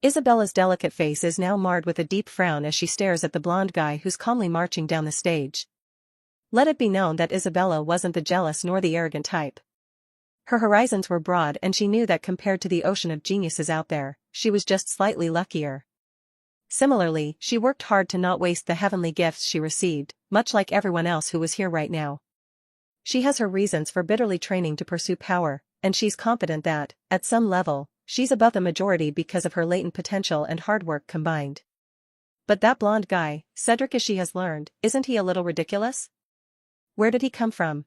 Isabella's delicate face is now marred with a deep frown as she stares at the blonde guy who's calmly marching down the stage. Let it be known that Isabella wasn't the jealous nor the arrogant type. Her horizons were broad and she knew that compared to the ocean of geniuses out there, she was just slightly luckier. Similarly, she worked hard to not waste the heavenly gifts she received, much like everyone else who was here right now. She has her reasons for bitterly training to pursue power, and she's confident that, at some level, she's above the majority because of her latent potential and hard work combined. But that blonde guy, Cedric, as she has learned, isn't he a little ridiculous? Where did he come from?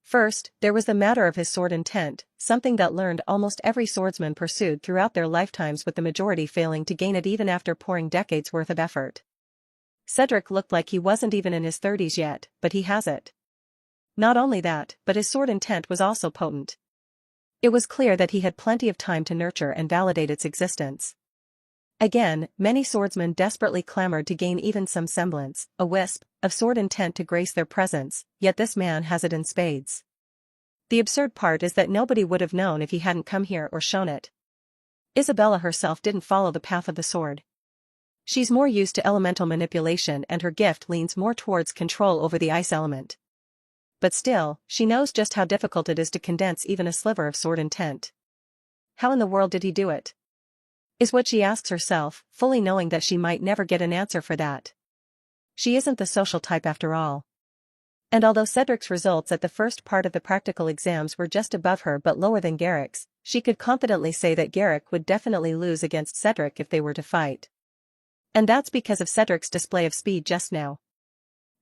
First, there was the matter of his sword intent, something that learned almost every swordsman pursued throughout their lifetimes, with the majority failing to gain it even after pouring decades worth of effort. Cedric looked like he wasn't even in his 30s yet, but he has it. Not only that, but his sword intent was also potent. It was clear that he had plenty of time to nurture and validate its existence. Again, many swordsmen desperately clamored to gain even some semblance, a wisp, of sword intent to grace their presence, yet this man has it in spades. The absurd part is that nobody would have known if he hadn't come here or shown it. Isabella herself didn't follow the path of the sword. She's more used to elemental manipulation and her gift leans more towards control over the ice element. But still, she knows just how difficult it is to condense even a sliver of sword intent. How in the world did he do it? Is what she asks herself, fully knowing that she might never get an answer for that. She isn't the social type after all. And although Cedric's results at the first part of the practical exams were just above her but lower than Garrick's, she could confidently say that Garrick would definitely lose against Cedric if they were to fight. And that's because of Cedric's display of speed just now.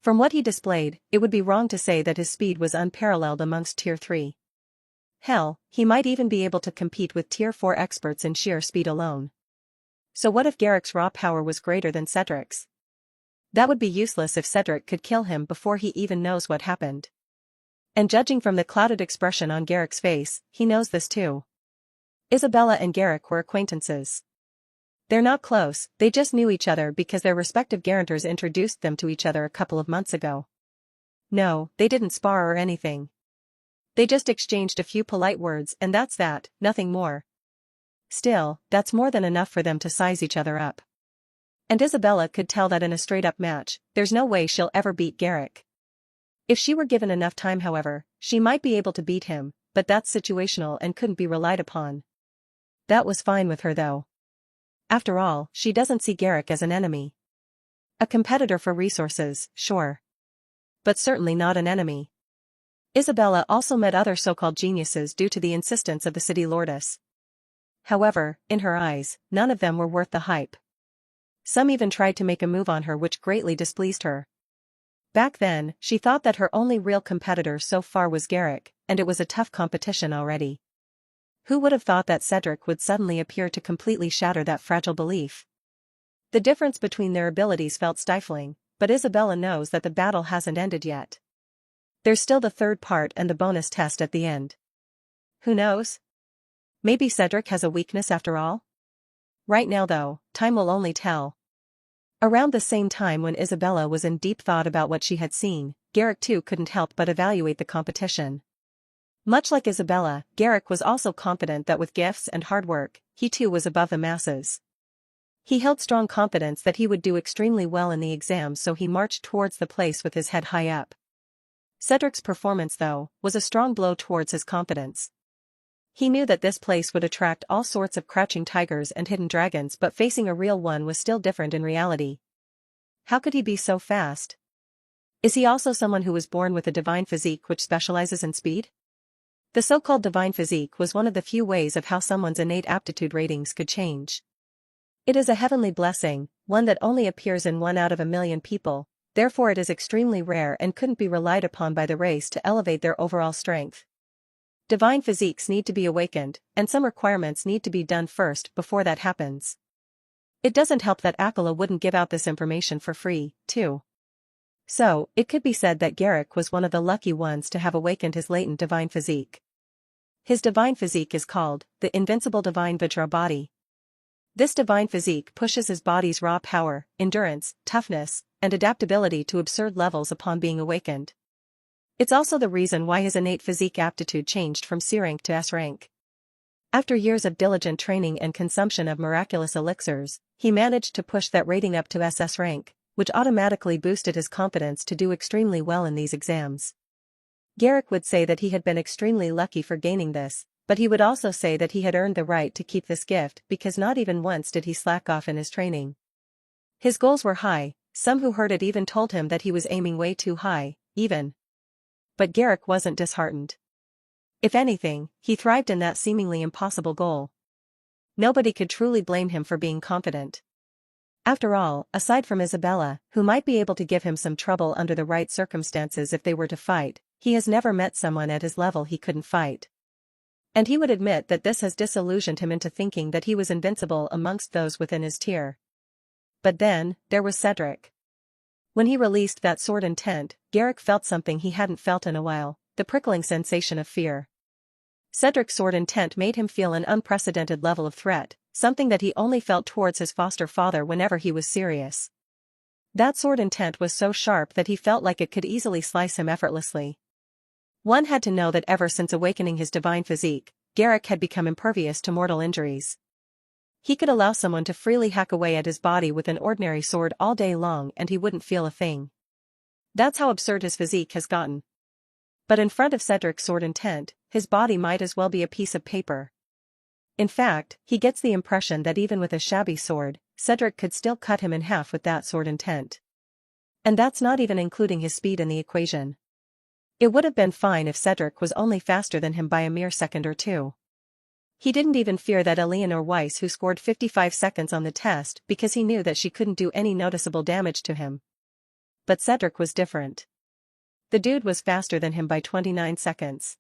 From what he displayed, it would be wrong to say that his speed was unparalleled amongst Tier 3. Hell, he might even be able to compete with Tier 4 experts in sheer speed alone. So what if Garrick's raw power was greater than Cedric's? That would be useless if Cedric could kill him before he even knows what happened. And judging from the clouded expression on Garrick's face, he knows this too. Isabella and Garrick were acquaintances. They're not close, they just knew each other because their respective guarantors introduced them to each other a couple of months ago. No, they didn't spar or anything. They just exchanged a few polite words and that's that, nothing more. Still, that's more than enough for them to size each other up. And Isabella could tell that in a straight-up match, there's no way she'll ever beat Garrick. If she were given enough time, however, she might be able to beat him, but that's situational and couldn't be relied upon. That was fine with her though. After all, she doesn't see Garrick as an enemy. A competitor for resources, sure. But certainly not an enemy. Isabella also met other so-called geniuses due to the insistence of the city lordess. However, in her eyes, none of them were worth the hype. Some even tried to make a move on her which greatly displeased her. Back then, she thought that her only real competitor so far was Garrick, and it was a tough competition already. Who would have thought that Cedric would suddenly appear to completely shatter that fragile belief? The difference between their abilities felt stifling, but Isabella knows that the battle hasn't ended yet. There's still the third part and the bonus test at the end. Who knows? Maybe Cedric has a weakness after all? Right now though, time will only tell. Around the same time when Isabella was in deep thought about what she had seen, Garrick too couldn't help but evaluate the competition. Much like Isabella, Garrick was also confident that with gifts and hard work, he too was above the masses. He held strong confidence that he would do extremely well in the exams, so he marched towards the place with his head high up. Cedric's performance, though, was a strong blow towards his confidence. He knew that this place would attract all sorts of crouching tigers and hidden dragons, but facing a real one was still different in reality. How could he be so fast? Is he also someone who was born with a divine physique which specializes in speed? The so-called divine physique was one of the few ways of how someone's innate aptitude ratings could change. It is a heavenly blessing, one that only appears in 1 out of a million people, therefore it is extremely rare and couldn't be relied upon by the race to elevate their overall strength. Divine physiques need to be awakened, and some requirements need to be done first before that happens. It doesn't help that Akala wouldn't give out this information for free, too. So, it could be said that Garrick was one of the lucky ones to have awakened his latent divine physique. His divine physique is called the invincible divine Vajra body. This divine physique pushes his body's raw power, endurance, toughness, and adaptability to absurd levels upon being awakened. It's also the reason why his innate physique aptitude changed from C rank to S rank. After years of diligent training and consumption of miraculous elixirs, he managed to push that rating up to SS rank, which automatically boosted his confidence to do extremely well in these exams. Garrick would say that he had been extremely lucky for gaining this, but he would also say that he had earned the right to keep this gift because not even once did he slack off in his training. His goals were high, some who heard it even told him that he was aiming way too high, even. But Garrick wasn't disheartened. If anything, he thrived in that seemingly impossible goal. Nobody could truly blame him for being confident. After all, aside from Isabella, who might be able to give him some trouble under the right circumstances if they were to fight, he has never met someone at his level he couldn't fight. And he would admit that this has disillusioned him into thinking that he was invincible amongst those within his tier. But then, there was Cedric. When he released that sword intent, Garrick felt something he hadn't felt in a while, the prickling sensation of fear. Cedric's sword intent made him feel an unprecedented level of threat, something that he only felt towards his foster father whenever he was serious. That sword intent was so sharp that he felt like it could easily slice him effortlessly. One had to know that ever since awakening his divine physique, Garrick had become impervious to mortal injuries. He could allow someone to freely hack away at his body with an ordinary sword all day long and he wouldn't feel a thing. That's how absurd his physique has gotten. But in front of Cedric's sword intent, his body might as well be a piece of paper. In fact, he gets the impression that even with a shabby sword, Cedric could still cut him in half with that sword intent. And that's not even including his speed in the equation. It would have been fine if Cedric was only faster than him by a mere second or two. He didn't even fear that Eleanor Weiss who scored 55 seconds on the test because he knew that she couldn't do any noticeable damage to him. But Cedric was different. The dude was faster than him by 29 seconds.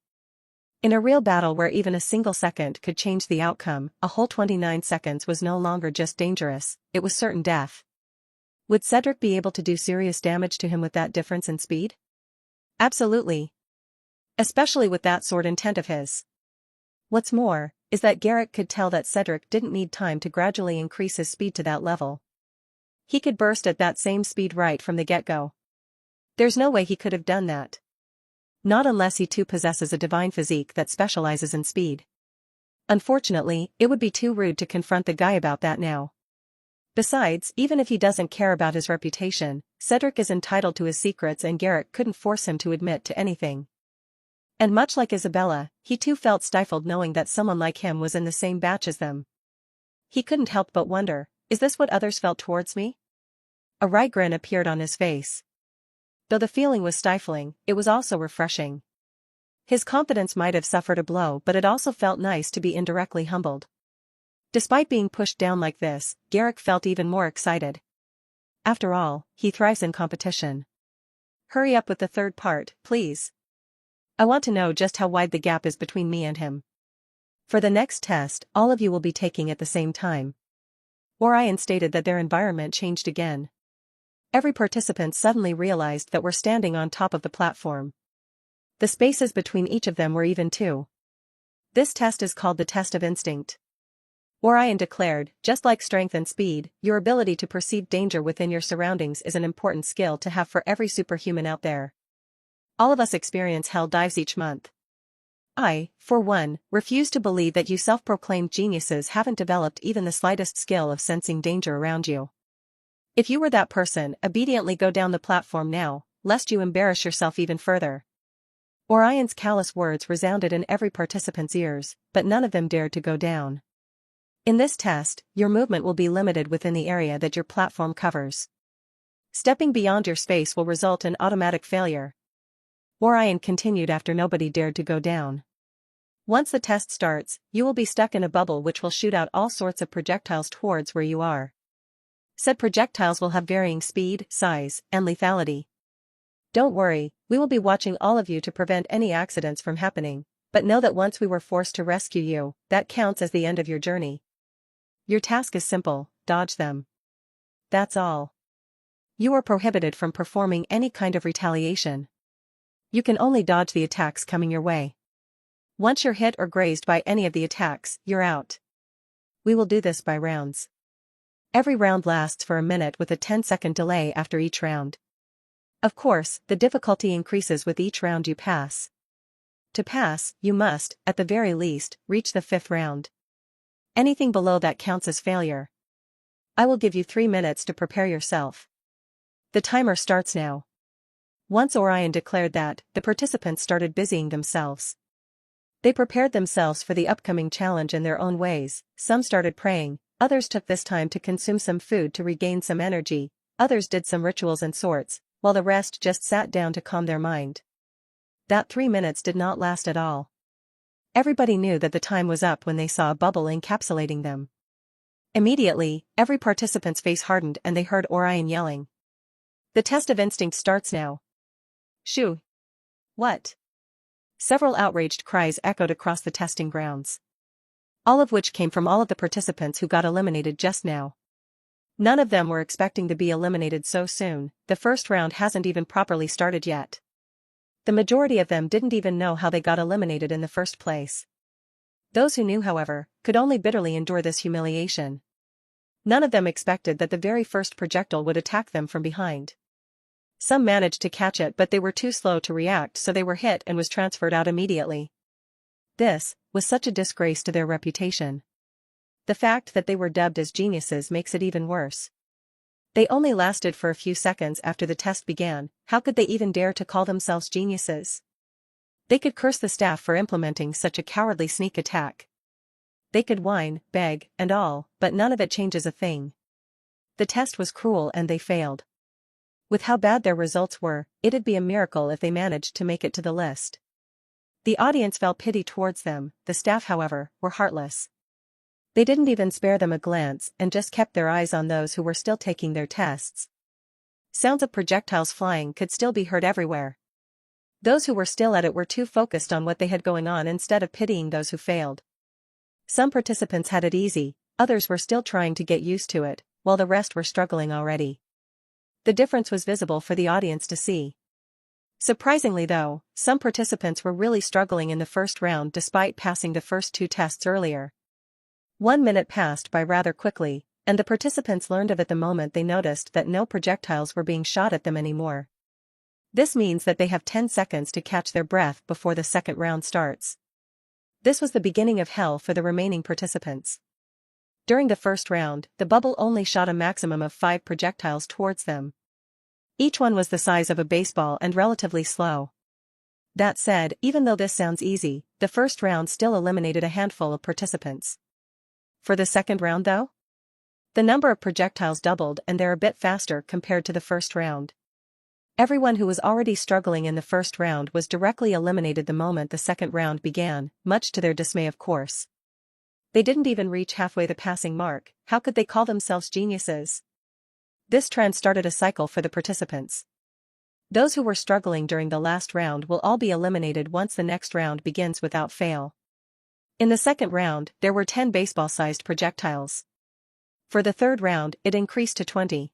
In a real battle where even a single second could change the outcome, a whole 29 seconds was no longer just dangerous, it was certain death. Would Cedric be able to do serious damage to him with that difference in speed? Absolutely. Especially with that sword intent of his. What's more, is that Garrick could tell that Cedric didn't need time to gradually increase his speed to that level. He could burst at that same speed right from the get-go. There's no way he could have done that. Not unless he too possesses a divine physique that specializes in speed. Unfortunately, it would be too rude to confront the guy about that now. Besides, even if he doesn't care about his reputation, Cedric is entitled to his secrets and Garrick couldn't force him to admit to anything. And much like Isabella, he too felt stifled knowing that someone like him was in the same batch as them. He couldn't help but wonder, is this what others felt towards me? A wry grin appeared on his face. Though the feeling was stifling, it was also refreshing. His confidence might have suffered a blow, but it also felt nice to be indirectly humbled. Despite being pushed down like this, Garrick felt even more excited. After all, he thrives in competition. Hurry up with the third part, please. I want to know just how wide the gap is between me and him. For the next test, all of you will be taking at the same time. Orion stated that their environment changed again. Every participant suddenly realized that we're standing on top of the platform. The spaces between each of them were even too. This test is called the test of instinct. Orion declared, just like strength and speed, your ability to perceive danger within your surroundings is an important skill to have for every superhuman out there. All of us experience hell dives each month. I, for one, refuse to believe that you self-proclaimed geniuses haven't developed even the slightest skill of sensing danger around you. If you were that person, obediently go down the platform now, lest you embarrass yourself even further. Orion's callous words resounded in every participant's ears, but none of them dared to go down. In this test, your movement will be limited within the area that your platform covers. Stepping beyond your space will result in automatic failure. Orion continued after nobody dared to go down. Once the test starts, you will be stuck in a bubble which will shoot out all sorts of projectiles towards where you are. Said projectiles will have varying speed, size, and lethality. Don't worry, we will be watching all of you to prevent any accidents from happening, but know that once we were forced to rescue you, that counts as the end of your journey. Your task is simple, dodge them. That's all. You are prohibited from performing any kind of retaliation. You can only dodge the attacks coming your way. Once you're hit or grazed by any of the attacks, you're out. We will do this by rounds. Every round lasts for a minute with a 10-second delay after each round. Of course, the difficulty increases with each round you pass. To pass, you must, at the very least, reach the 5th round. Anything below that counts as failure. I will give you 3 minutes to prepare yourself. The timer starts now. Once Orion declared that, the participants started busying themselves. They prepared themselves for the upcoming challenge in their own ways. Some started praying, others took this time to consume some food to regain some energy, others did some rituals and sorts, while the rest just sat down to calm their mind. That 3 minutes did not last at all. Everybody knew that the time was up when they saw a bubble encapsulating them. Immediately, every participant's face hardened and they heard Orion yelling. The test of instinct starts now. Shoo! What? Several outraged cries echoed across the testing grounds. All of which came from all of the participants who got eliminated just now. None of them were expecting to be eliminated so soon. The first round hasn't even properly started yet. The majority of them didn't even know how they got eliminated in the first place. Those who knew, however, could only bitterly endure this humiliation. None of them expected that the very first projectile would attack them from behind. Some managed to catch it, but they were too slow to react, so they were hit and was transferred out immediately. This was such a disgrace to their reputation. The fact that they were dubbed as geniuses makes it even worse. They only lasted for a few seconds after the test began. How could they even dare to call themselves geniuses? They could curse the staff for implementing such a cowardly sneak attack. They could whine, beg, and all, but none of it changes a thing. The test was cruel and they failed. With how bad their results were, it'd be a miracle if they managed to make it to the list. The audience felt pity towards them. The staff, however, were heartless. They didn't even spare them a glance and just kept their eyes on those who were still taking their tests. Sounds of projectiles flying could still be heard everywhere. Those who were still at it were too focused on what they had going on instead of pitying those who failed. Some participants had it easy, others were still trying to get used to it, while the rest were struggling already. The difference was visible for the audience to see. Surprisingly though, some participants were really struggling in the first round despite passing the first 2 tests earlier. 1 minute passed by rather quickly, and the participants learned of it the moment they noticed that no projectiles were being shot at them anymore. This means that they have 10 seconds to catch their breath before the second round starts. This was the beginning of hell for the remaining participants. During the first round, the bubble only shot a maximum of 5 projectiles towards them. Each one was the size of a baseball and relatively slow. That said, even though this sounds easy, the first round still eliminated a handful of participants. For the second round though? The number of projectiles doubled and they're a bit faster compared to the first round. Everyone who was already struggling in the first round was directly eliminated the moment the second round began, much to their dismay of course. They didn't even reach halfway the passing mark. How could they call themselves geniuses? This trend started a cycle for the participants. Those who were struggling during the last round will all be eliminated once the next round begins without fail. In the second round, there were 10 baseball-sized projectiles. For the third round, it increased to 20.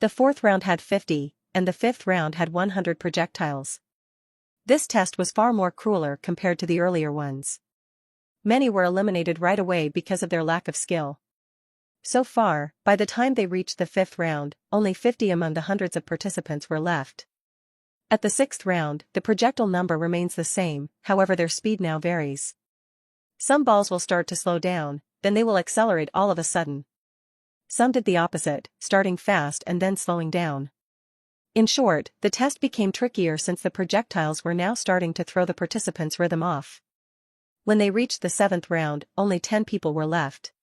The fourth round had 50, and the fifth round had 100 projectiles. This test was far more crueler compared to the earlier ones. Many were eliminated right away because of their lack of skill. So far, by the time they reached the fifth round, only 50 among the hundreds of participants were left. At the sixth round, the projectile number remains the same, however their speed now varies. Some balls will start to slow down, then they will accelerate all of a sudden. Some did the opposite, starting fast and then slowing down. In short, the test became trickier since the projectiles were now starting to throw the participants' rhythm off. When they reached the seventh round, only 10 people were left.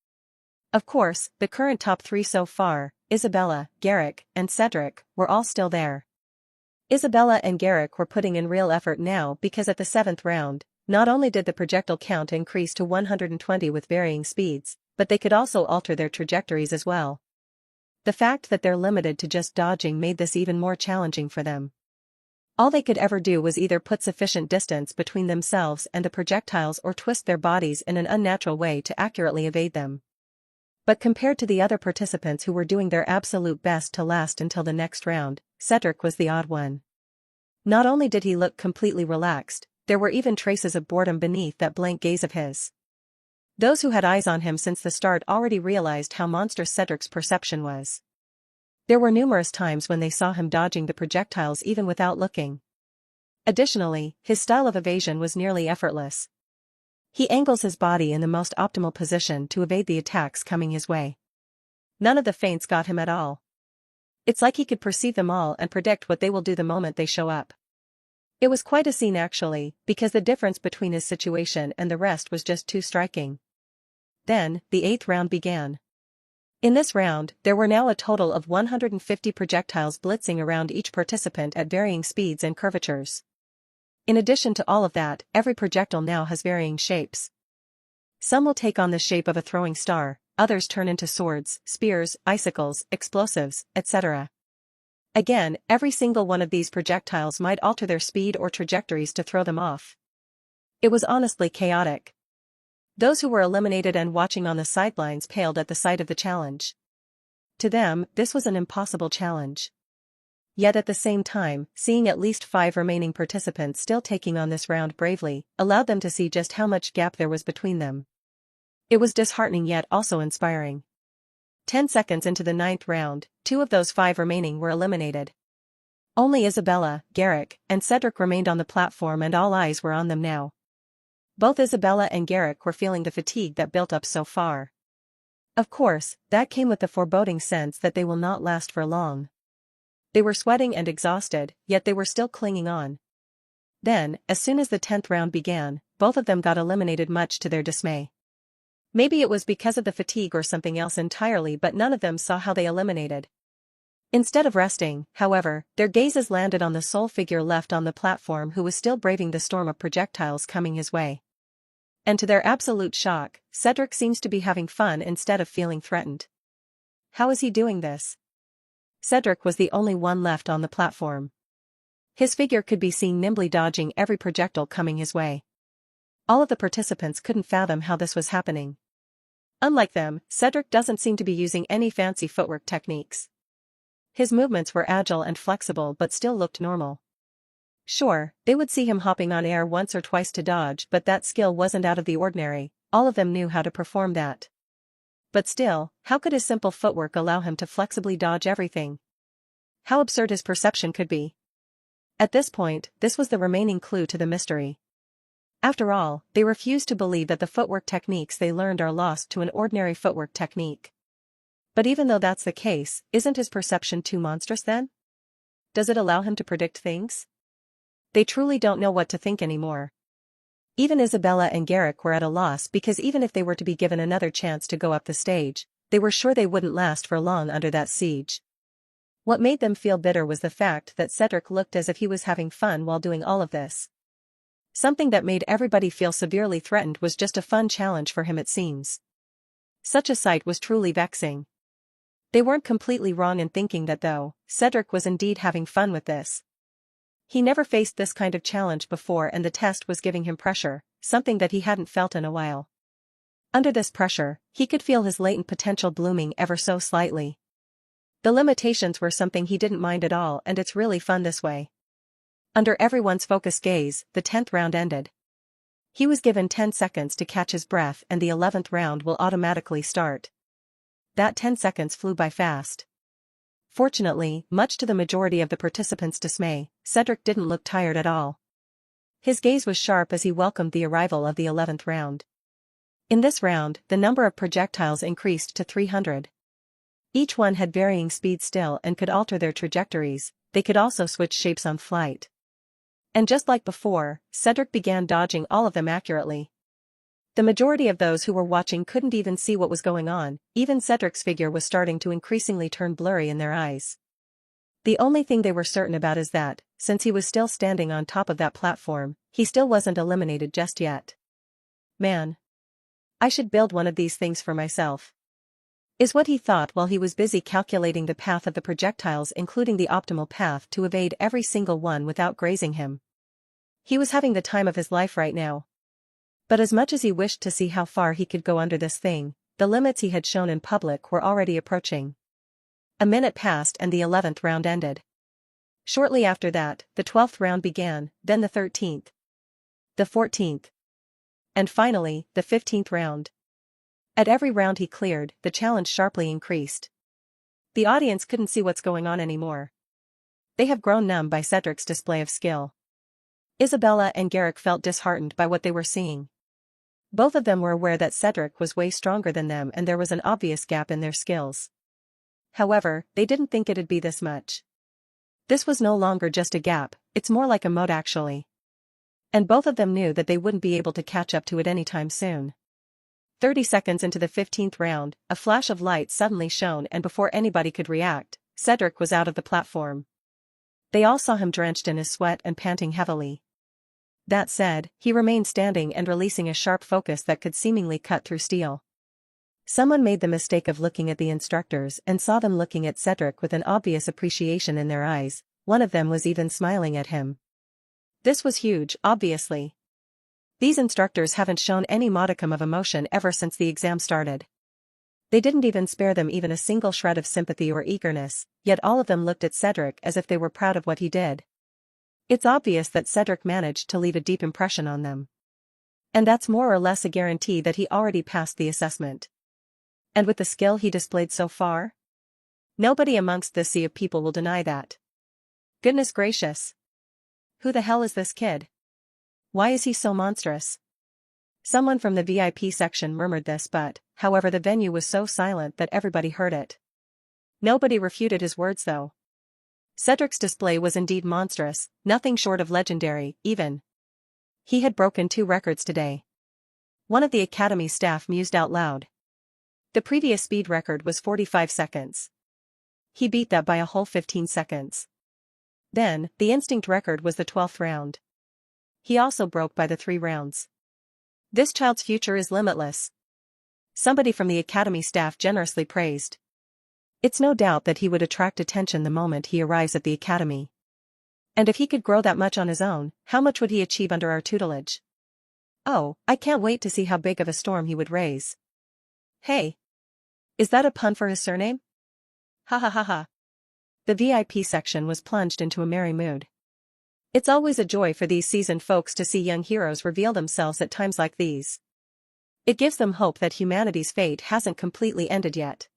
Of course, the current top 3 so far, Isabella, Garrick, and Cedric, were all still there. Isabella and Garrick were putting in real effort now because at the 7th round, not only did the projectile count increase to 120 with varying speeds, but they could also alter their trajectories as well. The fact that they're limited to just dodging made this even more challenging for them. All they could ever do was either put sufficient distance between themselves and the projectiles or twist their bodies in an unnatural way to accurately evade them. But compared to the other participants who were doing their absolute best to last until the next round, Cedric was the odd one. Not only did he look completely relaxed, there were even traces of boredom beneath that blank gaze of his. Those who had eyes on him since the start already realized how monstrous Cedric's perception was. There were numerous times when they saw him dodging the projectiles even without looking. Additionally, his style of evasion was nearly effortless. He angles his body in the most optimal position to evade the attacks coming his way. None of the feints got him at all. It's like he could perceive them all and predict what they will do the moment they show up. It was quite a scene actually, because the difference between his situation and the rest was just too striking. Then, the 8th round began. In this round, there were now a total of 150 projectiles blitzing around each participant at varying speeds and curvatures. In addition to all of that, every projectile now has varying shapes. Some will take on the shape of a throwing star, others turn into swords, spears, icicles, explosives, etc. Again, every single one of these projectiles might alter their speed or trajectories to throw them off. It was honestly chaotic. Those who were eliminated and watching on the sidelines paled at the sight of the challenge. To them, this was an impossible challenge. Yet at the same time, seeing at least 5 remaining participants still taking on this round bravely, allowed them to see just how much gap there was between them. It was disheartening yet also inspiring. 10 seconds into the 9th round, 2 of those 5 remaining were eliminated. Only Isabella, Garrick, and Cedric remained on the platform and all eyes were on them now. Both Isabella and Garrick were feeling the fatigue that built up so far. Of course, that came with the foreboding sense that they will not last for long. They were sweating and exhausted, yet they were still clinging on. Then, as soon as the 10th round began, both of them got eliminated much to their dismay. Maybe it was because of the fatigue or something else entirely, but none of them saw how they eliminated. Instead of resting, however, their gazes landed on the sole figure left on the platform who was still braving the storm of projectiles coming his way. And to their absolute shock, Cedric seems to be having fun instead of feeling threatened. How is he doing this? Cedric was the only one left on the platform. His figure could be seen nimbly dodging every projectile coming his way. All of the participants couldn't fathom how this was happening. Unlike them, Cedric doesn't seem to be using any fancy footwork techniques. His movements were agile and flexible but still looked normal. Sure, they would see him hopping on air once or twice to dodge, but that skill wasn't out of the ordinary. All of them knew how to perform that. But still, how could his simple footwork allow him to flexibly dodge everything? How absurd his perception could be. At this point, this was the remaining clue to the mystery. After all, they refused to believe that the footwork techniques they learned are lost to an ordinary footwork technique. But even though that's the case, isn't his perception too monstrous then? Does it allow him to predict things? They truly don't know what to think anymore. Even Isabella and Garrick were at a loss because even if they were to be given another chance to go up the stage, they were sure they wouldn't last for long under that siege. What made them feel bitter was the fact that Cedric looked as if he was having fun while doing all of this. Something that made everybody feel severely threatened was just a fun challenge for him, it seems. Such a sight was truly vexing. They weren't completely wrong in thinking that though, Cedric was indeed having fun with this. He never faced this kind of challenge before and the test was giving him pressure, something that he hadn't felt in a while. Under this pressure, he could feel his latent potential blooming ever so slightly. The limitations were something he didn't mind at all, and it's really fun this way. Under everyone's focused gaze, the 10th round ended. He was given 10 seconds to catch his breath and the 11th round will automatically start. That 10 seconds flew by fast. Fortunately, much to the majority of the participants' dismay, Cedric didn't look tired at all. His gaze was sharp as he welcomed the arrival of the 11th round. In this round, the number of projectiles increased to 300. Each one had varying speed still and could alter their trajectories. They could also switch shapes on flight. And just like before, Cedric began dodging all of them accurately. The majority of those who were watching couldn't even see what was going on, even Cedric's figure was starting to increasingly turn blurry in their eyes. The only thing they were certain about is that, since he was still standing on top of that platform, he still wasn't eliminated just yet. Man. I should build one of these things for myself. Is what he thought while he was busy calculating the path of the projectiles, including the optimal path to evade every single one without grazing him. He was having the time of his life right now. But as much as he wished to see how far he could go under this thing, the limits he had shown in public were already approaching. A minute passed and the 11th round ended. Shortly after that, the 12th round began, then the 13th. The 14th. And finally, the 15th round. At every round he cleared, the challenge sharply increased. The audience couldn't see what's going on anymore. They have grown numb by Cedric's display of skill. Isabella and Garrick felt disheartened by what they were seeing. Both of them were aware that Cedric was way stronger than them and there was an obvious gap in their skills. However, they didn't think it'd be this much. This was no longer just a gap, it's more like a moat actually. And both of them knew that they wouldn't be able to catch up to it anytime soon. 30 seconds into the 15th round, a flash of light suddenly shone and before anybody could react, Cedric was out of the platform. They all saw him drenched in his sweat and panting heavily. That said, he remained standing and releasing a sharp focus that could seemingly cut through steel. Someone made the mistake of looking at the instructors and saw them looking at Cedric with an obvious appreciation in their eyes, one of them was even smiling at him. This was huge, obviously. These instructors haven't shown any modicum of emotion ever since the exam started. They didn't even spare them even a single shred of sympathy or eagerness, yet all of them looked at Cedric as if they were proud of what he did. It's obvious that Cedric managed to leave a deep impression on them. And that's more or less a guarantee that he already passed the assessment. And with the skill he displayed so far? Nobody amongst this sea of people will deny that. Goodness gracious. Who the hell is this kid? Why is he so monstrous? Someone from the VIP section murmured this but, however the venue was so silent that everybody heard it. Nobody refuted his words though. Cedric's display was indeed monstrous, nothing short of legendary, even. He had broken 2 records today. One of the Academy staff mused out loud. The previous speed record was 45 seconds. He beat that by a whole 15 seconds. Then, the instinct record was the 12th round. He also broke by the 3 rounds. This child's future is limitless. Somebody from the Academy staff generously praised. It's no doubt that he would attract attention the moment he arrives at the Academy. And if he could grow that much on his own, how much would he achieve under our tutelage? Oh, I can't wait to see how big of a storm he would raise. Hey! Is that a pun for his surname? Ha ha ha ha. The VIP section was plunged into a merry mood. It's always a joy for these seasoned folks to see young heroes reveal themselves at times like these. It gives them hope that humanity's fate hasn't completely ended yet.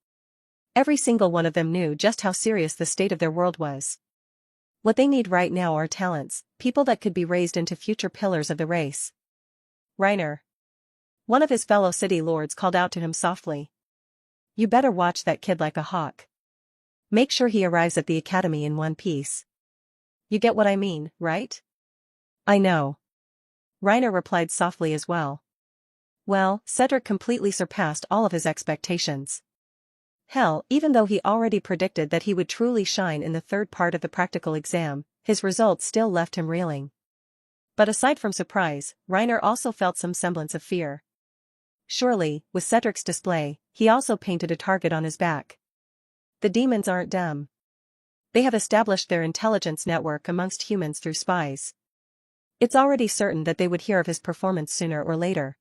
Every single one of them knew just how serious the state of their world was. What they need right now are talents, people that could be raised into future pillars of the race. Reiner. One of his fellow city lords called out to him softly. You better watch that kid like a hawk. Make sure he arrives at the Academy in one piece. You get what I mean, right? I know. Reiner replied softly as well. Well, Cedric completely surpassed all of his expectations. Hell, even though he already predicted that he would truly shine in the 3rd part of the practical exam, his results still left him reeling. But aside from surprise, Reiner also felt some semblance of fear. Surely, with Cedric's display, he also painted a target on his back. The demons aren't dumb. They have established their intelligence network amongst humans through spies. It's already certain that they would hear of his performance sooner or later.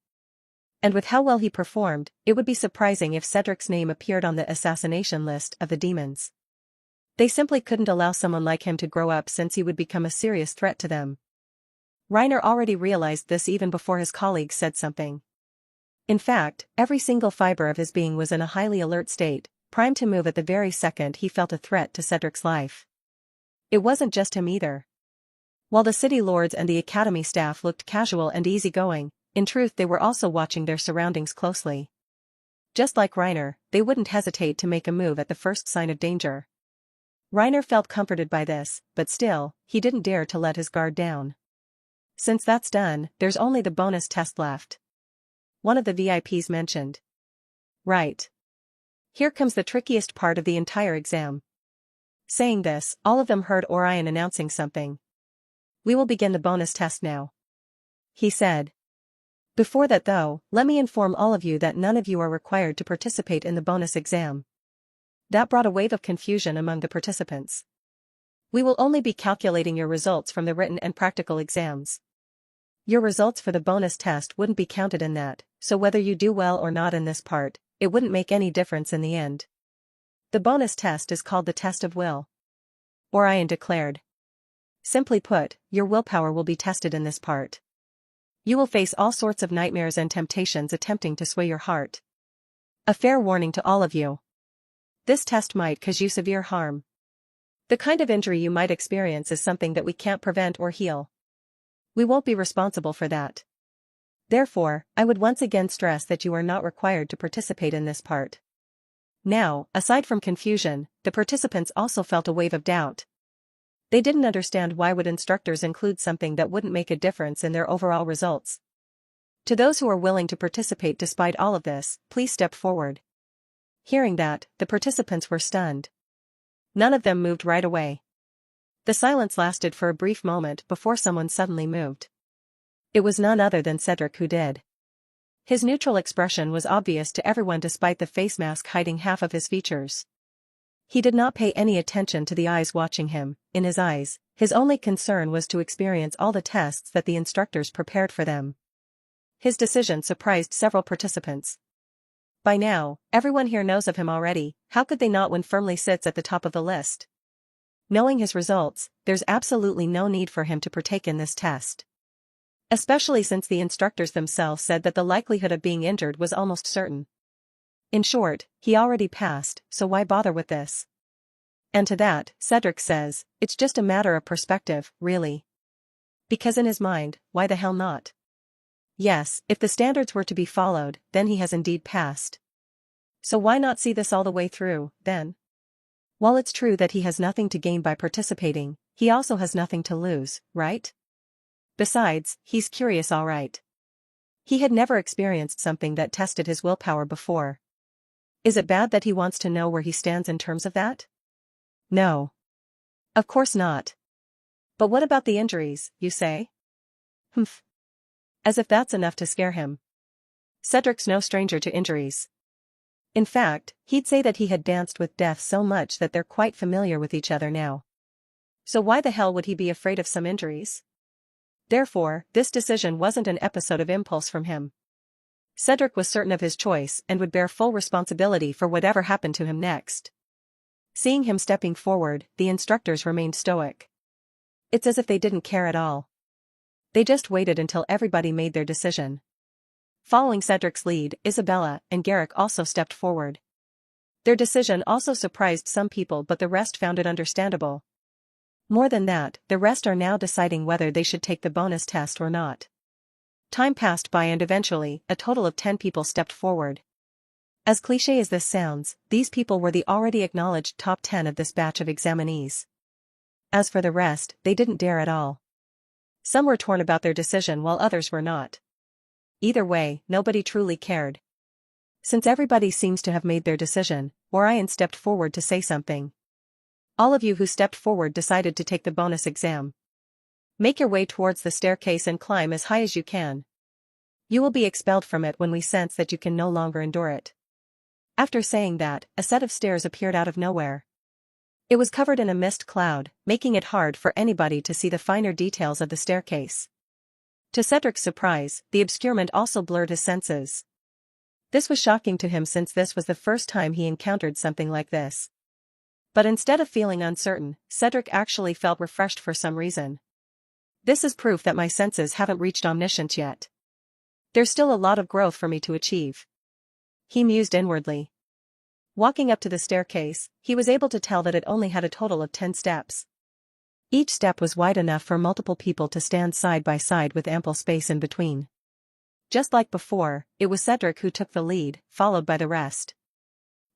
And with how well he performed, it would be surprising if Cedric's name appeared on the assassination list of the demons. They simply couldn't allow someone like him to grow up since he would become a serious threat to them. Reiner already realized this even before his colleagues said something. In fact, every single fiber of his being was in a highly alert state, primed to move at the very second he felt a threat to Cedric's life. It wasn't just him either. While the city lords and the Academy staff looked casual and easygoing, in truth they were also watching their surroundings closely. Just like Reiner, they wouldn't hesitate to make a move at the first sign of danger. Reiner felt comforted by this, but still, he didn't dare to let his guard down. Since that's done, there's only the bonus test left. One of the VIPs mentioned. Right. Here comes the trickiest part of the entire exam. Saying this, all of them heard Orion announcing something. We will begin the bonus test now. He said. Before that though, let me inform all of you that none of you are required to participate in the bonus exam. That brought a wave of confusion among the participants. We will only be calculating your results from the written and practical exams. Your results for the bonus test wouldn't be counted in that, so whether you do well or not in this part, it wouldn't make any difference in the end. The bonus test is called the test of will. Orion declared. Simply put, your willpower will be tested in this part. You will face all sorts of nightmares and temptations attempting to sway your heart. A fair warning to all of you. This test might cause you severe harm. The kind of injury you might experience is something that we can't prevent or heal. We won't be responsible for that. Therefore, I would once again stress that you are not required to participate in this part. Now, aside from confusion, the participants also felt a wave of doubt. They didn't understand why would instructors include something that wouldn't make a difference in their overall results. To those who are willing to participate despite all of this, please step forward. Hearing that, the participants were stunned. None of them moved right away. The silence lasted for a brief moment before someone suddenly moved. It was none other than Cedric who did. His neutral expression was obvious to everyone despite the face mask hiding half of his features. He did not pay any attention to the eyes watching him. In his eyes, his only concern was to experience all the tests that the instructors prepared for them. His decision surprised several participants. By now, everyone here knows of him already. How could they not when firmly sits at the top of the list? Knowing his results, there's absolutely no need for him to partake in this test. Especially since the instructors themselves said that the likelihood of being injured was almost certain. In short, he already passed, so why bother with this? And to that, Cedric says, it's just a matter of perspective, really. Because in his mind, why the hell not? Yes, if the standards were to be followed, then he has indeed passed. So why not see this all the way through, then? While it's true that he has nothing to gain by participating, he also has nothing to lose, right? Besides, he's curious all right. He had never experienced something that tested his willpower before. Is it bad that he wants to know where he stands in terms of that? No. Of course not. But what about the injuries, you say? Humph. As if that's enough to scare him. Cedric's no stranger to injuries. In fact, he'd say that he had danced with death so much that they're quite familiar with each other now. So why the hell would he be afraid of some injuries? Therefore, this decision wasn't an episode of impulse from him. Cedric was certain of his choice and would bear full responsibility for whatever happened to him next. Seeing him stepping forward, the instructors remained stoic. It's as if they didn't care at all. They just waited until everybody made their decision. Following Cedric's lead, Isabella and Garrick also stepped forward. Their decision also surprised some people, but the rest found it understandable. More than that, the rest are now deciding whether they should take the bonus test or not. Time passed by and eventually, a total of 10 people stepped forward. As cliché as this sounds, these people were the already acknowledged top 10 of this batch of examinees. As for the rest, they didn't dare at all. Some were torn about their decision while others were not. Either way, nobody truly cared. Since everybody seems to have made their decision, Orion stepped forward to say something. All of you who stepped forward decided to take the bonus exam. Make your way towards the staircase and climb as high as you can. You will be expelled from it when we sense that you can no longer endure it. After saying that, a set of stairs appeared out of nowhere. It was covered in a mist cloud, making it hard for anybody to see the finer details of the staircase. To Cedric's surprise, the obscurement also blurred his senses. This was shocking to him since this was the first time he encountered something like this. But instead of feeling uncertain, Cedric actually felt refreshed for some reason. This is proof that my senses haven't reached omniscience yet. There's still a lot of growth for me to achieve. He mused inwardly. Walking up to the staircase, he was able to tell that it only had a total of 10 steps. Each step was wide enough for multiple people to stand side by side with ample space in between. Just like before, it was Cedric who took the lead, followed by the rest.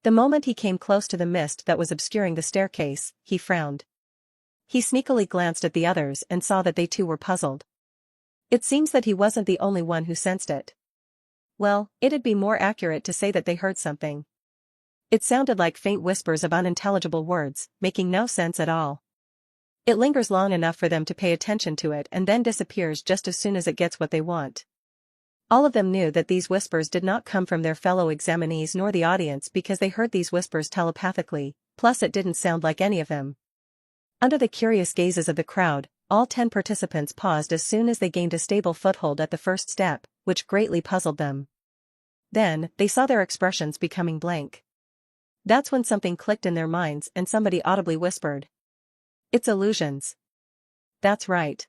The moment he came close to the mist that was obscuring the staircase, he frowned. He sneakily glanced at the others and saw that they too were puzzled. It seems that he wasn't the only one who sensed it. Well, it'd be more accurate to say that they heard something. It sounded like faint whispers of unintelligible words, making no sense at all. It lingers long enough for them to pay attention to it and then disappears just as soon as it gets what they want. All of them knew that these whispers did not come from their fellow examinees nor the audience because they heard these whispers telepathically, plus it didn't sound like any of them. Under the curious gazes of the crowd, all 10 participants paused as soon as they gained a stable foothold at the first step, which greatly puzzled them. Then, they saw their expressions becoming blank. That's when something clicked in their minds and somebody audibly whispered. It's illusions. That's right.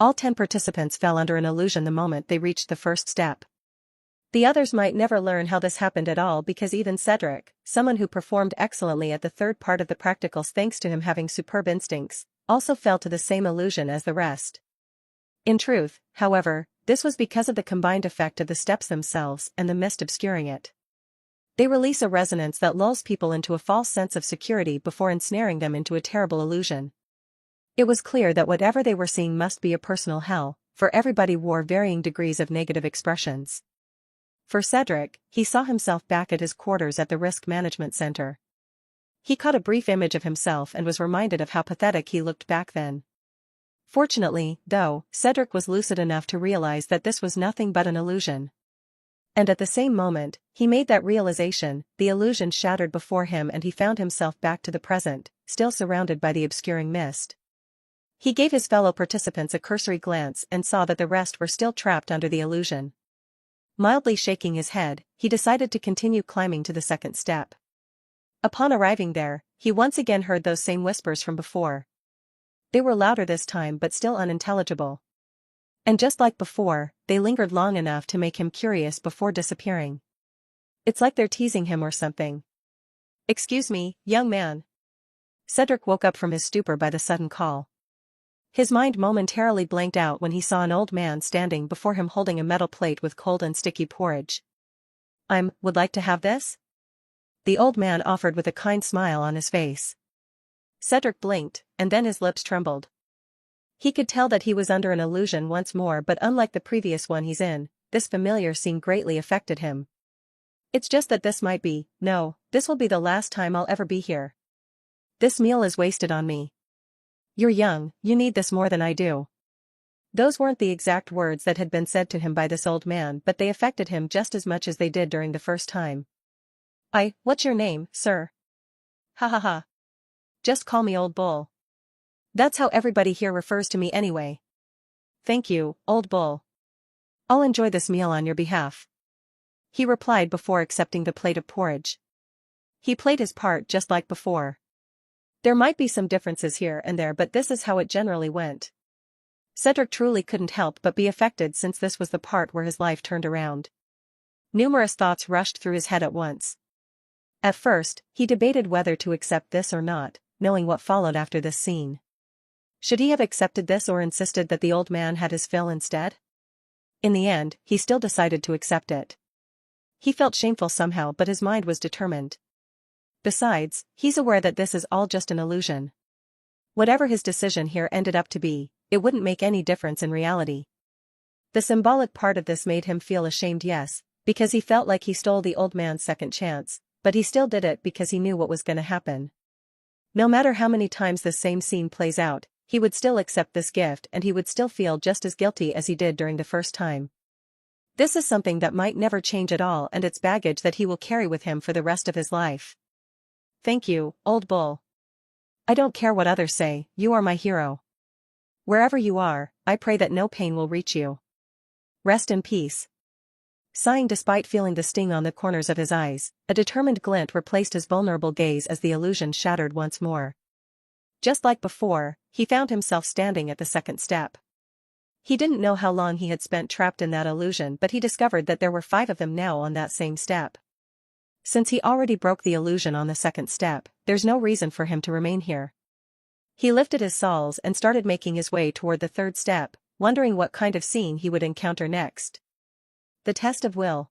All 10 participants fell under an illusion the moment they reached the first step. The others might never learn how this happened at all because even Cedric, someone who performed excellently at the third part of the practicals thanks to him having superb instincts, also fell to the same illusion as the rest. In truth, however, this was because of the combined effect of the steps themselves and the mist obscuring it. They release a resonance that lulls people into a false sense of security before ensnaring them into a terrible illusion. It was clear that whatever they were seeing must be a personal hell, for everybody wore varying degrees of negative expressions. For Cedric, he saw himself back at his quarters at the Risk Management Center. He caught a brief image of himself and was reminded of how pathetic he looked back then. Fortunately, though, Cedric was lucid enough to realize that this was nothing but an illusion. And at the same moment, he made that realization, the illusion shattered before him and he found himself back to the present, still surrounded by the obscuring mist. He gave his fellow participants a cursory glance and saw that the rest were still trapped under the illusion. Mildly shaking his head, he decided to continue climbing to the second step. Upon arriving there, he once again heard those same whispers from before. They were louder this time but still unintelligible. And just like before, they lingered long enough to make him curious before disappearing. It's like they're teasing him or something. "Excuse me, young man." Cedric woke up from his stupor by the sudden call. His mind momentarily blanked out when he saw an old man standing before him holding a metal plate with cold and sticky porridge. Would like to have this?" the old man offered with a kind smile on his face. Cedric blinked, and then his lips trembled. He could tell that he was under an illusion once more, but unlike the previous one he's in, this familiar scene greatly affected him. "It's just that this will be the last time I'll ever be here. This meal is wasted on me. You're young, you need this more than I do." Those weren't the exact words that had been said to him by this old man, but they affected him just as much as they did during the first time. What's your name, sir?" "Ha ha ha. Just call me Old Bull. That's how everybody here refers to me anyway." "Thank you, Old Bull. I'll enjoy this meal on your behalf," he replied before accepting the plate of porridge. He played his part just like before. There might be some differences here and there, but this is how it generally went. Cedric truly couldn't help but be affected since this was the part where his life turned around. Numerous thoughts rushed through his head at once. At first, he debated whether to accept this or not, knowing what followed after this scene. Should he have accepted this or insisted that the old man had his fill instead? In the end, he still decided to accept it. He felt shameful somehow, but his mind was determined. Besides, he's aware that this is all just an illusion. Whatever his decision here ended up to be, it wouldn't make any difference in reality. The symbolic part of this made him feel ashamed, yes, because he felt like he stole the old man's second chance, but he still did it because he knew what was going to happen. No matter how many times this same scene plays out, he would still accept this gift and he would still feel just as guilty as he did during the first time. This is something that might never change at all, and it's baggage that he will carry with him for the rest of his life. "Thank you, Old Bull. I don't care what others say, you are my hero. Wherever you are, I pray that no pain will reach you. Rest in peace." Sighing despite feeling the sting on the corners of his eyes, a determined glint replaced his vulnerable gaze as the illusion shattered once more. Just like before, he found himself standing at the second step. He didn't know how long he had spent trapped in that illusion, but he discovered that there were 5 of them now on that same step. Since he already broke the illusion on the second step, there's no reason for him to remain here. He lifted his sawls and started making his way toward the third step, wondering what kind of scene he would encounter next. The test of will.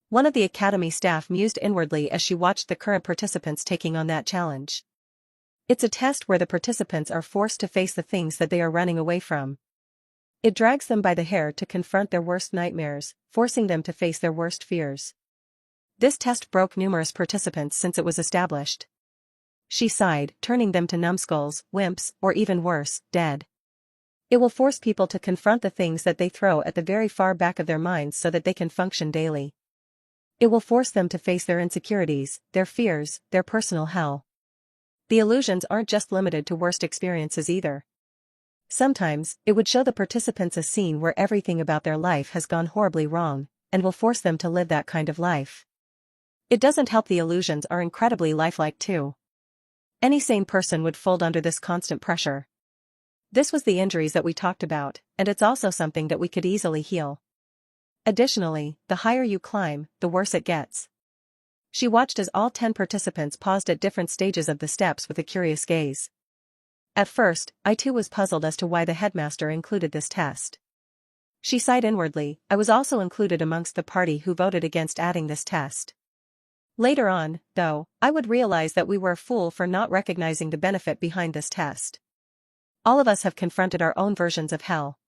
One of the academy staff mused inwardly as she watched the current participants taking on that challenge. It's a test where the participants are forced to face the things that they are running away from. It drags them by the hair to confront their worst nightmares, forcing them to face their worst fears. This test broke numerous participants since it was established. She sighed, turning them to numbskulls, wimps, or even worse, dead. It will force people to confront the things that they throw at the very far back of their minds so that they can function daily. It will force them to face their insecurities, their fears, their personal hell. The illusions aren't just limited to worst experiences either. Sometimes, it would show the participants a scene where everything about their life has gone horribly wrong, and will force them to live that kind of life. It doesn't help the illusions are incredibly lifelike too. Any sane person would fold under this constant pressure. This was the injuries that we talked about, and it's also something that we could easily heal. Additionally, the higher you climb, the worse it gets. She watched as all 10 participants paused at different stages of the steps with a curious gaze. At first, I too was puzzled as to why the headmaster included this test. She sighed inwardly. I was also included amongst the party who voted against adding this test. Later on, though, I would realize that we were a fool for not recognizing the benefit behind this test. All of us have confronted our own versions of hell.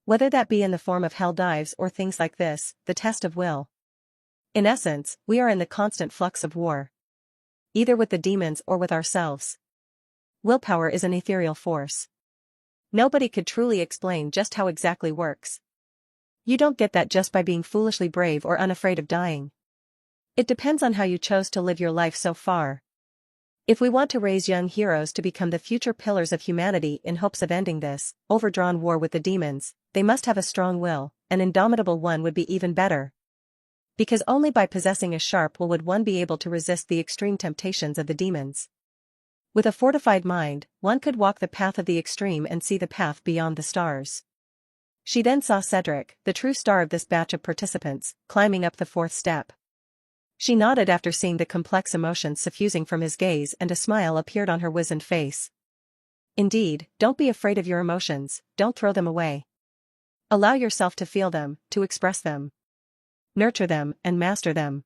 Whether that be in the form of hell dives or things like this, the test of will. In essence, we are in the constant flux of war. Either with the demons or with ourselves. Willpower is an ethereal force. Nobody could truly explain just how exactly works. You don't get that just by being foolishly brave or unafraid of dying. It depends on how you chose to live your life so far. If we want to raise young heroes to become the future pillars of humanity in hopes of ending this overdrawn war with the demons, they must have a strong will. An indomitable one would be even better. Because only by possessing a sharp will would one be able to resist the extreme temptations of the demons. With a fortified mind, one could walk the path of the extreme and see the path beyond the stars. She then saw Cedric, the true star of this batch of participants, climbing up the fourth step. She nodded after seeing the complex emotions suffusing from his gaze, and a smile appeared on her wizened face. Indeed, don't be afraid of your emotions, don't throw them away. Allow yourself to feel them, to express them. Nurture them, and master them.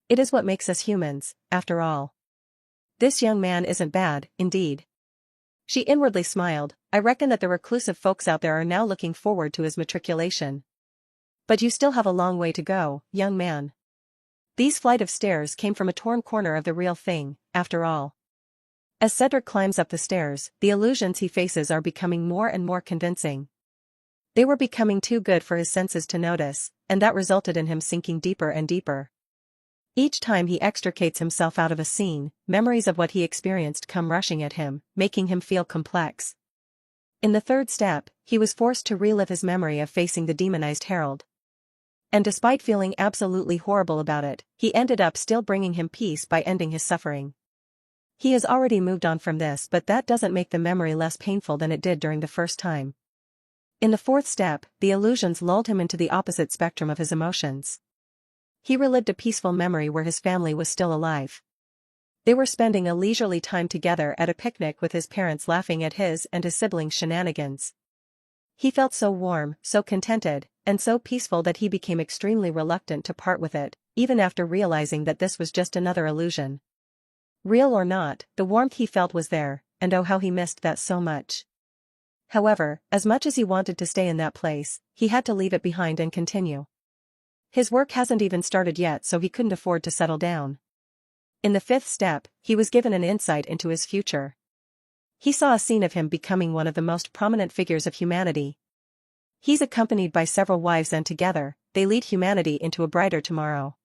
It is what makes us humans, after all. This young man isn't bad, indeed. She inwardly smiled. I reckon that the reclusive folks out there are now looking forward to his matriculation. But you still have a long way to go, young man. These flight of stairs came from a torn corner of the real thing, after all. As Cedric climbs up the stairs, the illusions he faces are becoming more and more convincing. They were becoming too good for his senses to notice, and that resulted in him sinking deeper and deeper. Each time he extricates himself out of a scene, memories of what he experienced come rushing at him, making him feel complex. In the third step, he was forced to relive his memory of facing the demonized Herald. And despite feeling absolutely horrible about it, he ended up still bringing him peace by ending his suffering. He has already moved on from this, but that doesn't make the memory less painful than it did during the first time. In the fourth step, the illusions lulled him into the opposite spectrum of his emotions. He relived a peaceful memory where his family was still alive. They were spending a leisurely time together at a picnic with his parents laughing at his and his siblings' shenanigans. He felt so warm, so contented, and so peaceful that he became extremely reluctant to part with it, even after realizing that this was just another illusion. Real or not, the warmth he felt was there, and oh how he missed that so much. However, as much as he wanted to stay in that place, he had to leave it behind and continue. His work hasn't even started yet, so he couldn't afford to settle down. In the fifth step, he was given an insight into his future. He saw a scene of him becoming one of the most prominent figures of humanity. He's accompanied by several wives, and together, they lead humanity into a brighter tomorrow.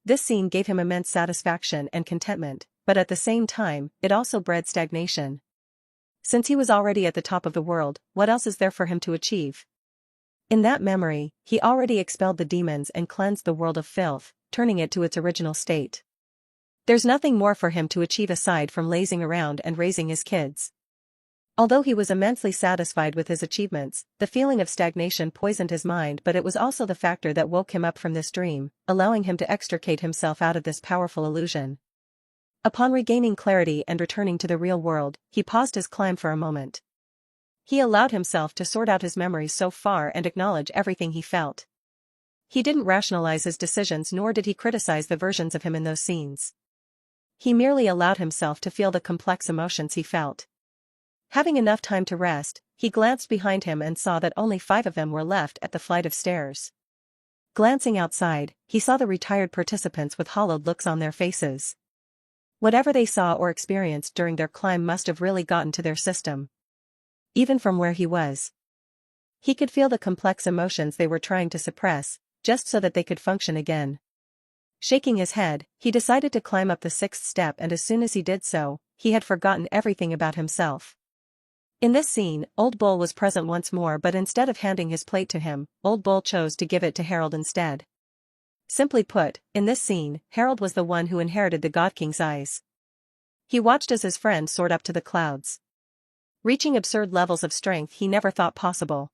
This scene gave him immense satisfaction and contentment, but at the same time, it also bred stagnation. Since he was already at the top of the world, what else is there for him to achieve? In that memory, he already expelled the demons and cleansed the world of filth, turning it to its original state. There's nothing more for him to achieve aside from lazing around and raising his kids. Although he was immensely satisfied with his achievements, the feeling of stagnation poisoned his mind, but it was also the factor that woke him up from this dream, allowing him to extricate himself out of this powerful illusion. Upon regaining clarity and returning to the real world, he paused his climb for a moment. He allowed himself to sort out his memories so far and acknowledge everything he felt. He didn't rationalize his decisions, nor did he criticize the versions of him in those scenes. He merely allowed himself to feel the complex emotions he felt. Having enough time to rest, he glanced behind him and saw that only 5 of them were left at the flight of stairs. Glancing outside, he saw the retired participants with hollowed looks on their faces. Whatever they saw or experienced during their climb must have really gotten to their system. Even from where he was, he could feel the complex emotions they were trying to suppress, just so that they could function again. Shaking his head, he decided to climb up the 6th step, and as soon as he did so, he had forgotten everything about himself. In this scene, Old Bull was present once more, but instead of handing his plate to him, Old Bull chose to give it to Harold instead. Simply put, in this scene, Harold was the one who inherited the Godking's eyes. He watched as his friend soared up to the clouds, reaching absurd levels of strength he never thought possible.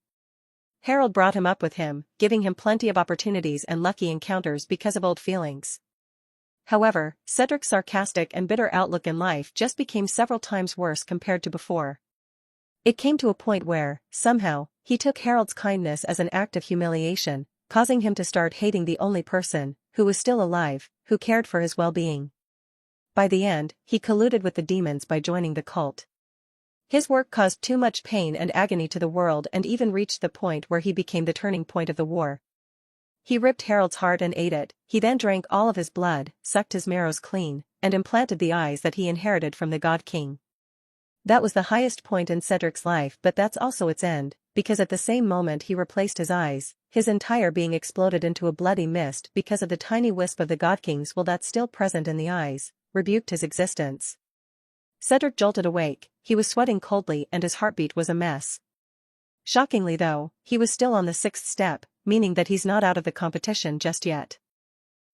Harold brought him up with him, giving him plenty of opportunities and lucky encounters because of old feelings. However, Cedric's sarcastic and bitter outlook in life just became several times worse compared to before. It came to a point where, somehow, he took Harold's kindness as an act of humiliation, causing him to start hating the only person, who was still alive, who cared for his well-being. By the end, he colluded with the demons by joining the cult. His work caused too much pain and agony to the world and even reached the point where he became the turning point of the war. He ripped Harold's heart and ate it, he then drank all of his blood, sucked his marrows clean, and implanted the eyes that he inherited from the Godking. That was the highest point in Cedric's life, but that's also its end, because at the same moment he replaced his eyes, his entire being exploded into a bloody mist because of the tiny wisp of the Godking's will that's still present in the eyes, rebuked his existence. Cedric jolted awake, he was sweating coldly and his heartbeat was a mess. Shockingly though, he was still on the 6th step, meaning that he's not out of the competition just yet.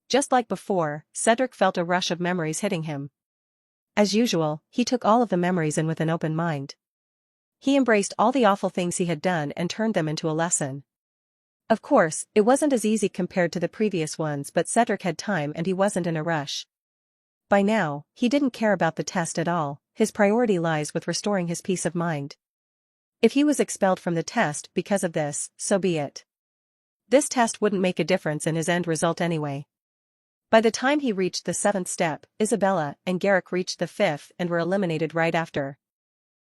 Just like before, Cedric felt a rush of memories hitting him. As usual, he took all of the memories in with an open mind. He embraced all the awful things he had done and turned them into a lesson. Of course, it wasn't as easy compared to the previous ones, but Cedric had time and he wasn't in a rush. By now, he didn't care about the test at all, his priority lies with restoring his peace of mind. If he was expelled from the test because of this, so be it. This test wouldn't make a difference in his end result anyway. By the time he reached the 7th step, Isabella and Garrick reached the 5th and were eliminated right after.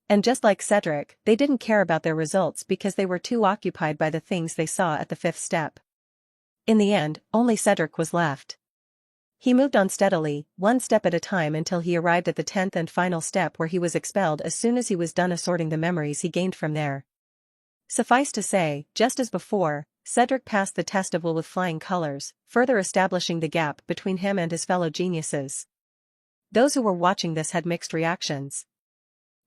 And just like Cedric, they didn't care about their results because they were too occupied by the things they saw at the 5th step. In the end, only Cedric was left. He moved on steadily, one step at a time until he arrived at the 10th and final step where he was expelled as soon as he was done assorting the memories he gained from there. Suffice to say, just as before, Cedric passed the test of will with flying colors, further establishing the gap between him and his fellow geniuses. Those who were watching this had mixed reactions.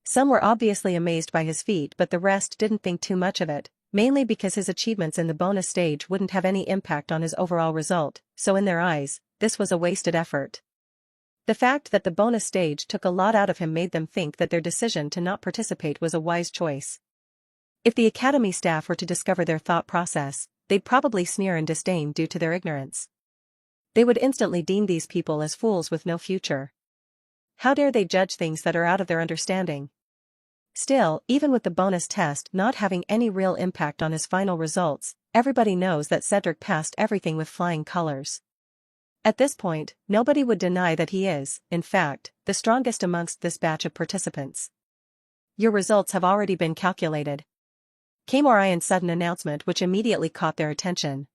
Some were obviously amazed by his feat, but the rest didn't think too much of it, mainly because his achievements in the bonus stage wouldn't have any impact on his overall result, so in their eyes, this was a wasted effort. The fact that the bonus stage took a lot out of him made them think that their decision to not participate was a wise choice. If the academy staff were to discover their thought process, they'd probably sneer in disdain due to their ignorance. They would instantly deem these people as fools with no future. How dare they judge things that are out of their understanding? Still, even with the bonus test not having any real impact on his final results, everybody knows that Cedric passed everything with flying colors. At this point, nobody would deny that he is, in fact, the strongest amongst this batch of participants. Your results have already been calculated, came Orion's sudden announcement, which immediately caught their attention.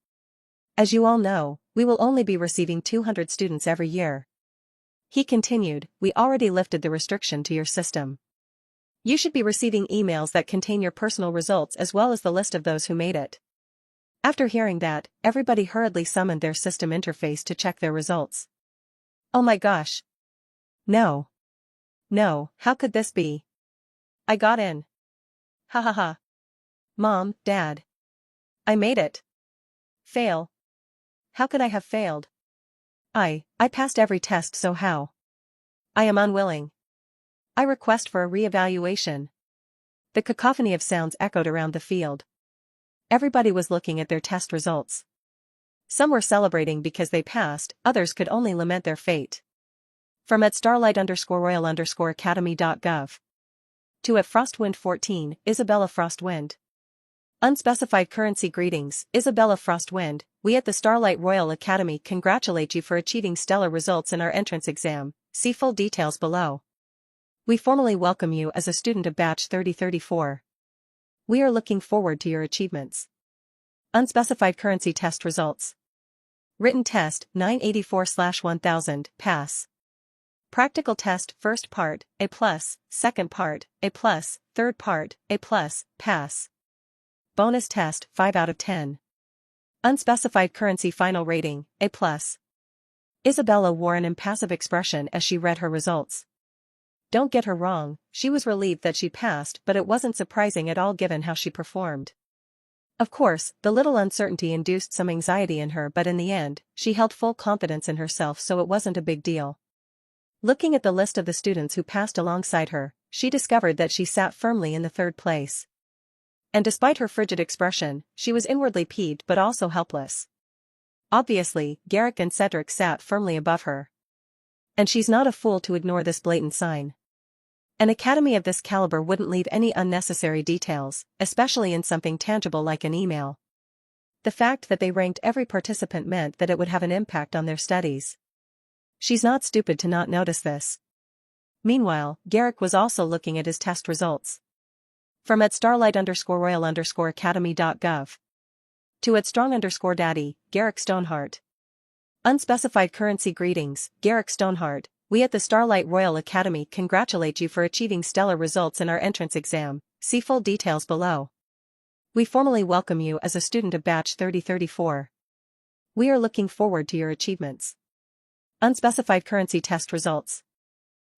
As you all know, we will only be receiving 200 students every year. He continued, we already lifted the restriction to your system. You should be receiving emails that contain your personal results as well as the list of those who made it. After hearing that, everybody hurriedly summoned their system interface to check their results. Oh my gosh. No. No, how could this be? I got in. Ha ha ha. Mom, Dad. I made it. Fail. How could I have failed? I passed every test, so how? I am unwilling. I request for a re-evaluation. The cacophony of sounds echoed around the field. Everybody was looking at their test results. Some were celebrating because they passed, others could only lament their fate. From at starlight_royal_academy.gov. To at Frostwind14, Isabella Frostwind. Unspecified currency greetings, Isabella Frostwind, we at the Starlight Royal Academy congratulate you for achieving stellar results in our entrance exam, see full details below. We formally welcome you as a student of batch 3034. We are looking forward to your achievements. Unspecified currency test results. Written test, 984/1000, pass. Practical test, first part, A+, second part, A+, third part, A+, pass. Bonus test, 5 out of 10. Unspecified currency final rating, A+. Isabella wore an impassive expression as she read her results. Don't get her wrong, she was relieved that she passed, but it wasn't surprising at all given how she performed. Of course, the little uncertainty induced some anxiety in her, but in the end, she held full confidence in herself, so it wasn't a big deal. Looking at the list of the students who passed alongside her, she discovered that she sat firmly in the 3rd place. And despite her frigid expression, she was inwardly peeved but also helpless. Obviously, Garrick and Cedric sat firmly above her. And she's not a fool to ignore this blatant sign. An academy of this caliber wouldn't leave any unnecessary details, especially in something tangible like an email. The fact that they ranked every participant meant that it would have an impact on their studies. She's not stupid to not notice this. Meanwhile, Garrick was also looking at his test results. From at starlight_royal_academy.gov. To at strong_daddy, Garrick Stoneheart. Unspecified currency greetings, Garrick Stoneheart. We at the Starlight Royal Academy congratulate you for achieving stellar results in our entrance exam. See full details below. We formally welcome you as a student of batch 3034. We are looking forward to your achievements. Unspecified currency test results.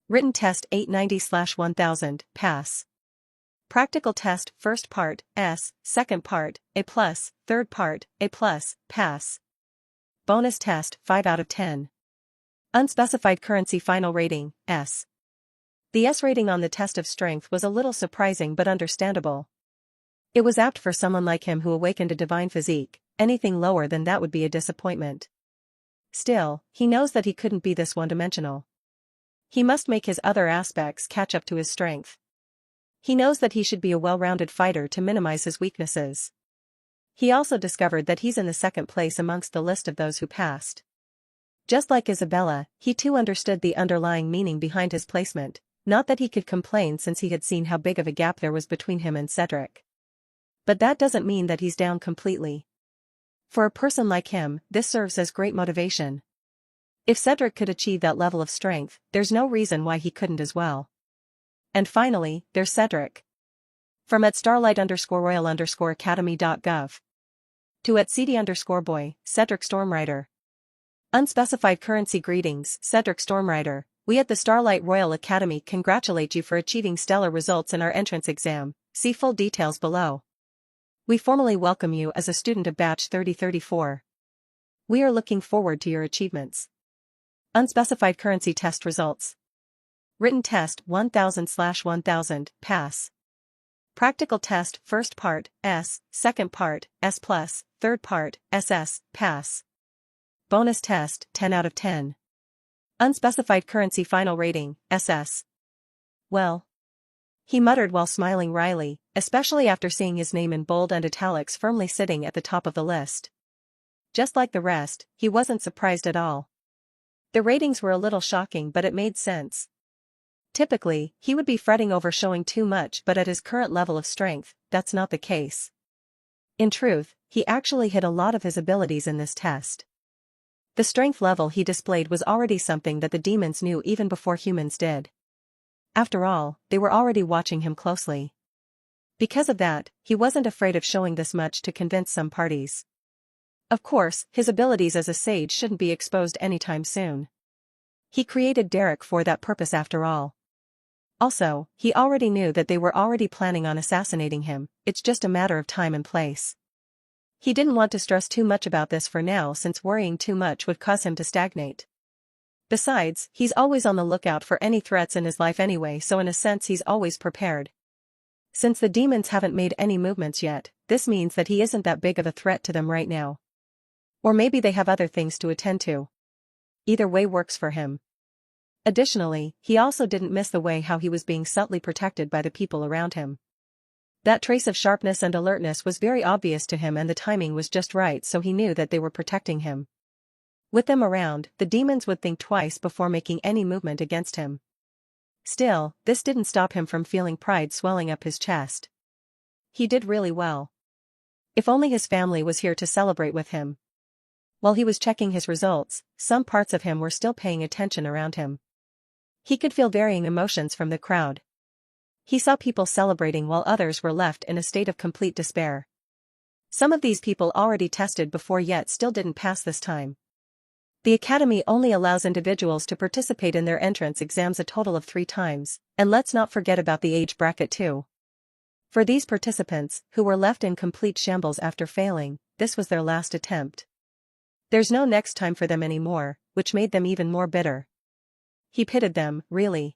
Written test 890/1000, pass. Practical test, first part, S, second part, A+, third part, A+, pass. Bonus test, 5 out of 10. Unspecified currency final rating, S. The S rating on the test of strength was a little surprising but understandable. It was apt for someone like him who awakened a divine physique. Anything lower than that would be a disappointment. Still, he knows that he couldn't be this one-dimensional. He must make his other aspects catch up to his strength. He knows that he should be a well-rounded fighter to minimize his weaknesses. He also discovered that he's in the second place amongst the list of those who passed. Just like Isabella, he too understood the underlying meaning behind his placement, not that he could complain since he had seen how big of a gap there was between him and Cedric. But that doesn't mean that he's down completely. For a person like him, this serves as great motivation. If Cedric could achieve that level of strength, there's no reason why he couldn't as well. And finally, there's Cedric. From at starlight_royal_academy.gov. To at CD_boy, Cedric Stormrider. Unspecified currency greetings, Cedric Stormrider. We at the Starlight Royal Academy congratulate you for achieving stellar results in our entrance exam. See full details below. We formally welcome you as a student of batch 3034. We are looking forward to your achievements. Unspecified currency test results. Written test 1000/1000, pass. Practical test, first part, S, second part, S+, third part, SS, pass. Bonus test, 10 out of 10. Unspecified currency final rating, SS. Well. He muttered while smiling wryly, especially after seeing his name in bold and italics firmly sitting at the top of the list. Just like the rest, he wasn't surprised at all. The ratings were a little shocking, but it made sense. Typically, he would be fretting over showing too much, but at his current level of strength, that's not the case. In truth, he actually hid a lot of his abilities in this test. The strength level he displayed was already something that the demons knew even before humans did. After all, they were already watching him closely. Because of that, he wasn't afraid of showing this much to convince some parties. Of course, his abilities as a sage shouldn't be exposed anytime soon. He created Derek for that purpose after all. Also, he already knew that they were already planning on assassinating him, it's just a matter of time and place. He didn't want to stress too much about this for now since worrying too much would cause him to stagnate. Besides, he's always on the lookout for any threats in his life anyway, so in a sense he's always prepared. Since the demons haven't made any movements yet, this means that he isn't that big of a threat to them right now. Or maybe they have other things to attend to. Either way works for him. Additionally, he also didn't miss the way how he was being subtly protected by the people around him. That trace of sharpness and alertness was very obvious to him, and the timing was just right, so he knew that they were protecting him. With them around, the demons would think twice before making any movement against him. Still, this didn't stop him from feeling pride swelling up his chest. He did really well. If only his family was here to celebrate with him. While he was checking his results, some parts of him were still paying attention around him. He could feel varying emotions from the crowd. He saw people celebrating while others were left in a state of complete despair. Some of these people already tested before yet still didn't pass this time. The academy only allows individuals to participate in their entrance exams a total of 3 times, and let's not forget about the age bracket too. For these participants, who were left in complete shambles after failing, this was their last attempt. There's no next time for them anymore, which made them even more bitter. He pitied them, really.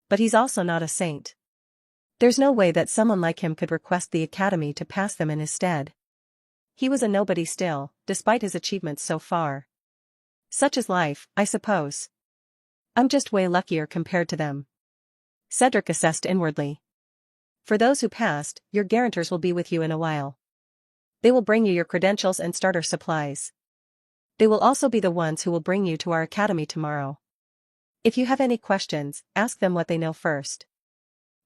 But he's also not a saint. There's no way that someone like him could request the academy to pass them in his stead. He was a nobody still, despite his achievements so far. Such is life, I suppose. I'm just way luckier compared to them. Cedric assessed inwardly. For those who passed, your guarantors will be with you in a while. They will bring you your credentials and starter supplies. They will also be the ones who will bring you to our academy tomorrow. If you have any questions, ask them what they know first.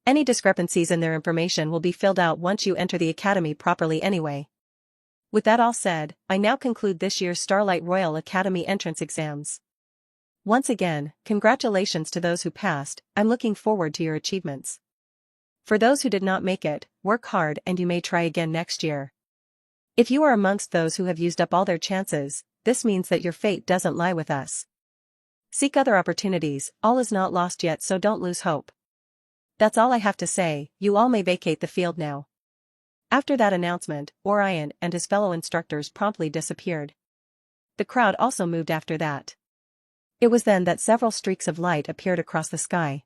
Any discrepancies in their information will be filled out once you enter the academy properly anyway. With that all said, I now conclude this year's Starlight Royal Academy entrance exams. Once again, congratulations to those who passed. I'm looking forward to your achievements. For those who did not make it, work hard and you may try again next year. If you are amongst those who have used up all their chances, this means that your fate doesn't lie with us. Seek other opportunities, all is not lost yet, so don't lose hope. That's all I have to say, you all may vacate the field now. After that announcement, Orion and his fellow instructors promptly disappeared. The crowd also moved after that. It was then that several streaks of light appeared across the sky.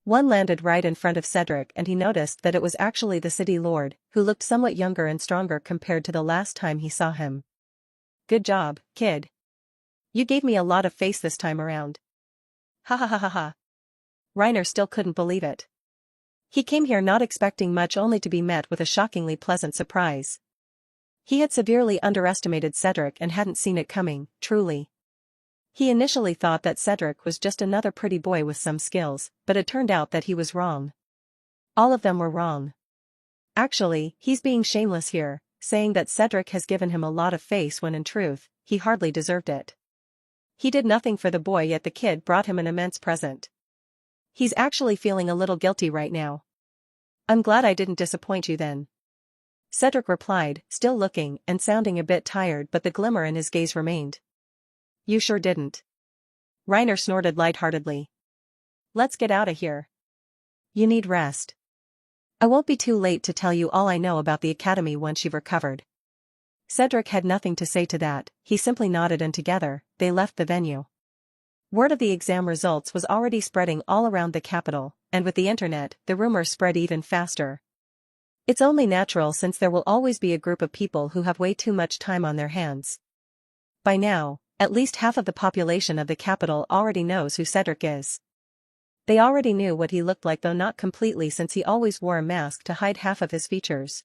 One landed right in front of Cedric and he noticed that it was actually the city lord, who looked somewhat younger and stronger compared to the last time he saw him. Good job, kid. You gave me a lot of face this time around. Ha ha ha ha ha. Reiner still couldn't believe it. He came here not expecting much only to be met with a shockingly pleasant surprise. He had severely underestimated Cedric and hadn't seen it coming, truly. He initially thought that Cedric was just another pretty boy with some skills, but it turned out that he was wrong. All of them were wrong. Actually, he's being shameless here, saying that Cedric has given him a lot of face when in truth, he hardly deserved it. He did nothing for the boy yet the kid brought him an immense present. He's actually feeling a little guilty right now. I'm glad I didn't disappoint you then. Cedric replied, still looking and sounding a bit tired, but the glimmer in his gaze remained. You sure didn't. Reiner snorted lightheartedly. Let's get out of here. You need rest. I won't be too late to tell you all I know about the academy once you've recovered. Cedric had nothing to say to that, he simply nodded and together, they left the venue. Word of the exam results was already spreading all around the capital, and with the internet, the rumors spread even faster. It's only natural since there will always be a group of people who have way too much time on their hands. By now, at least half of the population of the capital already knows who Cedric is. They already knew what he looked like, though not completely, since he always wore a mask to hide half of his features.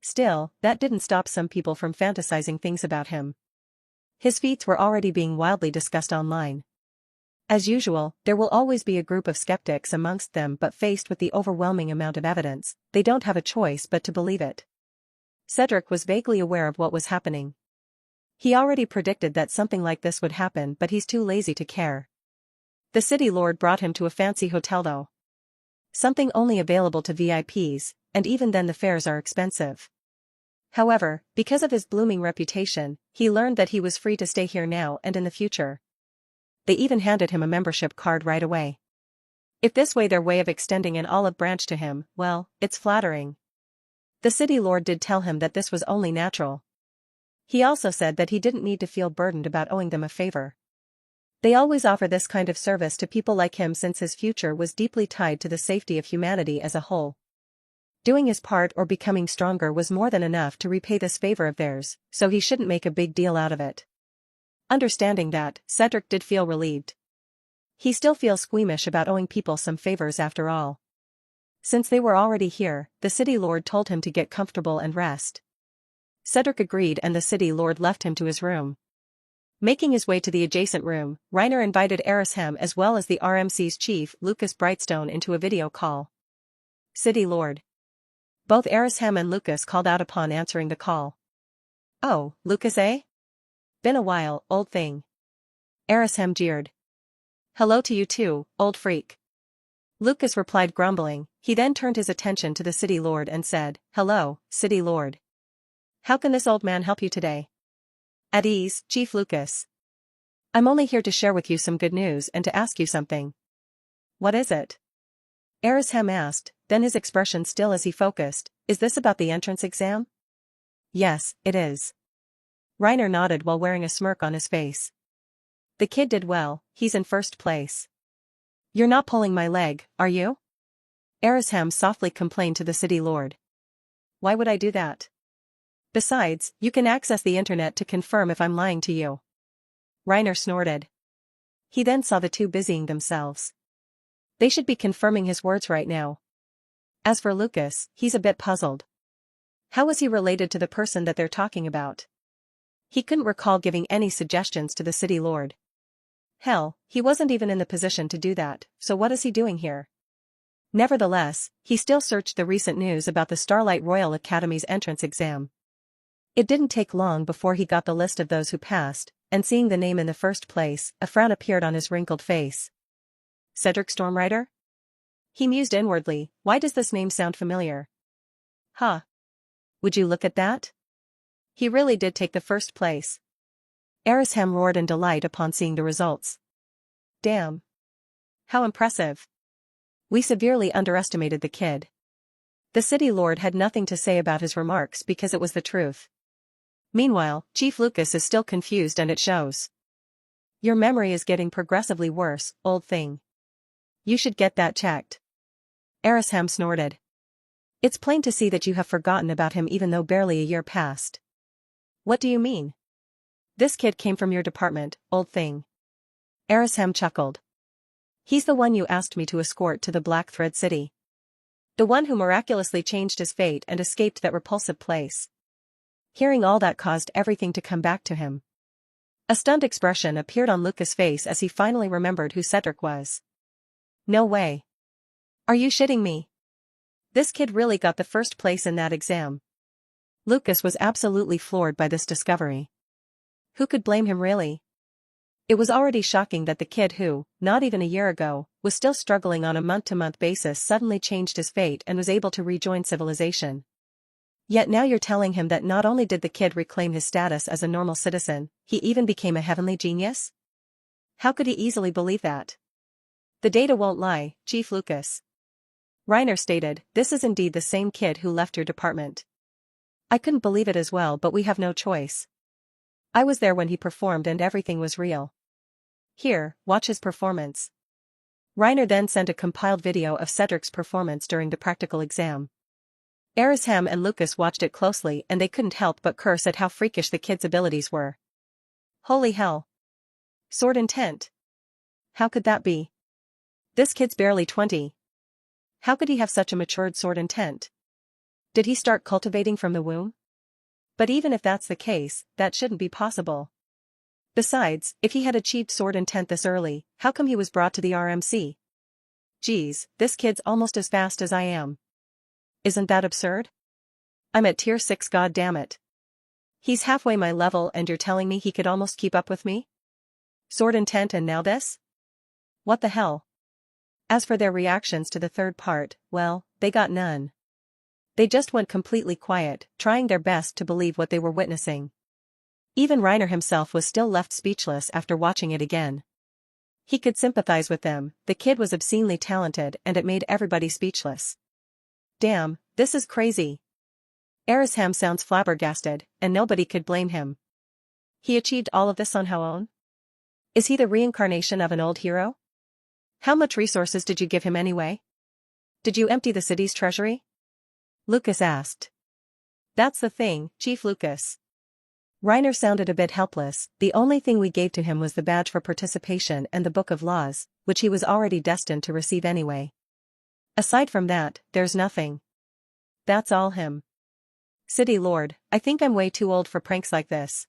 Still, that didn't stop some people from fantasizing things about him. His feats were already being wildly discussed online. As usual, there will always be a group of skeptics amongst them, but faced with the overwhelming amount of evidence, they don't have a choice but to believe it. Cedric was vaguely aware of what was happening. He already predicted that something like this would happen, but he's too lazy to care. The city lord brought him to a fancy hotel though. Something only available to VIPs, and even then the fares are expensive. However, because of his blooming reputation, he learned that he was free to stay here now and in the future. They even handed him a membership card right away. If this way their way of extending an olive branch to him, well, it's flattering. The city lord did tell him that this was only natural. He also said that he didn't need to feel burdened about owing them a favor. They always offer this kind of service to people like him since his future was deeply tied to the safety of humanity as a whole. Doing his part or becoming stronger was more than enough to repay this favor of theirs, so he shouldn't make a big deal out of it. Understanding that, Cedric did feel relieved. He still feels squeamish about owing people some favors after all. Since they were already here, the city lord told him to get comfortable and rest. Cedric agreed and the city lord left him to his room. Making his way to the adjacent room, Reiner invited Erisham as well as the RMC's chief, Lucas Brightstone, into a video call. City lord. Both Erisham and Lucas called out upon answering the call. Oh, Lucas, eh? Been a while, old thing. Erisham jeered. Hello to you too, old freak. Lucas replied grumbling. He then turned his attention to the city lord and said, Hello, city lord. How can this old man help you today? At ease, Chief Lucas. I'm only here to share with you some good news and to ask you something. What is it? Erisham asked, then his expression still as he focused. Is this about the entrance exam? Yes, it is. Reiner nodded while wearing a smirk on his face. The kid did well, he's in first place. You're not pulling my leg, are you? Erisham softly complained to the city lord. Why would I do that? Besides, you can access the internet to confirm if I'm lying to you. Reiner snorted. He then saw the two busying themselves. They should be confirming his words right now. As for Lucas, he's a bit puzzled. How was he related to the person that they're talking about? He couldn't recall giving any suggestions to the city lord. Hell, he wasn't even in the position to do that, so what is he doing here? Nevertheless, he still searched the recent news about the Starlight Royal Academy's entrance exam. It didn't take long before he got the list of those who passed, and seeing the name in the first place, a frown appeared on his wrinkled face. Cedric Stormrider? He mused inwardly, why does this name sound familiar? Huh. Would you look at that? He really did take the first place. Erisham roared in delight upon seeing the results. Damn. How impressive. We severely underestimated the kid. The city lord had nothing to say about his remarks because it was the truth. Meanwhile, Chief Lucas is still confused and it shows. Your memory is getting progressively worse, old thing. You should get that checked. Erisham snorted. It's plain to see that you have forgotten about him even though barely a year passed. What do you mean? This kid came from your department, old thing. Erisham chuckled. He's the one you asked me to escort to the Black Thread City. The one who miraculously changed his fate and escaped that repulsive place. Hearing all that caused everything to come back to him. A stunned expression appeared on Lucas' face as he finally remembered who Cedric was. No way. Are you shitting me? This kid really got the first place in that exam. Lucas was absolutely floored by this discovery. Who could blame him really? It was already shocking that the kid who, not even a year ago, was still struggling on a month-to-month basis suddenly changed his fate and was able to rejoin civilization. Yet now you're telling him that not only did the kid reclaim his status as a normal citizen, he even became a heavenly genius? How could he easily believe that? The data won't lie, Chief Lucas. Reiner stated, this is indeed the same kid who left your department. I couldn't believe it as well, but we have no choice. I was there when he performed and everything was real. Here, watch his performance. Reiner then sent a compiled video of Cedric's performance during the practical exam. Erisham and Lucas watched it closely and they couldn't help but curse at how freakish the kid's abilities were. Holy hell. Sword intent. How could that be? This kid's barely 20. How could he have such a matured sword intent? Did he start cultivating from the womb? But even if that's the case, that shouldn't be possible. Besides, if he had achieved sword intent this early, how come he was brought to the RMC? Geez, this kid's almost as fast as I am. Isn't that absurd? I'm at tier 6, god damn it. He's halfway my level and you're telling me he could almost keep up with me? Sword intent and now this? What the hell? As for their reactions to the third part, well, they got none. They just went completely quiet, trying their best to believe what they were witnessing. Even Reiner himself was still left speechless after watching it again. He could sympathize with them, the kid was obscenely talented and it made everybody speechless. Damn, this is crazy. Erisham sounds flabbergasted, and nobody could blame him. He achieved all of this on his own? Is he the reincarnation of an old hero? How much resources did you give him anyway? Did you empty the city's treasury? Lucas asked. That's the thing, Chief Lucas. Reiner sounded a bit helpless, the only thing we gave to him was the badge for participation and the Book of Laws, which he was already destined to receive anyway. Aside from that, there's nothing. That's all him. City Lord, I think I'm way too old for pranks like this.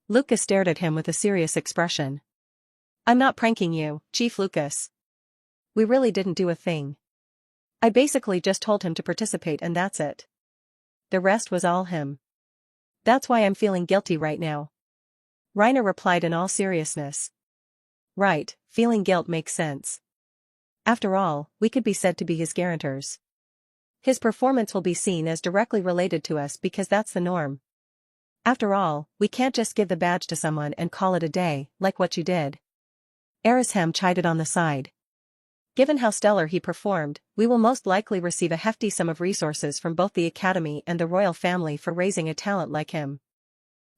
Lucas stared at him with a serious expression. I'm not pranking you, Chief Lucas. We really didn't do a thing. I basically just told him to participate and that's it. The rest was all him. That's why I'm feeling guilty right now. Reiner replied in all seriousness. Right, feeling guilt makes sense. After all, we could be said to be his guarantors. His performance will be seen as directly related to us because that's the norm. After all, we can't just give the badge to someone and call it a day, like what you did. Erisham chided on the side. Given how stellar he performed, we will most likely receive a hefty sum of resources from both the Academy and the royal family for raising a talent like him.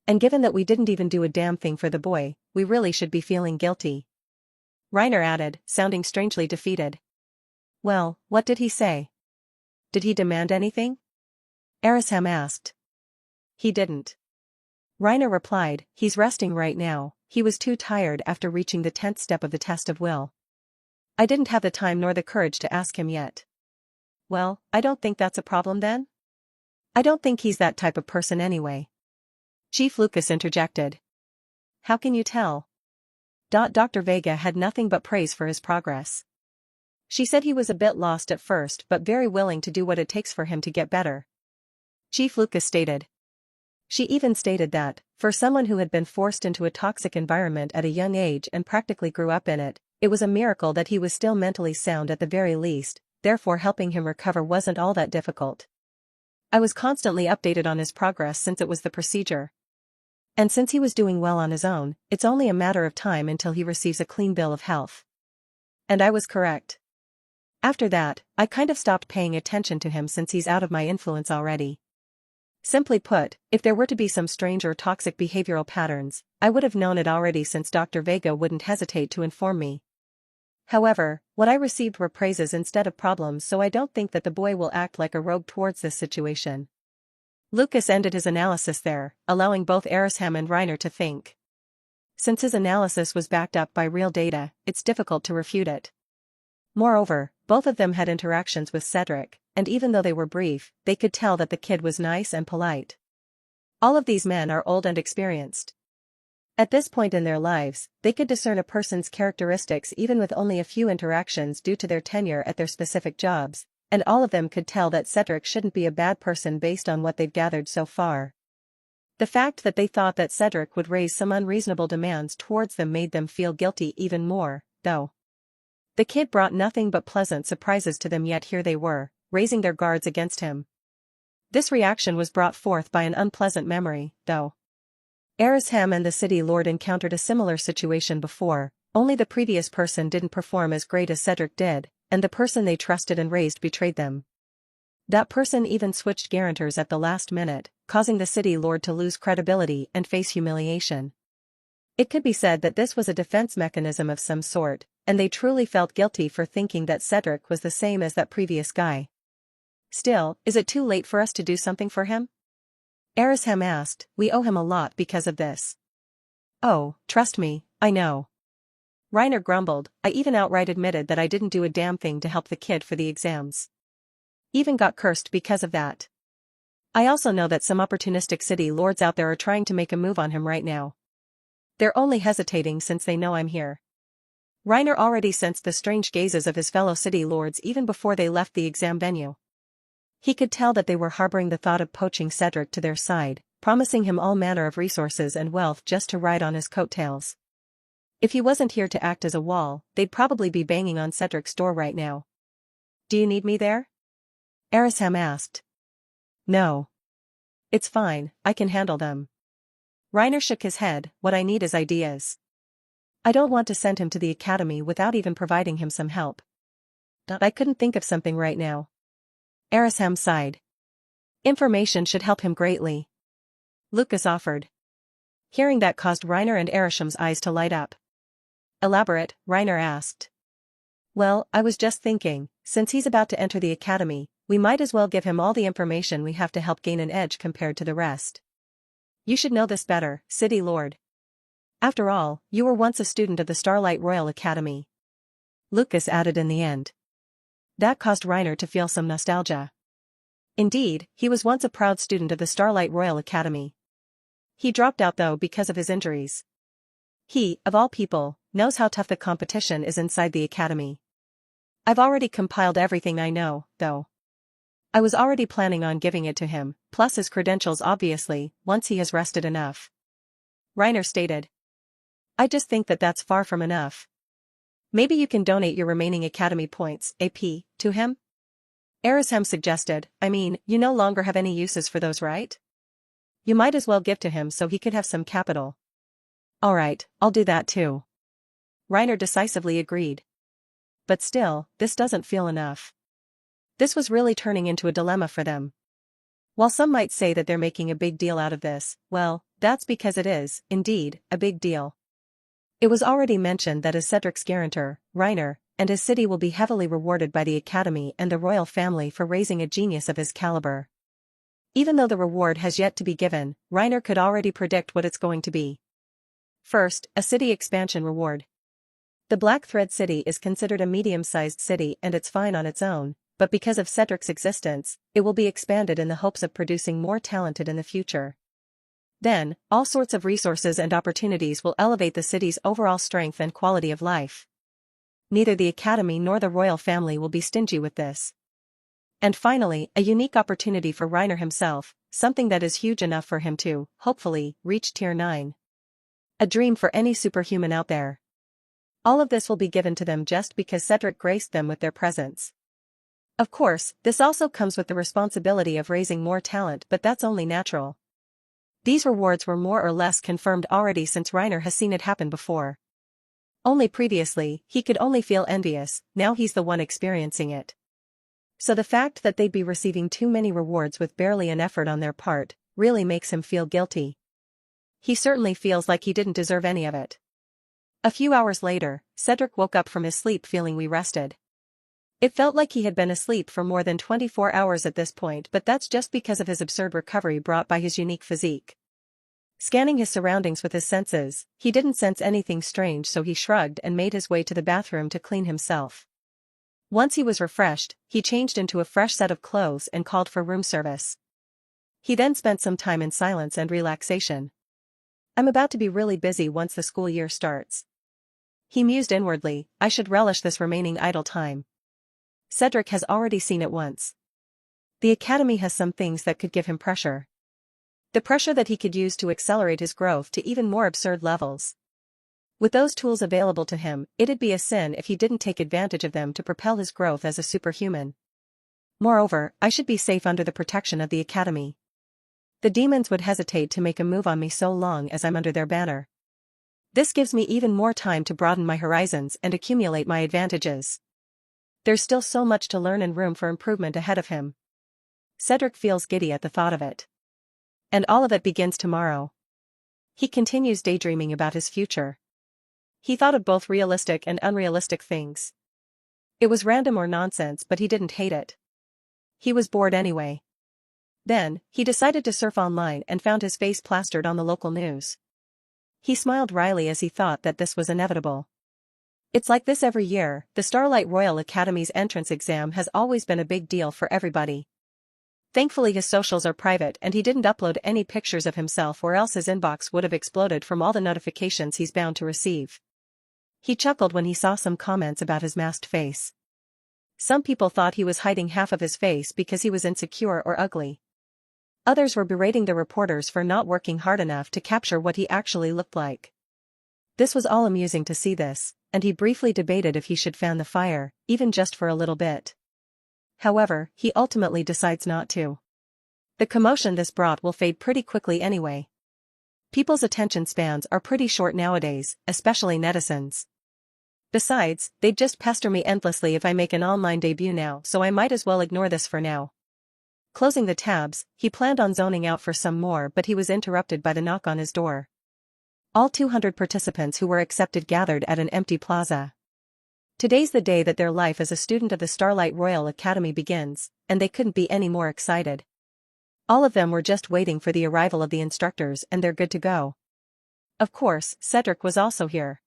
And given that we didn't even do a damn thing for the boy, we really should be feeling guilty. Reiner added, sounding strangely defeated. Well, what did he say? Did he demand anything? Erisham asked. He didn't. Reiner replied, he's resting right now, he was too tired after reaching the 10th step of the test of will. I didn't have the time nor the courage to ask him yet. Well, I don't think that's a problem then? I don't think he's that type of person anyway. Chief Lucas interjected. How can you tell? Dr. Vega had nothing but praise for his progress. She said he was a bit lost at first but very willing to do what it takes for him to get better. Chief Lucas stated. She even stated that, for someone who had been forced into a toxic environment at a young age and practically grew up in it, it was a miracle that he was still mentally sound at the very least, therefore helping him recover wasn't all that difficult. I was constantly updated on his progress since it was the procedure. And since he was doing well on his own, it's only a matter of time until he receives a clean bill of health. And I was correct. After that, I kind of stopped paying attention to him since he's out of my influence already. Simply put, if there were to be some strange or toxic behavioral patterns, I would have known it already since Dr. Vega wouldn't hesitate to inform me. However, what I received were praises instead of problems, so I don't think that the boy will act like a rogue towards this situation. Lucas ended his analysis there, allowing both Erisham and Reiner to think. Since his analysis was backed up by real data, it's difficult to refute it. Moreover, both of them had interactions with Cedric, and even though they were brief, they could tell that the kid was nice and polite. All of these men are old and experienced. At this point in their lives, they could discern a person's characteristics even with only a few interactions due to their tenure at their specific jobs, and all of them could tell that Cedric shouldn't be a bad person based on what they've gathered so far. The fact that they thought that Cedric would raise some unreasonable demands towards them made them feel guilty even more, though. The kid brought nothing but pleasant surprises to them, yet here they were, raising their guards against him. This reaction was brought forth by an unpleasant memory, though. Erisham and the City Lord encountered a similar situation before, only the previous person didn't perform as great as Cedric did, and the person they trusted and raised betrayed them. That person even switched guarantors at the last minute, causing the City Lord to lose credibility and face humiliation. It could be said that this was a defense mechanism of some sort, and they truly felt guilty for thinking that Cedric was the same as that previous guy. Still, is it too late for us to do something for him? Erisham asked. We owe him a lot because of this. Oh, trust me, I know. Reiner grumbled. I even outright admitted that I didn't do a damn thing to help the kid for the exams. Even got cursed because of that. I also know that some opportunistic city lords out there are trying to make a move on him right now. They're only hesitating since they know I'm here. Reiner already sensed the strange gazes of his fellow city lords even before they left the exam venue. He could tell that they were harboring the thought of poaching Cedric to their side, promising him all manner of resources and wealth just to ride on his coattails. If he wasn't here to act as a wall, they'd probably be banging on Cedric's door right now. Do you need me there? Erisham asked. No. It's fine, I can handle them. Reiner shook his head. What I need is ideas. I don't want to send him to the academy without even providing him some help. I couldn't think of something right now. Erisham sighed. Information should help him greatly. Lucas offered. Hearing that caused Reiner and Erisham's eyes to light up. Elaborate, Reiner asked. Well, I was just thinking, since he's about to enter the academy, we might as well give him all the information we have to help gain an edge compared to the rest. You should know this better, City Lord. After all, you were once a student of the Starlight Royal Academy. Lucas added in the end. That caused Reiner to feel some nostalgia. Indeed, he was once a proud student of the Starlight Royal Academy. He dropped out though because of his injuries. He, of all people, knows how tough the competition is inside the academy. I've already compiled everything I know, though. I was already planning on giving it to him, plus his credentials obviously, once he has rested enough. Reiner stated. I just think that that's far from enough. Maybe you can donate your remaining academy points, AP, to him? Erisham suggested. I mean, you no longer have any uses for those, right? You might as well give to him so he could have some capital. Alright, I'll do that too. Reiner decisively agreed. But still, this doesn't feel enough. This was really turning into a dilemma for them. While some might say that they're making a big deal out of this, well, that's because it is, indeed, a big deal. It was already mentioned that as Cedric's guarantor, Reiner, and his city will be heavily rewarded by the academy and the royal family for raising a genius of his caliber. Even though the reward has yet to be given, Reiner could already predict what it's going to be. First, a city expansion reward. The Black Thread City is considered a medium-sized city and it's fine on its own, but because of Cedric's existence, it will be expanded in the hopes of producing more talented in the future. Then, all sorts of resources and opportunities will elevate the city's overall strength and quality of life. Neither the Academy nor the royal family will be stingy with this. And finally, a unique opportunity for Reiner himself, something that is huge enough for him to, hopefully, reach Tier 9. A dream for any superhuman out there. All of this will be given to them just because Cedric graced them with their presence. Of course, this also comes with the responsibility of raising more talent, but that's only natural. These rewards were more or less confirmed already since Reiner has seen it happen before. Only previously, he could only feel envious, now he's the one experiencing it. So the fact that they'd be receiving too many rewards with barely an effort on their part, really makes him feel guilty. He certainly feels like he didn't deserve any of it. A few hours later, Cedric woke up from his sleep feeling rested. It felt like he had been asleep for more than 24 hours at this point, but that's just because of his absurd recovery brought by his unique physique. Scanning his surroundings with his senses, he didn't sense anything strange, so he shrugged and made his way to the bathroom to clean himself. Once he was refreshed, he changed into a fresh set of clothes and called for room service. He then spent some time in silence and relaxation. I'm about to be really busy once the school year starts. He mused inwardly, I should relish this remaining idle time. Cedric has already seen it once. The Academy has some things that could give him pressure. The pressure that he could use to accelerate his growth to even more absurd levels. With those tools available to him, it'd be a sin if he didn't take advantage of them to propel his growth as a superhuman. Moreover, I should be safe under the protection of the Academy. The demons would hesitate to make a move on me so long as I'm under their banner. This gives me even more time to broaden my horizons and accumulate my advantages. There's still so much to learn and room for improvement ahead of him. Cedric feels giddy at the thought of it. And all of it begins tomorrow. He continues daydreaming about his future. He thought of both realistic and unrealistic things. It was random or nonsense, but he didn't hate it. He was bored anyway. Then, he decided to surf online and found his face plastered on the local news. He smiled wryly as he thought that this was inevitable. It's like this every year, the Starlight Royal Academy's entrance exam has always been a big deal for everybody. Thankfully his socials are private and he didn't upload any pictures of himself, or else his inbox would have exploded from all the notifications he's bound to receive. He chuckled when he saw some comments about his masked face. Some people thought he was hiding half of his face because he was insecure or ugly. Others were berating the reporters for not working hard enough to capture what he actually looked like. This was all amusing to see this, and he briefly debated if he should fan the fire, even just for a little bit. However, he ultimately decides not to. The commotion this brought will fade pretty quickly anyway. People's attention spans are pretty short nowadays, especially netizens. Besides, they'd just pester me endlessly if I make an online debut now, so I might as well ignore this for now. Closing the tabs, he planned on zoning out for some more, but he was interrupted by the knock on his door. All 200 participants who were accepted gathered at an empty plaza. Today's the day that their life as a student of the Starlight Royal Academy begins, and they couldn't be any more excited. All of them were just waiting for the arrival of the instructors and they're good to go. Of course, Cedric was also here.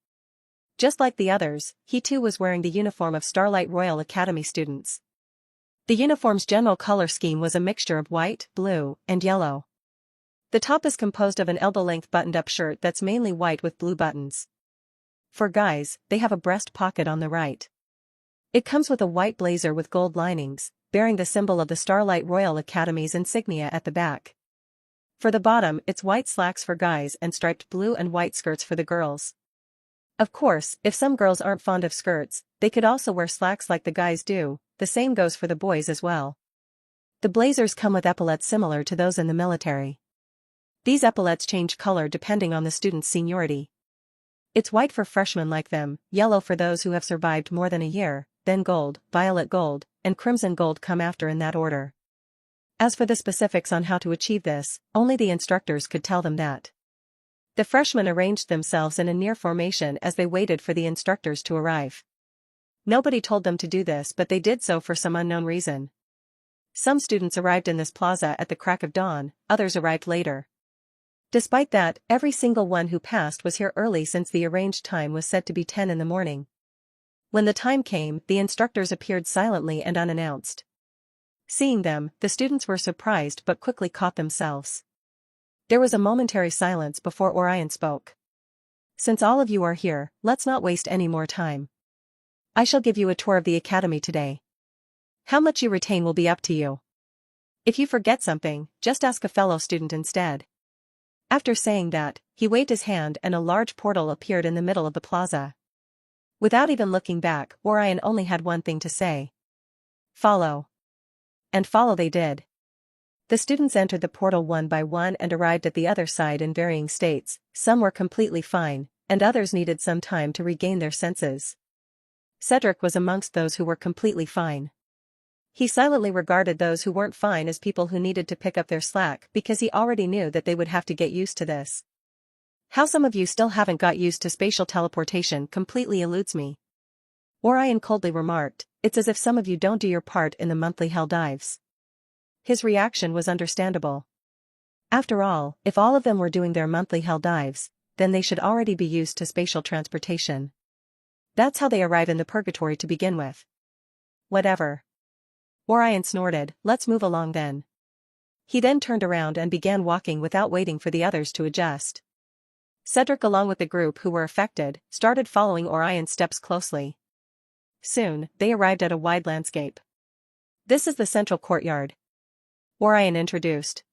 Just like the others, he too was wearing the uniform of Starlight Royal Academy students. The uniform's general color scheme was a mixture of white, blue, and yellow. The top is composed of an elbow-length buttoned-up shirt that's mainly white with blue buttons. For guys, they have a breast pocket on the right. It comes with a white blazer with gold linings, bearing the symbol of the Starlight Royal Academy's insignia at the back. For the bottom, it's white slacks for guys and striped blue and white skirts for the girls. Of course, if some girls aren't fond of skirts, they could also wear slacks like the guys do. The same goes for the boys as well. The blazers come with epaulets similar to those in the military. These epaulets change color depending on the student's seniority. It's white for freshmen like them, yellow for those who have survived more than a year, then gold, violet gold, and crimson gold come after in that order. As for the specifics on how to achieve this, only the instructors could tell them that. The freshmen arranged themselves in a near formation as they waited for the instructors to arrive. Nobody told them to do this, but they did so for some unknown reason. Some students arrived in this plaza at the crack of dawn, others arrived later. Despite that, every single one who passed was here early since the arranged time was set to be 10 in the morning. When the time came, the instructors appeared silently and unannounced. Seeing them, the students were surprised but quickly caught themselves. There was a momentary silence before Orion spoke. Since all of you are here, let's not waste any more time. I shall give you a tour of the academy today. How much you retain will be up to you. If you forget something, just ask a fellow student instead. After saying that, he waved his hand and a large portal appeared in the middle of the plaza. Without even looking back, Orion only had one thing to say. Follow. And follow they did. The students entered the portal one by one and arrived at the other side in varying states. Some were completely fine, and others needed some time to regain their senses. Cedric was amongst those who were completely fine. He silently regarded those who weren't fine as people who needed to pick up their slack because he already knew that they would have to get used to this. How some of you still haven't got used to spatial teleportation completely eludes me. Orion coldly remarked, it's as if some of you don't do your part in the monthly hell dives. His reaction was understandable. After all, if all of them were doing their monthly hell dives, then they should already be used to spatial transportation. That's how they arrive in the purgatory to begin with. Whatever. Orion snorted, let's move along then. He then turned around and began walking without waiting for the others to adjust. Cedric along with the group who were affected, started following Orion's steps closely. Soon, they arrived at a wide landscape. This is the central courtyard. Orion introduced.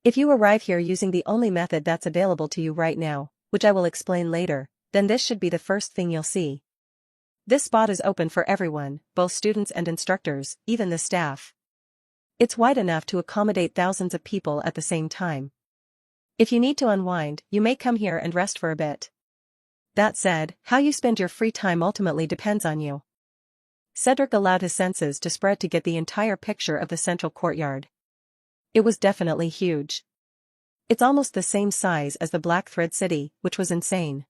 If you arrive here using the only method that's available to you right now, which I will explain later, then this should be the first thing you'll see. This spot is open for everyone, both students and instructors, even the staff. It's wide enough to accommodate thousands of people at the same time. If you need to unwind, you may come here and rest for a bit. That said, how you spend your free time ultimately depends on you. Cedric allowed his senses to spread to get the entire picture of the central courtyard. It was definitely huge. It's almost the same size as the Black Thread City, which was insane.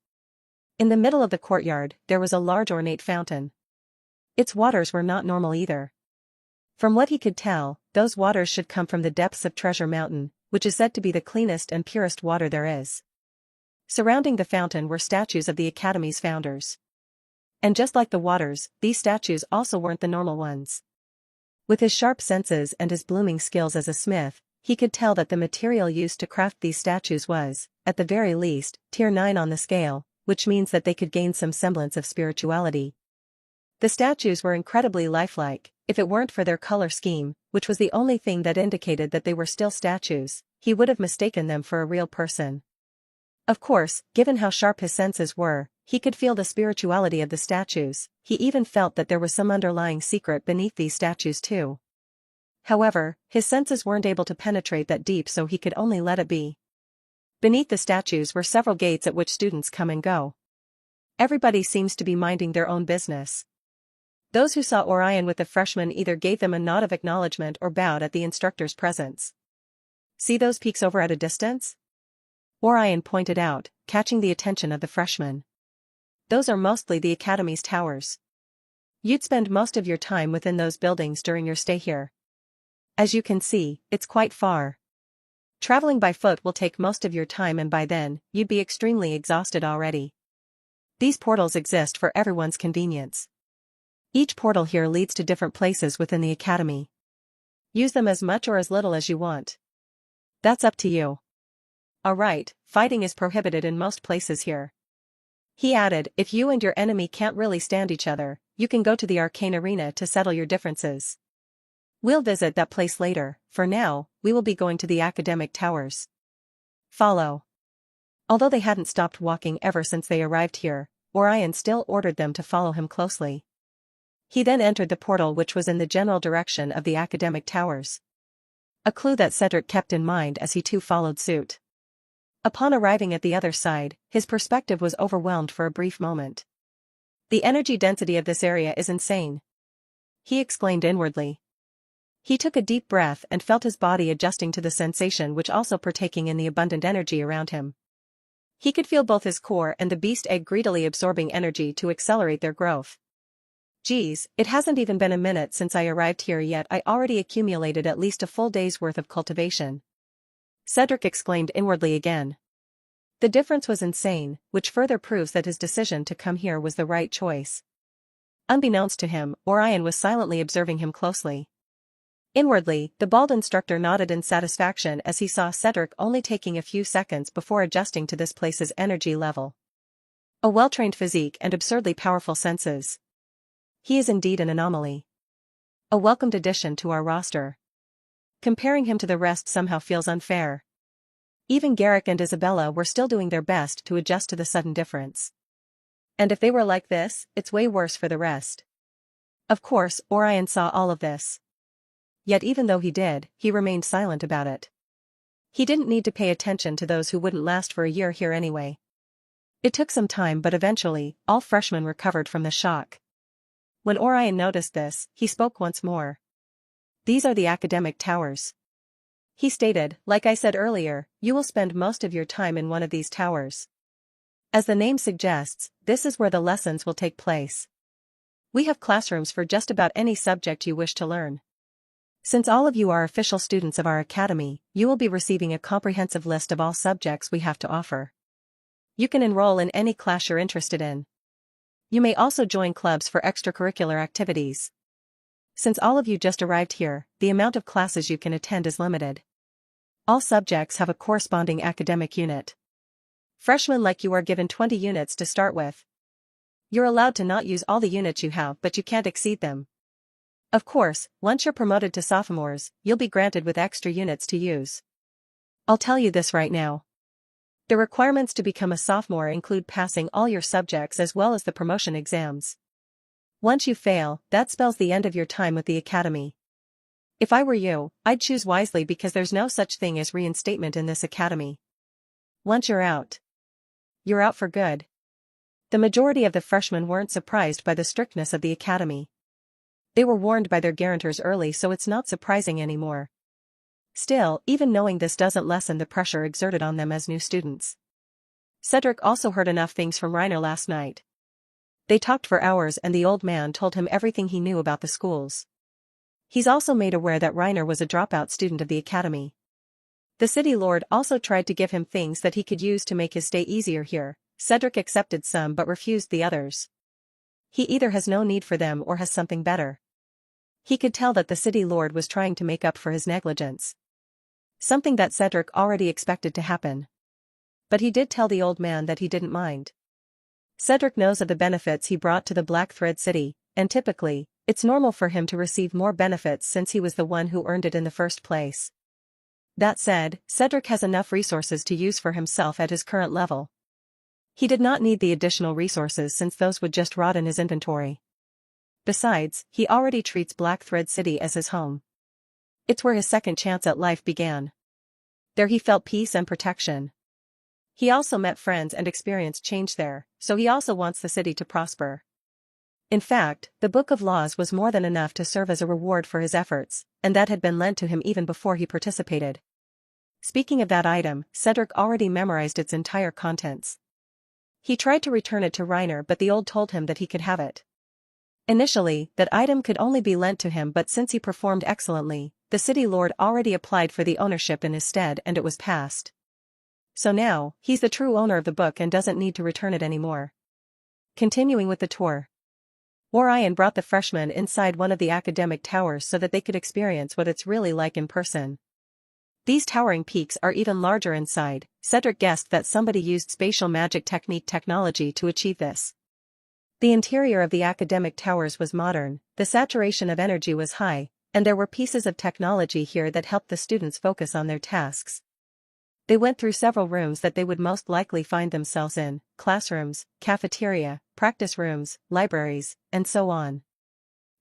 In the middle of the courtyard, there was a large ornate fountain. Its waters were not normal either. From what he could tell, those waters should come from the depths of Treasure Mountain, which is said to be the cleanest and purest water there is. Surrounding the fountain were statues of the Academy's founders. And just like the waters, these statues also weren't the normal ones. With his sharp senses and his blooming skills as a smith, he could tell that the material used to craft these statues was, at the very least, tier 9 on the scale, which means that they could gain some semblance of spirituality. The statues were incredibly lifelike. If it weren't for their color scheme, which was the only thing that indicated that they were still statues, he would have mistaken them for a real person. Of course, given how sharp his senses were, he could feel the spirituality of the statues. He even felt that there was some underlying secret beneath these statues too. However, his senses weren't able to penetrate that deep, so he could only let it be. Beneath the statues were several gates at which students come and go. Everybody seems to be minding their own business. Those who saw Orion with the freshmen either gave them a nod of acknowledgement or bowed at the instructor's presence. See those peaks over at a distance? Orion pointed out, catching the attention of the freshmen. Those are mostly the Academy's towers. You'd spend most of your time within those buildings during your stay here. As you can see, it's quite far. Traveling by foot will take most of your time, and by then, you'd be extremely exhausted already. These portals exist for everyone's convenience. Each portal here leads to different places within the Academy. Use them as much or as little as you want. That's up to you. Alright, fighting is prohibited in most places here. He added, if you and your enemy can't really stand each other, you can go to the Arcane Arena to settle your differences. We'll visit that place later. For now, we will be going to the academic towers. Follow. Although they hadn't stopped walking ever since they arrived here, Orion still ordered them to follow him closely. He then entered the portal, which was in the general direction of the academic towers. A clue that Cedric kept in mind as he too followed suit. Upon arriving at the other side, his perspective was overwhelmed for a brief moment. The energy density of this area is insane. He exclaimed inwardly. He took a deep breath and felt his body adjusting to the sensation, which also partaking in the abundant energy around him. He could feel both his core and the beast egg greedily absorbing energy to accelerate their growth. Geez, it hasn't even been a minute since I arrived here, yet I already accumulated at least a full day's worth of cultivation. Cedric exclaimed inwardly again. The difference was insane, which further proves that his decision to come here was the right choice. Unbeknownst to him, Orion was silently observing him closely. Inwardly, the bald instructor nodded in satisfaction as he saw Cedric only taking a few seconds before adjusting to this place's energy level. A well-trained physique and absurdly powerful senses. He is indeed an anomaly. A welcomed addition to our roster. Comparing him to the rest somehow feels unfair. Even Garrick and Isabella were still doing their best to adjust to the sudden difference. And if they were like this, it's way worse for the rest. Of course, Orion saw all of this. Yet even though he did, he remained silent about it. He didn't need to pay attention to those who wouldn't last for a year here anyway. It took some time, but eventually, all freshmen recovered from the shock. When Orion noticed this, he spoke once more. These are the academic towers. He stated, like I said earlier, you will spend most of your time in one of these towers. As the name suggests, this is where the lessons will take place. We have classrooms for just about any subject you wish to learn. Since all of you are official students of our academy, you will be receiving a comprehensive list of all subjects we have to offer. You can enroll in any class you're interested in. You may also join clubs for extracurricular activities. Since all of you just arrived here, the amount of classes you can attend is limited. All subjects have a corresponding academic unit. Freshmen like you are given 20 units to start with. You're allowed to not use all the units you have, but you can't exceed them. Of course, once you're promoted to sophomores, you'll be granted with extra units to use. I'll tell you this right now. The requirements to become a sophomore include passing all your subjects as well as the promotion exams. Once you fail, that spells the end of your time with the academy. If I were you, I'd choose wisely because there's no such thing as reinstatement in this academy. Once you're out for good. The majority of the freshmen weren't surprised by the strictness of the academy. They were warned by their guarantors early, so it's not surprising anymore. Still, even knowing this doesn't lessen the pressure exerted on them as new students. Cedric also heard enough things from Reiner last night. They talked for hours and the old man told him everything he knew about the schools. He's also made aware that Reiner was a dropout student of the academy. The city lord also tried to give him things that he could use to make his stay easier here. Cedric accepted some but refused the others. He either has no need for them or has something better. He could tell that the city lord was trying to make up for his negligence. Something that Cedric already expected to happen. But he did tell the old man that he didn't mind. Cedric knows of the benefits he brought to the Black Thread City, and typically, it's normal for him to receive more benefits since he was the one who earned it in the first place. That said, Cedric has enough resources to use for himself at his current level. He did not need the additional resources since those would just rot in his inventory. Besides, he already treats Black Thread City as his home. It's where his second chance at life began. There he felt peace and protection. He also met friends and experienced change there, so he also wants the city to prosper. In fact, the Book of Laws was more than enough to serve as a reward for his efforts, and that had been lent to him even before he participated. Speaking of that item, Cedric already memorized its entire contents. He tried to return it to Reiner, but the old told him that he could have it. Initially, that item could only be lent to him, but since he performed excellently, the city lord already applied for the ownership in his stead and it was passed. So now, he's the true owner of the book and doesn't need to return it anymore. Continuing with the tour. Orion brought the freshmen inside one of the academic towers so that they could experience what it's really like in person. These towering peaks are even larger inside. Cedric guessed that somebody used spatial magic technology to achieve this. The interior of the academic towers was modern, the saturation of energy was high, and there were pieces of technology here that helped the students focus on their tasks. They went through several rooms that they would most likely find themselves in: classrooms, cafeteria, practice rooms, libraries, and so on.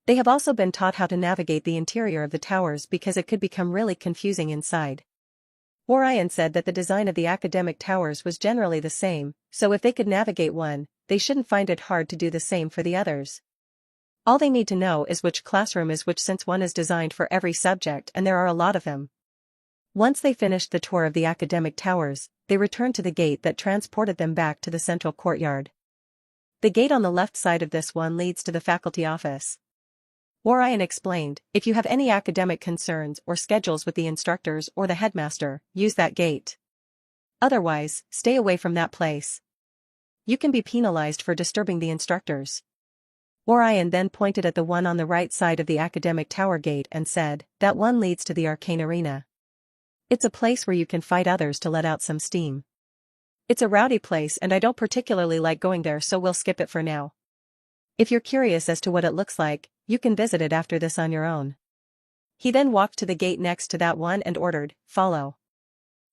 They have also been taught how to navigate the interior of the towers because it could become really confusing inside. Orion said that the design of the academic towers was generally the same, so if they could navigate one, they shouldn't find it hard to do the same for the others. All they need to know is which classroom is which, since one is designed for every subject and there are a lot of them. Once they finished the tour of the academic towers, they returned to the gate that transported them back to the central courtyard. The gate on the left side of this one leads to the faculty office. Orion explained, if you have any academic concerns or schedules with the instructors or the headmaster, use that gate. Otherwise, stay away from that place. You can be penalized for disturbing the instructors. Orion then pointed at the one on the right side of the academic tower gate and said, that one leads to the arcane arena. It's a place where you can fight others to let out some steam. It's a rowdy place and I don't particularly like going there, so we'll skip it for now. If you're curious as to what it looks like, you can visit it after this on your own. He then walked to the gate next to that one and ordered, follow.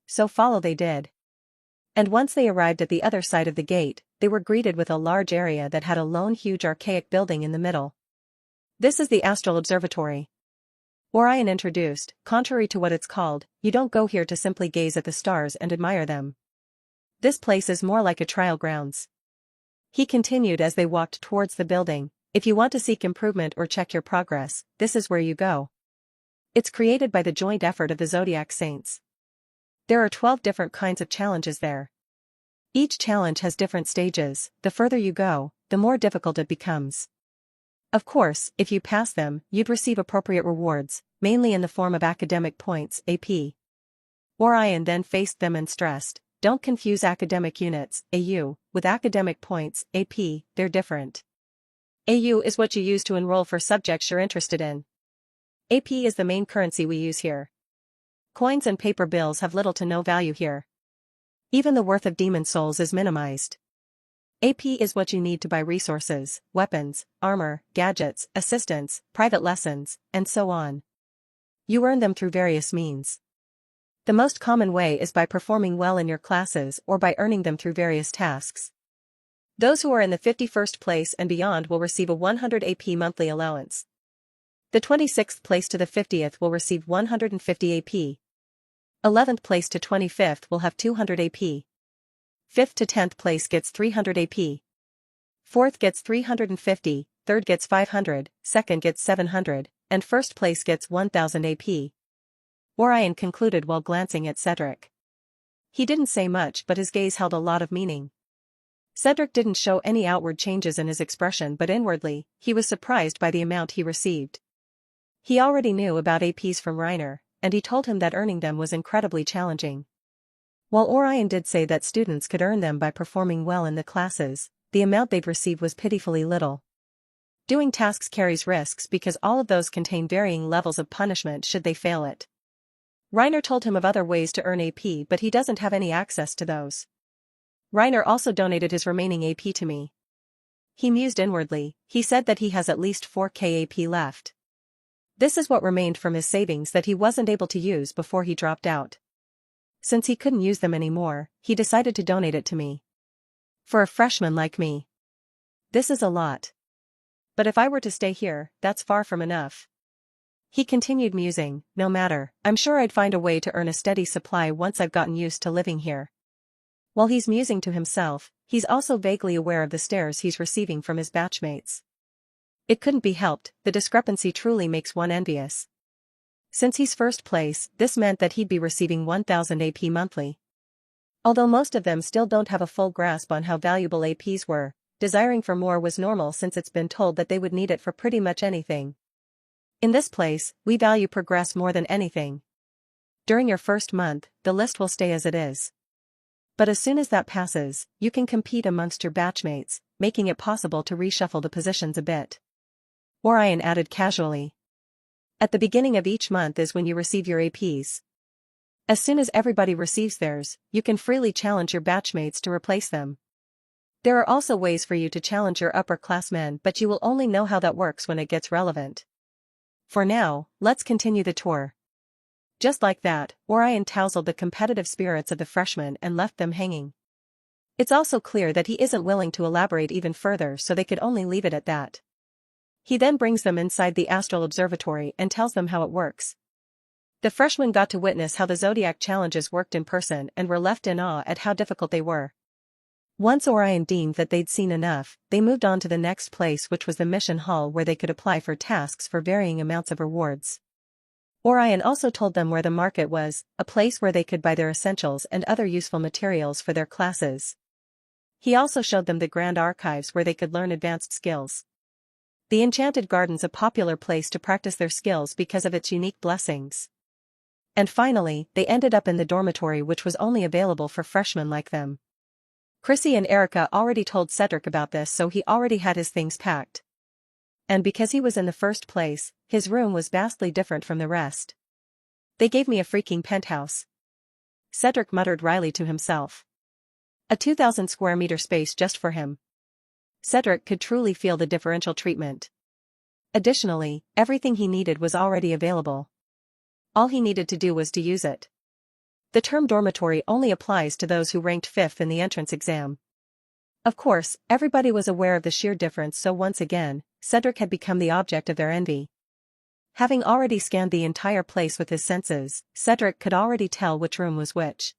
So follow they did. And once they arrived at the other side of the gate, they were greeted with a large area that had a lone huge archaic building in the middle. This is the Astral Observatory. Orion introduced, contrary to what it's called, you don't go here to simply gaze at the stars and admire them. This place is more like a trial grounds. He continued as they walked towards the building, if you want to seek improvement or check your progress, this is where you go. It's created by the joint effort of the Zodiac Saints. There are 12 different kinds of challenges there. Each challenge has different stages, the further you go, the more difficult it becomes. Of course, if you pass them, you'd receive appropriate rewards, mainly in the form of academic points, AP. Orion then faced them and stressed, don't confuse academic units, AU, with academic points, AP, they're different. AU is what you use to enroll for subjects you're interested in. AP is the main currency we use here. Coins and paper bills have little to no value here. Even the worth of demon souls is minimized. AP is what you need to buy resources, weapons, armor, gadgets, assistance, private lessons, and so on. You earn them through various means. The most common way is by performing well in your classes or by earning them through various tasks. Those who are in the 51st place and beyond will receive a 100 AP monthly allowance. The 26th place to the 50th will receive 150 AP. 11th place to 25th will have 200 AP. 5th to 10th place gets 300 AP. 4th gets 350, 3rd gets 500, 2nd gets 700, and 1st place gets 1000 AP. Orion concluded while glancing at Cedric. He didn't say much, but his gaze held a lot of meaning. Cedric didn't show any outward changes in his expression, but inwardly, he was surprised by the amount he received. He already knew about APs from Reiner, and he told him that earning them was incredibly challenging. While Orion did say that students could earn them by performing well in the classes, the amount they'd receive was pitifully little. Doing tasks carries risks because all of those contain varying levels of punishment should they fail it. Reiner told him of other ways to earn AP, but he doesn't have any access to those. Reiner also donated his remaining AP to me. He mused inwardly, he said that he has at least 4k AP left. This is what remained from his savings that he wasn't able to use before he dropped out. Since he couldn't use them anymore, he decided to donate it to me. For a freshman like me, this is a lot. But if I were to stay here, that's far from enough. He continued musing, no matter, I'm sure I'd find a way to earn a steady supply once I've gotten used to living here. While he's musing to himself, he's also vaguely aware of the stares he's receiving from his batchmates. It couldn't be helped, the discrepancy truly makes one envious. Since he's first place, this meant that he'd be receiving 1000 AP monthly. Although most of them still don't have a full grasp on how valuable APs were, desiring for more was normal since it's been told that they would need it for pretty much anything. In this place, we value progress more than anything. During your first month, the list will stay as it is. But as soon as that passes, you can compete amongst your batchmates, making it possible to reshuffle the positions a bit. Orion added casually. At the beginning of each month is when you receive your APs. As soon as everybody receives theirs, you can freely challenge your batchmates to replace them. There are also ways for you to challenge your upperclassmen, but you will only know how that works when it gets relevant. For now, let's continue the tour. Just like that, Orion tousled the competitive spirits of the freshmen and left them hanging. It's also clear that he isn't willing to elaborate even further, so they could only leave it at that. He then brings them inside the Astral Observatory and tells them how it works. The freshmen got to witness how the Zodiac challenges worked in person and were left in awe at how difficult they were. Once Orion deemed that they'd seen enough, they moved on to the next place, which was the mission hall, where they could apply for tasks for varying amounts of rewards. Orion also told them where the market was, a place where they could buy their essentials and other useful materials for their classes. He also showed them the Grand Archives where they could learn advanced skills. The Enchanted Garden's a popular place to practice their skills because of its unique blessings. And finally, they ended up in the dormitory, which was only available for freshmen like them. Chrissy and Erica already told Cedric about this, so he already had his things packed. And because he was in the first place, his room was vastly different from the rest. They gave me a freaking penthouse, Cedric muttered wryly to himself. A 2,000 square meter space just for him. Cedric could truly feel the differential treatment. Additionally, everything he needed was already available. All he needed to do was to use it. The term dormitory only applies to those who ranked 5th in the entrance exam. Of course, everybody was aware of the sheer difference, so once again, Cedric had become the object of their envy. Having already scanned the entire place with his senses, Cedric could already tell which room was which.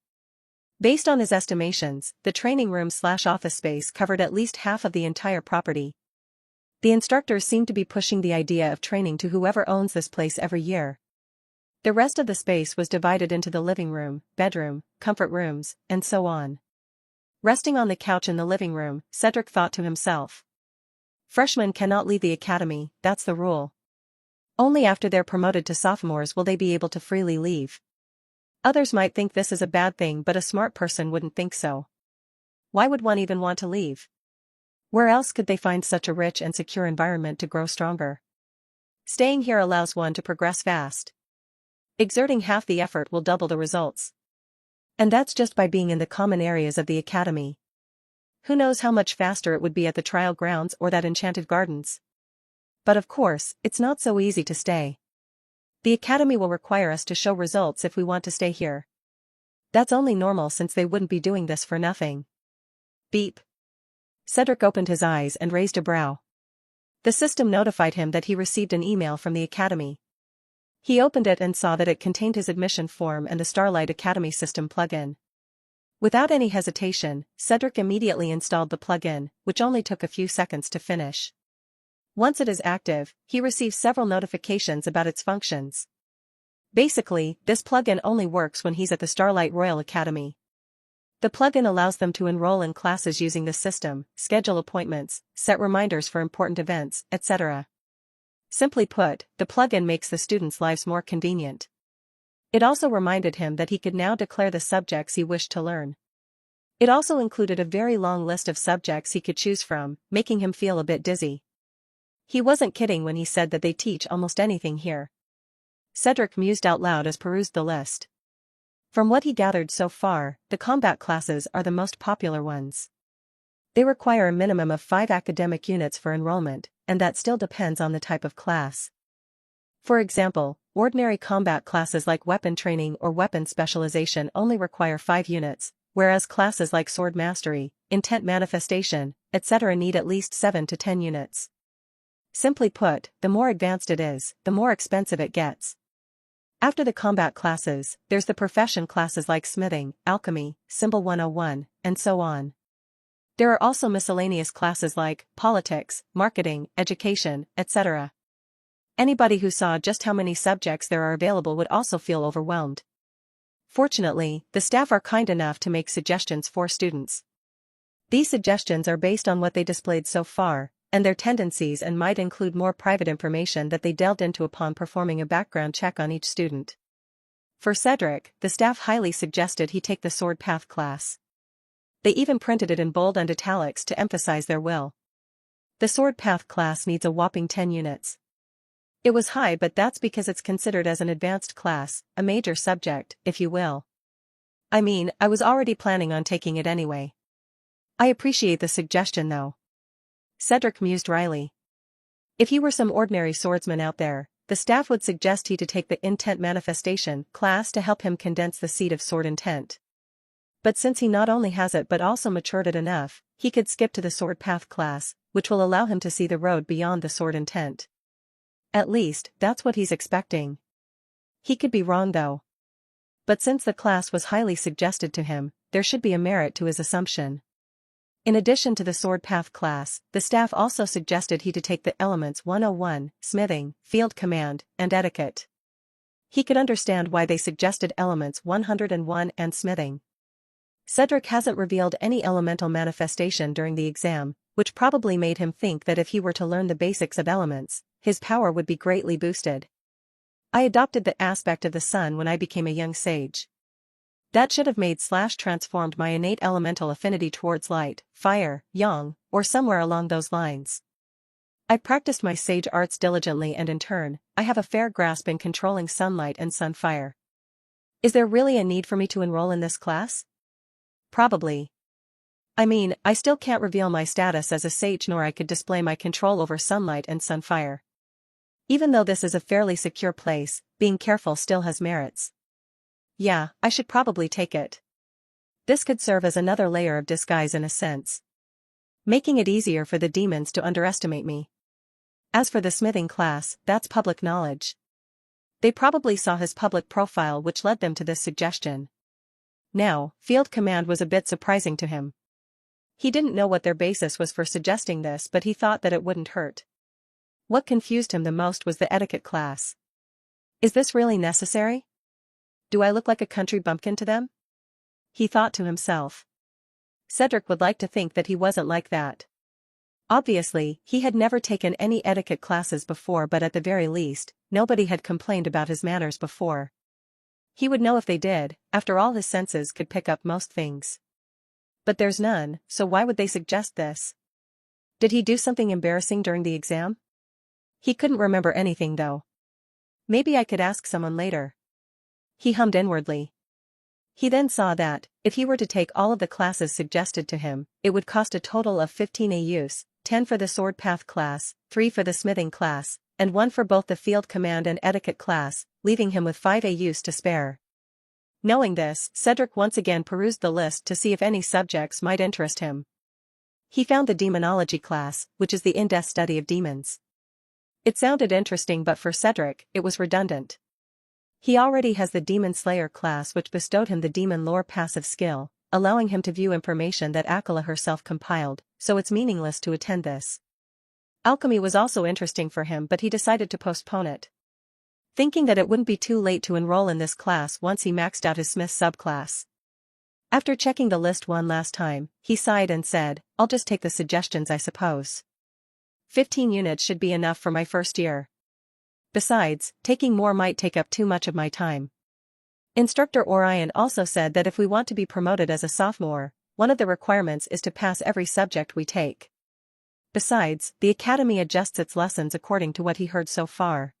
Based on his estimations, the training room/office space covered at least half of the entire property. The instructors seemed to be pushing the idea of training to whoever owns this place every year. The rest of the space was divided into the living room, bedroom, comfort rooms, and so on. Resting on the couch in the living room, Cedric thought to himself. Freshmen cannot leave the academy, that's the rule. Only after they're promoted to sophomores will they be able to freely leave. Others might think this is a bad thing, but a smart person wouldn't think so. Why would one even want to leave? Where else could they find such a rich and secure environment to grow stronger? Staying here allows one to progress fast. Exerting half the effort will double the results. And that's just by being in the common areas of the academy. Who knows how much faster it would be at the trial grounds or that Enchanted Gardens? But of course, it's not so easy to stay. The academy will require us to show results if we want to stay here. That's only normal since they wouldn't be doing this for nothing. Beep. Cedric opened his eyes and raised a brow. The system notified him that he received an email from the academy. He opened it and saw that it contained his admission form and the Starlight Academy system plugin. Without any hesitation, Cedric immediately installed the plugin, which only took a few seconds to finish. Once it is active, he receives several notifications about its functions. Basically, this plugin only works when he's at the Starlight Royal Academy. The plugin allows them to enroll in classes using the system, schedule appointments, set reminders for important events, etc. Simply put, the plugin makes the students' lives more convenient. It also reminded him that he could now declare the subjects he wished to learn. It also included a very long list of subjects he could choose from, making him feel a bit dizzy. He wasn't kidding when he said that they teach almost anything here. Cedric mused out loud as perused the list. From what he gathered so far, the combat classes are the most popular ones. They require a minimum of 5 academic units for enrollment, and that still depends on the type of class. For example, ordinary combat classes like weapon training or weapon specialization only require 5 units, whereas classes like sword mastery, intent manifestation, etc. need at least 7 to 10 units. Simply put, the more advanced it is, the more expensive it gets. After the combat classes, there's the profession classes like smithing, alchemy, symbol 101, and so on. There are also miscellaneous classes like politics, marketing, education, etc. Anybody who saw just how many subjects there are available would also feel overwhelmed. Fortunately, the staff are kind enough to make suggestions for students. These suggestions are based on what they displayed so far, and their tendencies, and might include more private information that they delved into upon performing a background check on each student. For Cedric, the staff highly suggested he take the Sword Path class. They even printed it in bold and italics to emphasize their will. The Sword Path class needs a whopping 10 units. It was high, but that's because it's considered as an advanced class, a major subject, if you will. I mean, I was already planning on taking it anyway. I appreciate the suggestion though. Cedric mused wryly. If he were some ordinary swordsman out there, the staff would suggest he to take the Intent Manifestation class to help him condense the seed of sword intent. But since he not only has it but also matured it enough, he could skip to the Sword Path class, which will allow him to see the road beyond the sword intent. At least, that's what he's expecting. He could be wrong though. But since the class was highly suggested to him, there should be a merit to his assumption. In addition to the Sword Path class, the staff also suggested he to take the Elements 101, Smithing, Field Command, and Etiquette. He could understand why they suggested Elements 101 and Smithing. Cedric hasn't revealed any elemental manifestation during the exam, which probably made him think that if he were to learn the basics of elements, his power would be greatly boosted. I adopted the aspect of the sun when I became a young sage. That should have made/transformed my innate elemental affinity towards light, fire, yang, or somewhere along those lines. I practiced my sage arts diligently and in turn, I have a fair grasp in controlling sunlight and sun fire. Is there really a need for me to enroll in this class? Probably. I mean, I still can't reveal my status as a sage nor I could display my control over sunlight and sun fire. Even though this is a fairly secure place, being careful still has merits. Yeah, I should probably take it. This could serve as another layer of disguise in a sense, making it easier for the demons to underestimate me. As for the smithing class, that's public knowledge. They probably saw his public profile which led them to this suggestion. Now, field command was a bit surprising to him. He didn't know what their basis was for suggesting this, but he thought that it wouldn't hurt. What confused him the most was the etiquette class. Is this really necessary? Do I look like a country bumpkin to them? He thought to himself. Cedric would like to think that he wasn't like that. Obviously, he had never taken any etiquette classes before, but at the very least, nobody had complained about his manners before. He would know if they did, after all his senses could pick up most things. But there's none, so why would they suggest this? Did he do something embarrassing during the exam? He couldn't remember anything though. Maybe I could ask someone later. He hummed inwardly. He then saw that, if he were to take all of the classes suggested to him, it would cost a total of 15 AUs, 10 for the sword path class, 3 for the smithing class, and 1 for both the field command and etiquette class, leaving him with 5 AUs to spare. Knowing this, Cedric once again perused the list to see if any subjects might interest him. He found the demonology class, which is the in-depth study of demons. It sounded interesting, but for Cedric, it was redundant. He already has the Demon Slayer class, which bestowed him the demon lore passive skill, allowing him to view information that Akala herself compiled, so it's meaningless to attend this. Alchemy was also interesting for him, but he decided to postpone it, thinking that it wouldn't be too late to enroll in this class once he maxed out his smith subclass. After checking the list one last time, he sighed and said, I'll just take the suggestions, I suppose. 15 units should be enough for my first year. Besides, taking more might take up too much of my time. Instructor Orion also said that if we want to be promoted as a sophomore, one of the requirements is to pass every subject we take. Besides, the academy adjusts its lessons according to what he heard so far.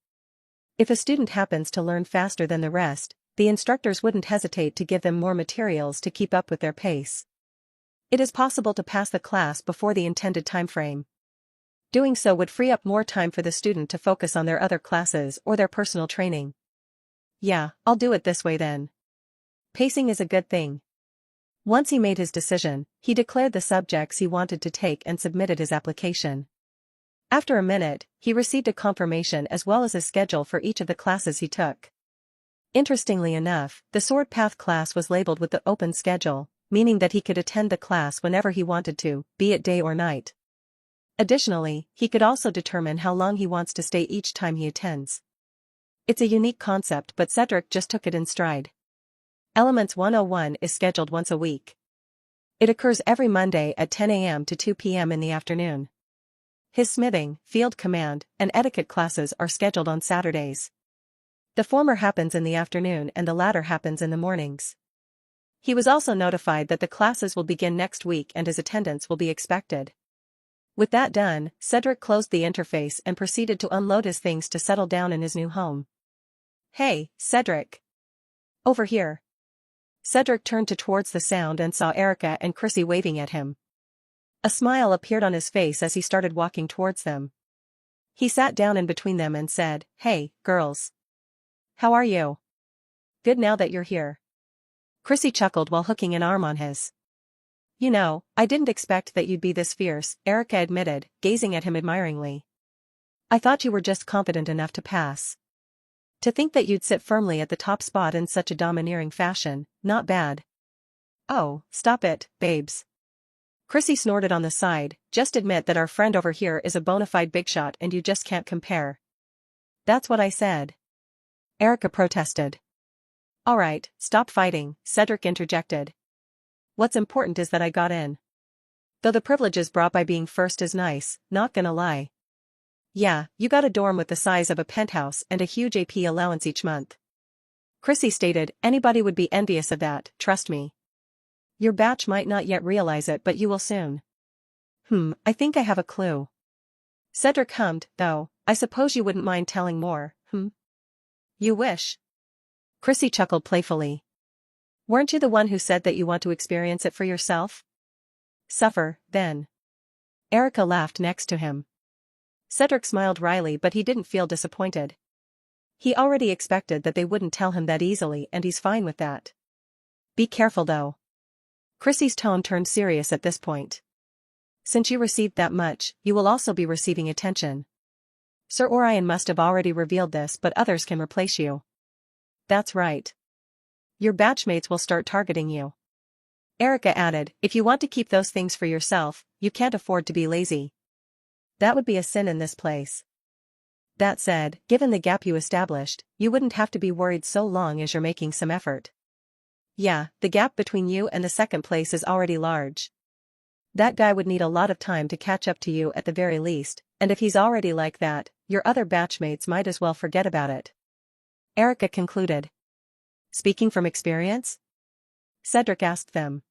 If a student happens to learn faster than the rest, the instructors wouldn't hesitate to give them more materials to keep up with their pace. It is possible to pass the class before the intended time frame. Doing so would free up more time for the student to focus on their other classes or their personal training. Yeah, I'll do it this way then. Pacing is a good thing. Once he made his decision, he declared the subjects he wanted to take and submitted his application. After a minute, he received a confirmation as well as a schedule for each of the classes he took. Interestingly enough, the sword path class was labeled with the open schedule, meaning that he could attend the class whenever he wanted to, be it day or night. Additionally, he could also determine how long he wants to stay each time he attends. It's a unique concept, but Cedric just took it in stride. Elements 101 is scheduled once a week. It occurs every Monday at 10 a.m. to 2 p.m. in the afternoon. His smithing, field command, and etiquette classes are scheduled on Saturdays. The former happens in the afternoon and the latter happens in the mornings. He was also notified that the classes will begin next week and his attendance will be expected. With that done, Cedric closed the interface and proceeded to unload his things to settle down in his new home. Hey, Cedric. Over here. Cedric turned towards the sound and saw Erica and Chrissy waving at him. A smile appeared on his face as he started walking towards them. He sat down in between them and said, Hey, girls. How are you? Good now that you're here. Chrissy chuckled while hooking an arm on his. You know, I didn't expect that you'd be this fierce, Erica admitted, gazing at him admiringly. I thought you were just confident enough to pass. To think that you'd sit firmly at the top spot in such a domineering fashion, not bad. Oh, stop it, babes. Chrissy snorted on the side, just admit that our friend over here is a bona fide big shot and you just can't compare. That's what I said. Erica protested. Alright, stop fighting, Cedric interjected. What's important is that I got in. Though the privileges brought by being first is nice, not gonna lie. Yeah, you got a dorm with the size of a penthouse and a huge AP allowance each month. Chrissy stated, anybody would be envious of that, trust me. Your batch might not yet realize it but you will soon. I think I have a clue. Cedric hummed, though, I suppose you wouldn't mind telling more, You wish. Chrissy chuckled playfully. Weren't you the one who said that you want to experience it for yourself? Suffer, then. Erica laughed next to him. Cedric smiled wryly but he didn't feel disappointed. He already expected that they wouldn't tell him that easily and he's fine with that. Be careful though. Chrissy's tone turned serious at this point. Since you received that much, you will also be receiving attention. Sir Orion must have already revealed this but others can replace you. That's right. Your batchmates will start targeting you. Erica added, if you want to keep those things for yourself, you can't afford to be lazy. That would be a sin in this place. That said, given the gap you established, you wouldn't have to be worried so long as you're making some effort. Yeah, the gap between you and the second place is already large. That guy would need a lot of time to catch up to you at the very least, and if he's already like that, your other batchmates might as well forget about it. Erica concluded. Speaking from experience? Cedric asked them.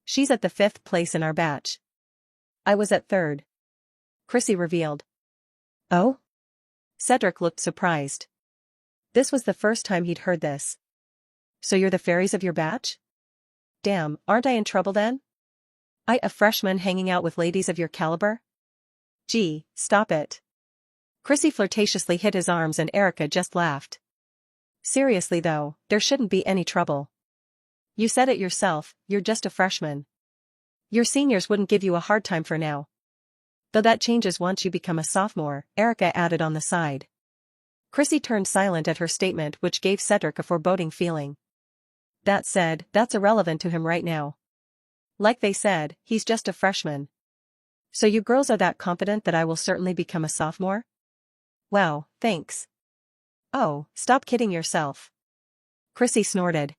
She's at the 5th place in our batch. I was at 3rd. Chrissy revealed. Oh? Cedric looked surprised. This was the first time he'd heard this. So you're the fairies of your batch? Damn, aren't I in trouble then? A freshman hanging out with ladies of your caliber? Gee, stop it. Chrissy flirtatiously hit his arms and Erica just laughed. Seriously though, there shouldn't be any trouble. You said it yourself, you're just a freshman. Your seniors wouldn't give you a hard time for now. Though that changes once you become a sophomore, Erica added on the side. Chrissy turned silent at her statement which gave Cedric a foreboding feeling. That said, that's irrelevant to him right now. Like they said, he's just a freshman. So you girls are that confident that I will certainly become a sophomore? Wow, thanks. Oh, stop kidding yourself. Chrissy snorted.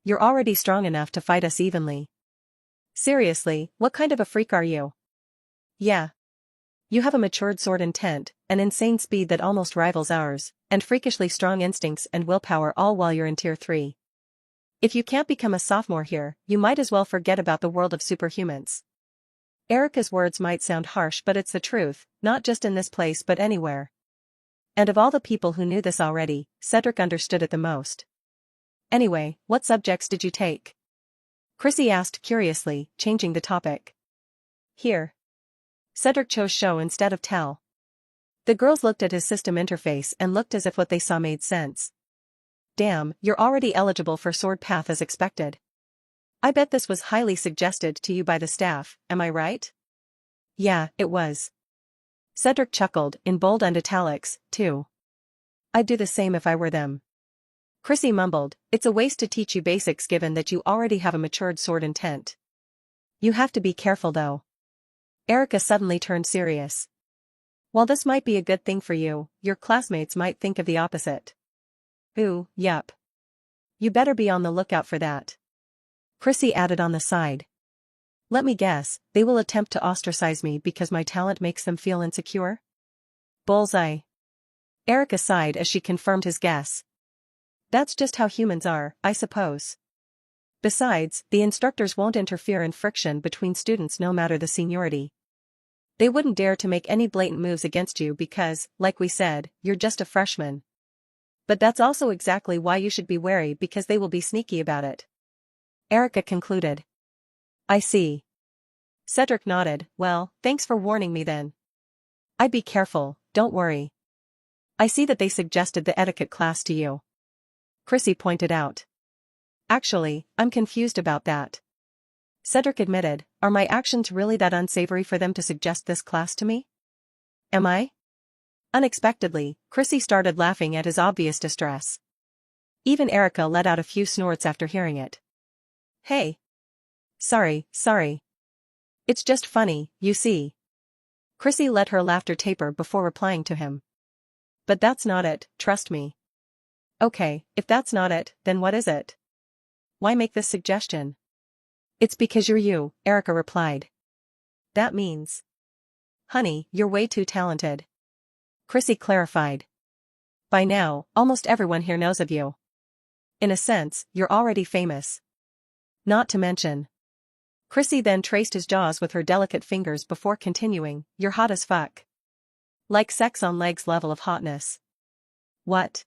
You're already strong enough to fight us evenly. Seriously, what kind of a freak are you? Yeah. You have a matured sword intent, an insane speed that almost rivals ours, and freakishly strong instincts and willpower all while you're in Tier 3. If you can't become a sophomore here, you might as well forget about the world of superhumans. Erica's words might sound harsh but it's the truth, not just in this place but anywhere. And of all the people who knew this already, Cedric understood it the most. Anyway, what subjects did you take? Chrissy asked curiously, changing the topic. Here. Cedric chose show instead of tell. The girls looked at his system interface and looked as if what they saw made sense. Damn, you're already eligible for Sword Path as expected. I bet this was highly suggested to you by the staff, am I right? Yeah, it was. Cedric chuckled, in bold and italics, too. I'd do the same if I were them. Chrissy mumbled, it's a waste to teach you basics given that you already have a matured sword intent. You have to be careful though. Erica suddenly turned serious. While this might be a good thing for you, your classmates might think of the opposite. Ooh, yup. You better be on the lookout for that. Chrissy added on the side. Let me guess, they will attempt to ostracize me because my talent makes them feel insecure? Bullseye. Erica sighed as she confirmed his guess. That's just how humans are, I suppose. Besides, the instructors won't interfere in friction between students no matter the seniority. They wouldn't dare to make any blatant moves against you because, like we said, you're just a freshman. But that's also exactly why you should be wary because they will be sneaky about it. Erica concluded. I see. Cedric nodded, well, thanks for warning me then. I'd be careful, don't worry. I see that they suggested the etiquette class to you. Chrissy pointed out. Actually, I'm confused about that. Cedric admitted, are my actions really that unsavory for them to suggest this class to me? Am I? Unexpectedly, Chrissy started laughing at his obvious distress. Even Erica let out a few snorts after hearing it. Hey. Sorry. It's just funny, you see. Chrissy let her laughter taper before replying to him. But that's not it, trust me. Okay, if that's not it, then what is it? Why make this suggestion? It's because you're you, Erica replied. that means. Honey, you're way too talented. Chrissy clarified. By now, almost everyone here knows of you. In a sense, you're already famous. Not to mention. Chrissy then traced his jaws with her delicate fingers before continuing, you're hot as fuck. Like sex on legs level of hotness. What?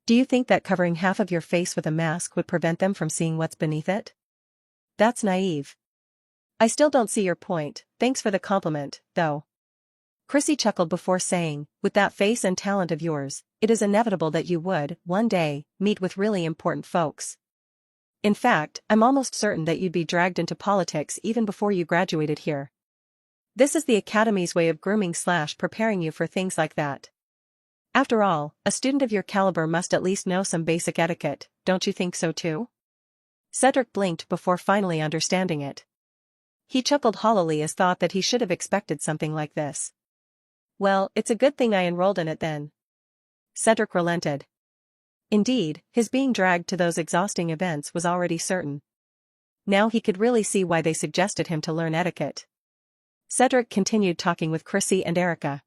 Do you think that covering half of your face with a mask would prevent them from seeing what's beneath it? That's naive. I still don't see your point, thanks for the compliment, though. Chrissy chuckled before saying, with that face and talent of yours, it is inevitable that you would, one day, meet with really important folks. In fact, I'm almost certain that you'd be dragged into politics even before you graduated here. This is the Academy's way of grooming/preparing you for things like that. After all, a student of your caliber must at least know some basic etiquette, don't you think so too? Cedric blinked before finally understanding it. He chuckled hollowly as thought that he should have expected something like this. Well, it's a good thing I enrolled in it then. Cedric relented. Indeed, his being dragged to those exhausting events was already certain. Now he could really see why they suggested him to learn etiquette. Cedric continued talking with Chrissy and Erica.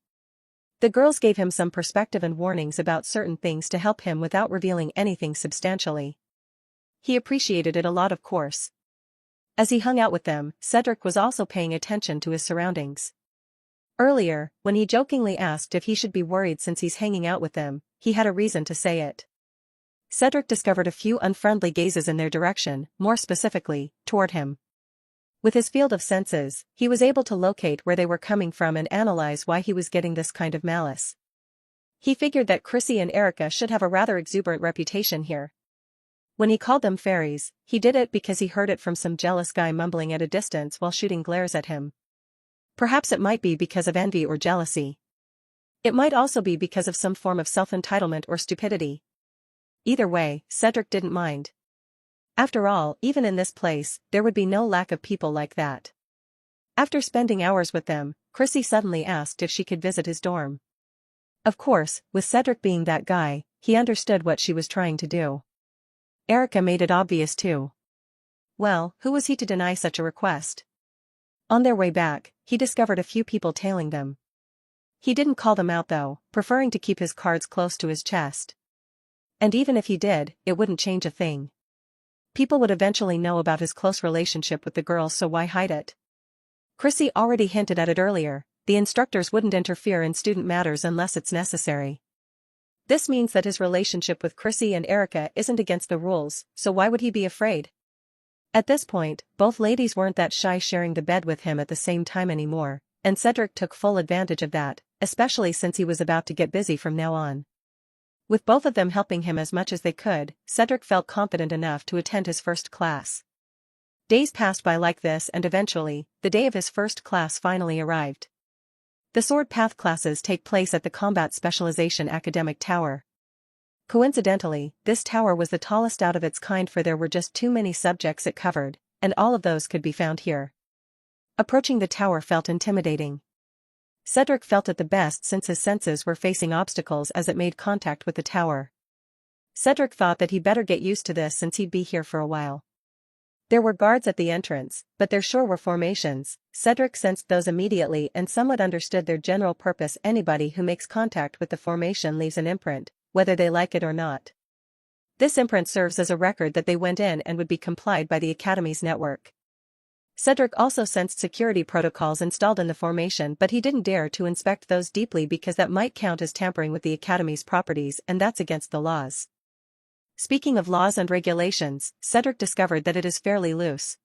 The girls gave him some perspective and warnings about certain things to help him without revealing anything substantially. He appreciated it a lot, of course. As he hung out with them, Cedric was also paying attention to his surroundings. Earlier, when he jokingly asked if he should be worried since he's hanging out with them, he had a reason to say it. Cedric discovered a few unfriendly gazes in their direction, more specifically, toward him. With his field of senses, he was able to locate where they were coming from and analyze why he was getting this kind of malice. He figured that Chrissy and Erica should have a rather exuberant reputation here. When he called them fairies, he did it because he heard it from some jealous guy mumbling at a distance while shooting glares at him. Perhaps it might be because of envy or jealousy. It might also be because of some form of self-entitlement or stupidity. Either way, Cedric didn't mind. After all, even in this place, there would be no lack of people like that. After spending hours with them, Chrissy suddenly asked if she could visit his dorm. Of course, with Cedric being that guy, he understood what she was trying to do. Erica made it obvious too. Well, who was he to deny such a request? On their way back, he discovered a few people tailing them. He didn't call them out though, preferring to keep his cards close to his chest. And even if he did, it wouldn't change a thing. People would eventually know about his close relationship with the girls, so why hide it? Chrissy already hinted at it earlier, the instructors wouldn't interfere in student matters unless it's necessary. This means that his relationship with Chrissy and Erica isn't against the rules, so why would he be afraid? At this point, both ladies weren't that shy sharing the bed with him at the same time anymore, and Cedric took full advantage of that, especially since he was about to get busy from now on. With both of them helping him as much as they could, Cedric felt confident enough to attend his first class. Days passed by like this and eventually, the day of his first class finally arrived. The Sword Path classes take place at the Combat Specialization Academic Tower. Coincidentally, this tower was the tallest out of its kind, for there were just too many subjects it covered, and all of those could be found here. Approaching the tower felt intimidating. Cedric felt it the best since his senses were facing obstacles as it made contact with the tower. Cedric thought that he better get used to this since he'd be here for a while. There were guards at the entrance, but there sure were formations. Cedric sensed those immediately and somewhat understood their general purpose. Anybody who makes contact with the formation leaves an imprint, whether they like it or not. This imprint serves as a record that they went in and would be complied by the Academy's network. Cedric also sensed security protocols installed in the formation, but he didn't dare to inspect those deeply because that might count as tampering with the Academy's properties, and that's against the laws. Speaking of laws and regulations, Cedric discovered that it is fairly loose.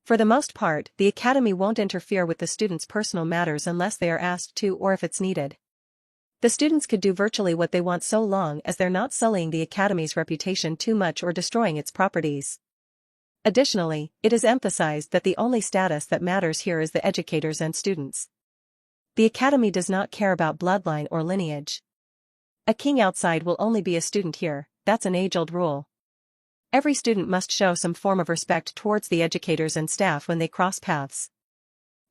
For the most part, the Academy won't interfere with the students' personal matters unless they are asked to or if it's needed. The students could do virtually what they want so long as they're not sullying the Academy's reputation too much or destroying its properties. Additionally, it is emphasized that the only status that matters here is the educators and students. The Academy does not care about bloodline or lineage. A king outside will only be a student here, that's an age-old rule. Every student must show some form of respect towards the educators and staff when they cross paths.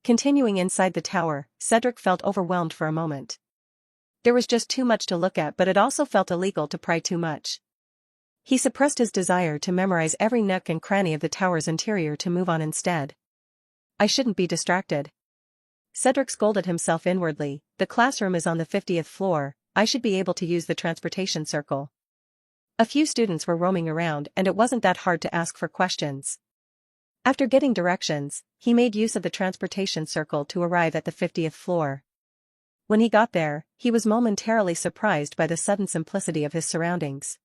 Continuing inside the tower, Cedric felt overwhelmed for a moment. There was just too much to look at, but it also felt illegal to pry too much. He suppressed his desire to memorize every nook and cranny of the tower's interior to move on instead. I shouldn't be distracted. Cedric scolded himself inwardly, the classroom is on the 50th floor, I should be able to use the transportation circle. A few students were roaming around and it wasn't that hard to ask for questions. After getting directions, he made use of the transportation circle to arrive at the 50th floor. When he got there, he was momentarily surprised by the sudden simplicity of his surroundings.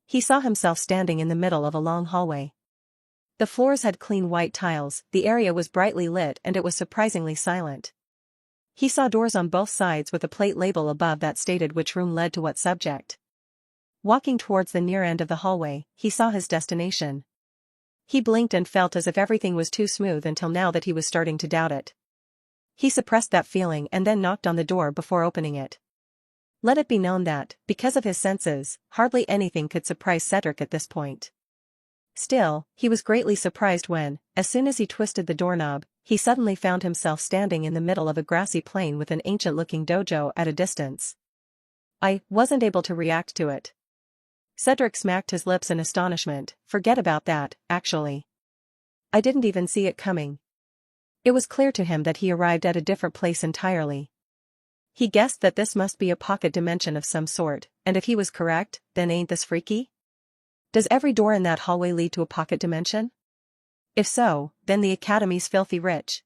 He saw himself standing in the middle of a long hallway. The floors had clean white tiles, the area was brightly lit and it was surprisingly silent. He saw doors on both sides with a plate label above that stated which room led to what subject. Walking towards the near end of the hallway, he saw his destination. He blinked and felt as if everything was too smooth until now that he was starting to doubt it. He suppressed that feeling and then knocked on the door before opening it. Let it be known that, because of his senses, hardly anything could surprise Cedric at this point. Still, he was greatly surprised when, as soon as he twisted the doorknob, he suddenly found himself standing in the middle of a grassy plain with an ancient-looking dojo at a distance. I wasn't able to react to it. Cedric smacked his lips in astonishment, forget about that, actually. I didn't even see it coming. It was clear to him that he arrived at a different place entirely. He guessed that this must be a pocket dimension of some sort, and if he was correct, then ain't this freaky? Does every door in that hallway lead to a pocket dimension? If so, then the Academy's filthy rich.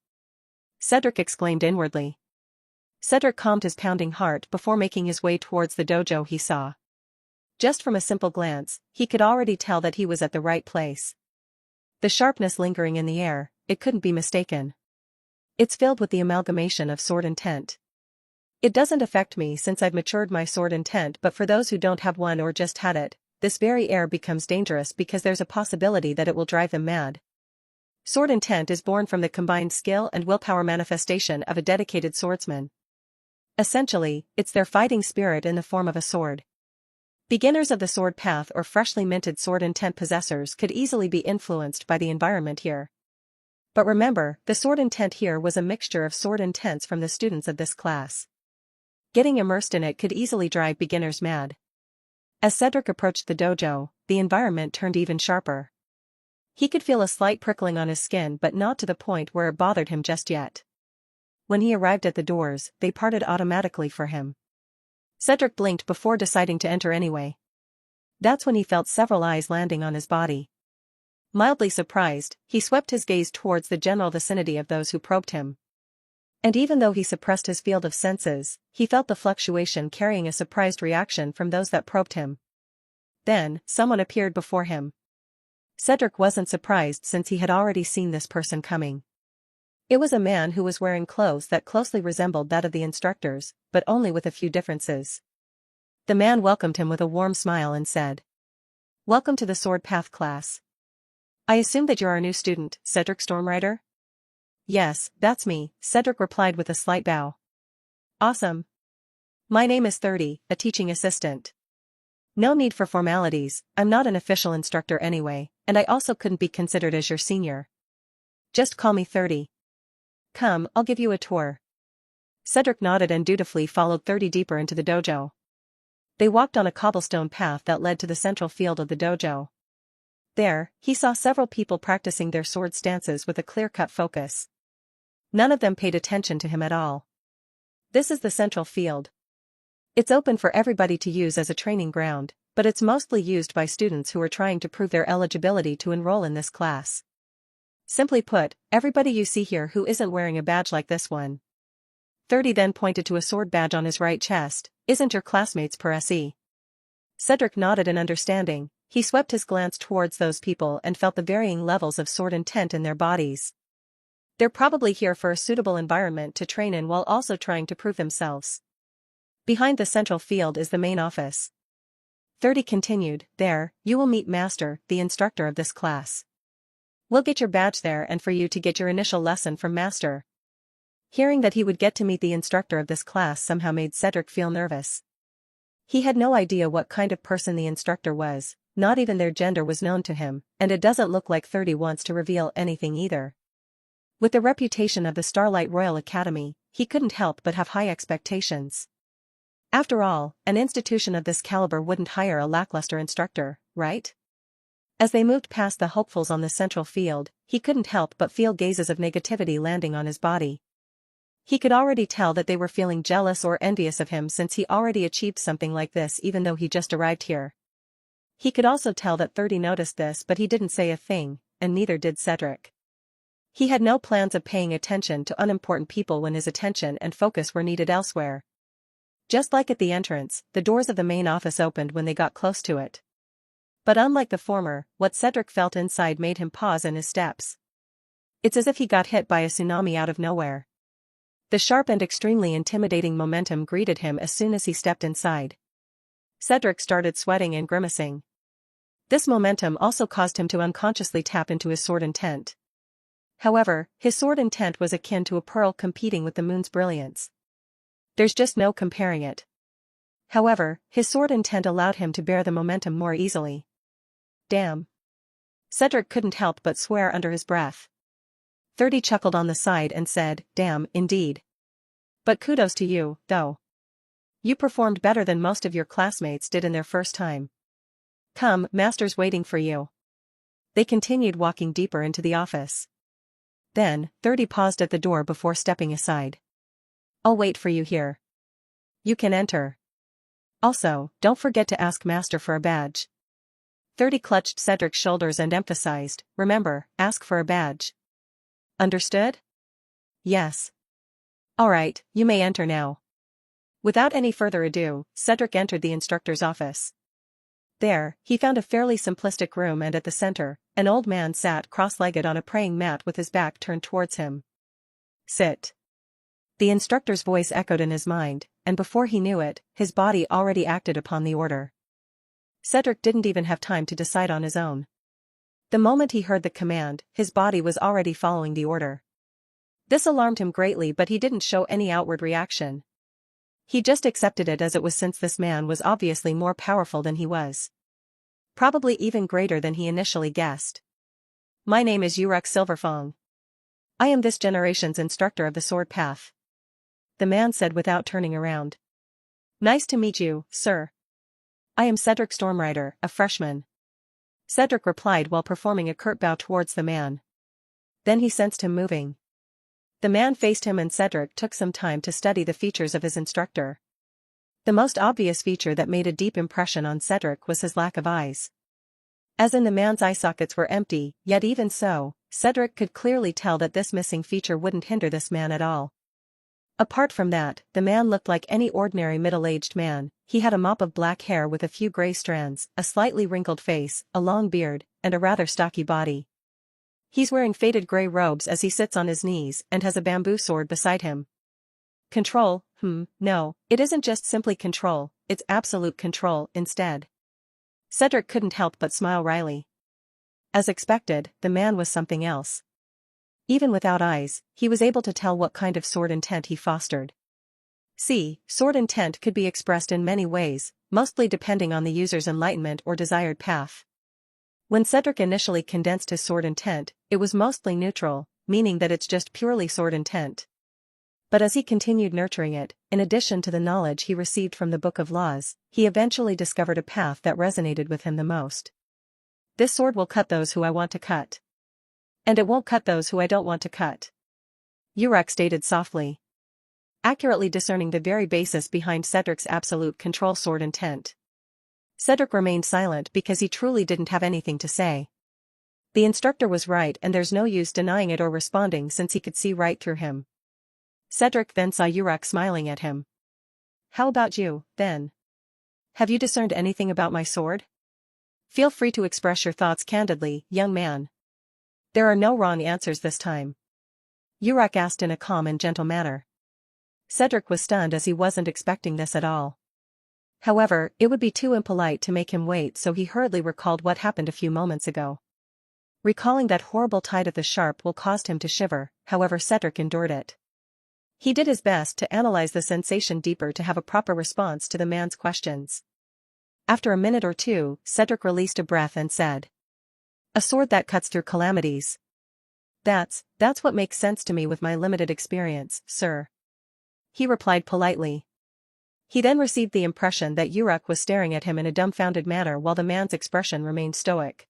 Cedric exclaimed inwardly. Cedric calmed his pounding heart before making his way towards the dojo he saw. Just from a simple glance, he could already tell that he was at the right place. The sharpness lingering in the air, it couldn't be mistaken. It's filled with the amalgamation of sword intent. It doesn't affect me since I've matured my sword intent, but for those who don't have one or just had it, this very air becomes dangerous because there's a possibility that it will drive them mad. Sword intent is born from the combined skill and willpower manifestation of a dedicated swordsman. Essentially, it's their fighting spirit in the form of a sword. Beginners of the sword path or freshly minted sword intent possessors could easily be influenced by the environment here. But remember, the sword intent here was a mixture of sword intents from the students of this class. Getting immersed in it could easily drive beginners mad. As Cedric approached the dojo, the environment turned even sharper. He could feel a slight prickling on his skin but not to the point where it bothered him just yet. When he arrived at the doors, they parted automatically for him. Cedric blinked before deciding to enter anyway. That's when he felt several eyes landing on his body. Mildly surprised, he swept his gaze towards the general vicinity of those who probed him. And even though he suppressed his field of senses, he felt the fluctuation carrying a surprised reaction from those that probed him. Then, someone appeared before him. Cedric wasn't surprised since he had already seen this person coming. It was a man who was wearing clothes that closely resembled that of the instructors, but only with a few differences. The man welcomed him with a warm smile and said, "Welcome to the Sword Path class. I assume that you're our new student, Cedric Stormrider?" "Yes, that's me," Cedric replied with a slight bow. "Awesome. My name is 30, a teaching assistant. No need for formalities, I'm not an official instructor anyway, and I also couldn't be considered as your senior. Just call me 30. Come, I'll give you a tour." Cedric nodded and dutifully followed 30 deeper into the dojo. They walked on a cobblestone path that led to the central field of the dojo. There, he saw several people practicing their sword stances with a clear-cut focus. None of them paid attention to him at all. This is the central field. It's open for everybody to use as a training ground, but it's mostly used by students who are trying to prove their eligibility to enroll in this class. Simply put, everybody you see here who isn't wearing a badge like this one. 30 then pointed to a sword badge on his right chest, "Isn't your classmates per SE?" Cedric nodded in understanding. He swept his glance towards those people and felt the varying levels of sword intent in their bodies. They're probably here for a suitable environment to train in while also trying to prove themselves. Behind the central field is the main office. 30 continued, "There, you will meet Master, the instructor of this class. We'll get your badge there and for you to get your initial lesson from Master." Hearing that he would get to meet the instructor of this class somehow made Cedric feel nervous. He had no idea what kind of person the instructor was, not even their gender was known to him, and it doesn't look like 30 wants to reveal anything either. With the reputation of the Starlight Royal Academy, he couldn't help but have high expectations. After all, an institution of this caliber wouldn't hire a lackluster instructor, right? As they moved past the hopefuls on the central field, he couldn't help but feel gazes of negativity landing on his body. He could already tell that they were feeling jealous or envious of him since he already achieved something like this even though he just arrived here. He could also tell that 30 noticed this but he didn't say a thing, and neither did Cedric. He had no plans of paying attention to unimportant people when his attention and focus were needed elsewhere. Just like at the entrance, the doors of the main office opened when they got close to it. But unlike the former, what Cedric felt inside made him pause in his steps. It's as if he got hit by a tsunami out of nowhere. The sharp and extremely intimidating momentum greeted him as soon as he stepped inside. Cedric started sweating and grimacing. This momentum also caused him to unconsciously tap into his sword intent. However, his sword intent was akin to a pearl competing with the moon's brilliance. There's just no comparing it. However, his sword intent allowed him to bear the momentum more easily. Damn. Cedric couldn't help but swear under his breath. 30 chuckled on the side and said, damn, indeed. But kudos to you, though. You performed better than most of your classmates did in their first time. Come, master's waiting for you. They continued walking deeper into the office. Then, 30 paused at the door before stepping aside. I'll wait for you here. You can enter. Also, don't forget to ask master for a badge. 30 clutched Cedric's shoulders and emphasized, remember, ask for a badge. Understood? Yes. Alright, you may enter now. Without any further ado, Cedric entered the instructor's office. There, he found a fairly simplistic room and at the center, an old man sat cross-legged on a praying mat with his back turned towards him. Sit. The instructor's voice echoed in his mind, and before he knew it, his body already acted upon the order. Cedric didn't even have time to decide on his own. The moment he heard the command, his body was already following the order. This alarmed him greatly but he didn't show any outward reaction. He just accepted it as it was since this man was obviously more powerful than he was. Probably even greater than he initially guessed. My name is Uruk Silverfang. I am this generation's instructor of the sword path. The man said without turning around. Nice to meet you, sir. I am Cedric Stormrider, a freshman. Cedric replied while performing a curt bow towards the man. Then he sensed him moving. The man faced him and Cedric took some time to study the features of his instructor. The most obvious feature that made a deep impression on Cedric was his lack of eyes. As in the man's eye sockets were empty, yet even so, Cedric could clearly tell that this missing feature wouldn't hinder this man at all. Apart from that, the man looked like any ordinary middle-aged man. He had a mop of black hair with a few gray strands, a slightly wrinkled face, a long beard, and a rather stocky body. He's wearing faded gray robes as he sits on his knees and has a bamboo sword beside him. Control, no, it isn't just simply control, it's absolute control instead. Cedric couldn't help but smile wryly. As expected, the man was something else. Even without eyes, he was able to tell what kind of sword intent he fostered. See, sword intent could be expressed in many ways, mostly depending on the user's enlightenment or desired path. When Cedric initially condensed his sword intent, it was mostly neutral, meaning that it's just purely sword intent. But as he continued nurturing it, in addition to the knowledge he received from the Book of Laws, he eventually discovered a path that resonated with him the most. This sword will cut those who I want to cut. And it won't cut those who I don't want to cut. Uruk stated softly. Accurately discerning the very basis behind Cedric's absolute control sword intent. Cedric remained silent because he truly didn't have anything to say. The instructor was right and there's no use denying it or responding since he could see right through him. Cedric then saw Uruk smiling at him. How about you, then? Have you discerned anything about my sword? Feel free to express your thoughts candidly, young man. There are no wrong answers this time. Uruk asked in a calm and gentle manner. Cedric was stunned as he wasn't expecting this at all. However, it would be too impolite to make him wait so he hurriedly recalled what happened a few moments ago. Recalling that horrible tide of the sharp will caused him to shiver, however Cedric endured it. He did his best to analyze the sensation deeper to have a proper response to the man's questions. After a minute or two, Cedric released a breath and said. A sword that cuts through calamities. That's what makes sense to me with my limited experience, sir. He replied politely. He then received the impression that Uruk was staring at him in a dumbfounded manner while the man's expression remained stoic.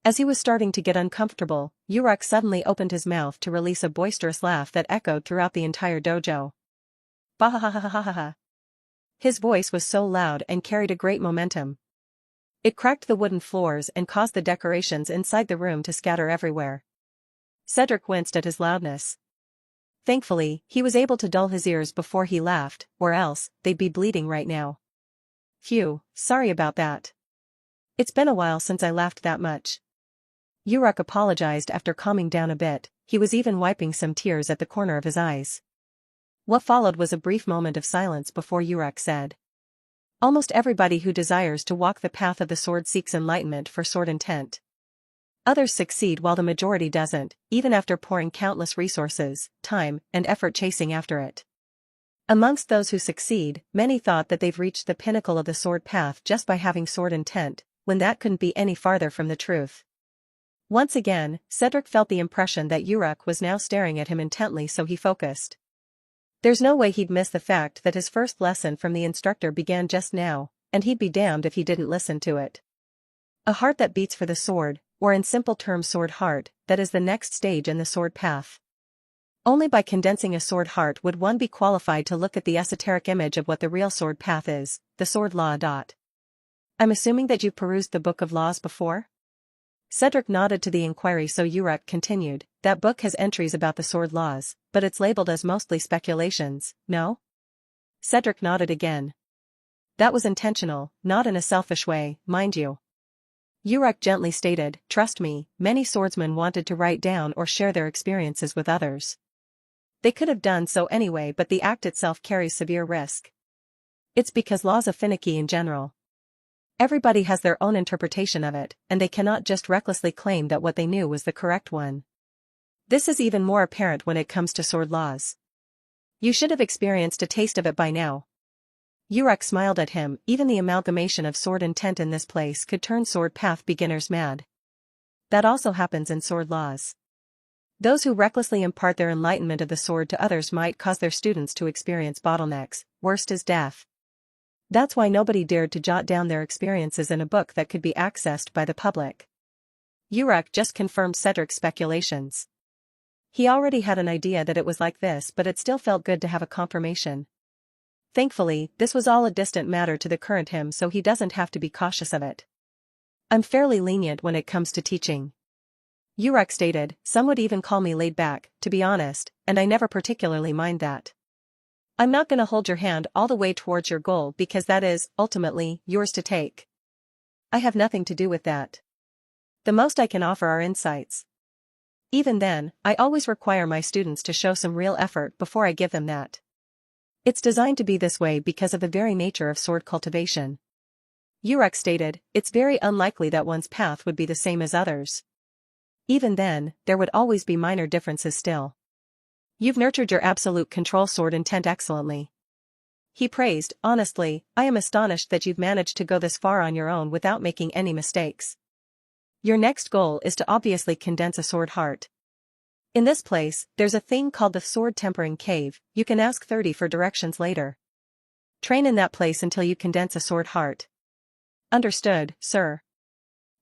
As he was starting to get uncomfortable, Uruk suddenly opened his mouth to release a boisterous laugh that echoed throughout the entire dojo. Bahahahahaha. His voice was so loud and carried a great momentum. It cracked the wooden floors and caused the decorations inside the room to scatter everywhere. Cedric winced at his loudness. Thankfully, he was able to dull his ears before he laughed, or else, they'd be bleeding right now. Phew, sorry about that. It's been a while since I laughed that much. Uruk apologized after calming down a bit. He was even wiping some tears at the corner of his eyes. What followed was a brief moment of silence before Uruk said. Almost everybody who desires to walk the path of the sword seeks enlightenment for sword intent. Others succeed while the majority doesn't, even after pouring countless resources, time, and effort chasing after it. Amongst those who succeed, many thought that they've reached the pinnacle of the sword path just by having sword intent, when that couldn't be any farther from the truth. Once again, Cedric felt the impression that Uruk was now staring at him intently, so he focused. There's no way he'd miss the fact that his first lesson from the instructor began just now, and he'd be damned if he didn't listen to it. A heart that beats for the sword, or in simple terms sword heart, that is the next stage in the sword path. Only by condensing a sword heart would one be qualified to look at the esoteric image of what the real sword path is, the sword law. I'm assuming that you've perused the Book of Laws before? Cedric nodded to the inquiry, so Uruk continued, that book has entries about the sword laws, but it's labeled as mostly speculations, no? Cedric nodded again. That was intentional, not in a selfish way, mind you. Uruk gently stated, trust me, many swordsmen wanted to write down or share their experiences with others. They could have done so anyway, but the act itself carries severe risk. It's because laws are finicky in general. Everybody has their own interpretation of it, and they cannot just recklessly claim that what they knew was the correct one. This is even more apparent when it comes to sword laws. You should have experienced a taste of it by now. Uruk smiled at him. Even the amalgamation of sword intent in this place could turn sword path beginners mad. That also happens in sword laws. Those who recklessly impart their enlightenment of the sword to others might cause their students to experience bottlenecks, worst is death. That's why nobody dared to jot down their experiences in a book that could be accessed by the public. Uruk just confirmed Cedric's speculations. He already had an idea that it was like this, but it still felt good to have a confirmation. Thankfully, this was all a distant matter to the current him, so he doesn't have to be cautious of it. I'm fairly lenient when it comes to teaching. Uruk stated, some would even call me laid back, to be honest, and I never particularly mind that. I'm not gonna hold your hand all the way towards your goal because that is, ultimately, yours to take. I have nothing to do with that. The most I can offer are insights. Even then, I always require my students to show some real effort before I give them that. It's designed to be this way because of the very nature of sword cultivation. Uruk stated, it's very unlikely that one's path would be the same as others. Even then, there would always be minor differences still. You've nurtured your absolute control sword intent excellently. He praised, honestly, I am astonished that you've managed to go this far on your own without making any mistakes. Your next goal is to obviously condense a sword heart. In this place, there's a thing called the sword tempering cave. You can ask 30 for directions later. Train in that place until you condense a sword heart. Understood, sir.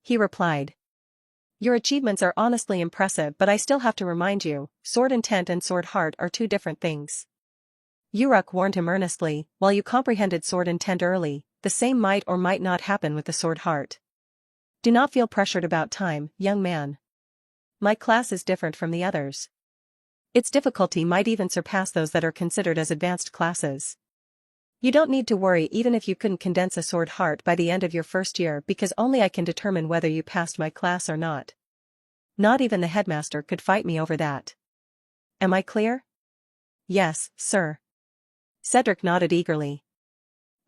He replied. Your achievements are honestly impressive, but I still have to remind you, sword intent and sword heart are two different things. Uruk warned him earnestly, while you comprehended sword intent early, the same might or might not happen with the sword heart. Do not feel pressured about time, young man. My class is different from the others. Its difficulty might even surpass those that are considered as advanced classes. You don't need to worry even if you couldn't condense a sword heart by the end of your first year, because only I can determine whether you passed my class or not. Not even the headmaster could fight me over that. Am I clear? Yes, sir. Cedric nodded eagerly.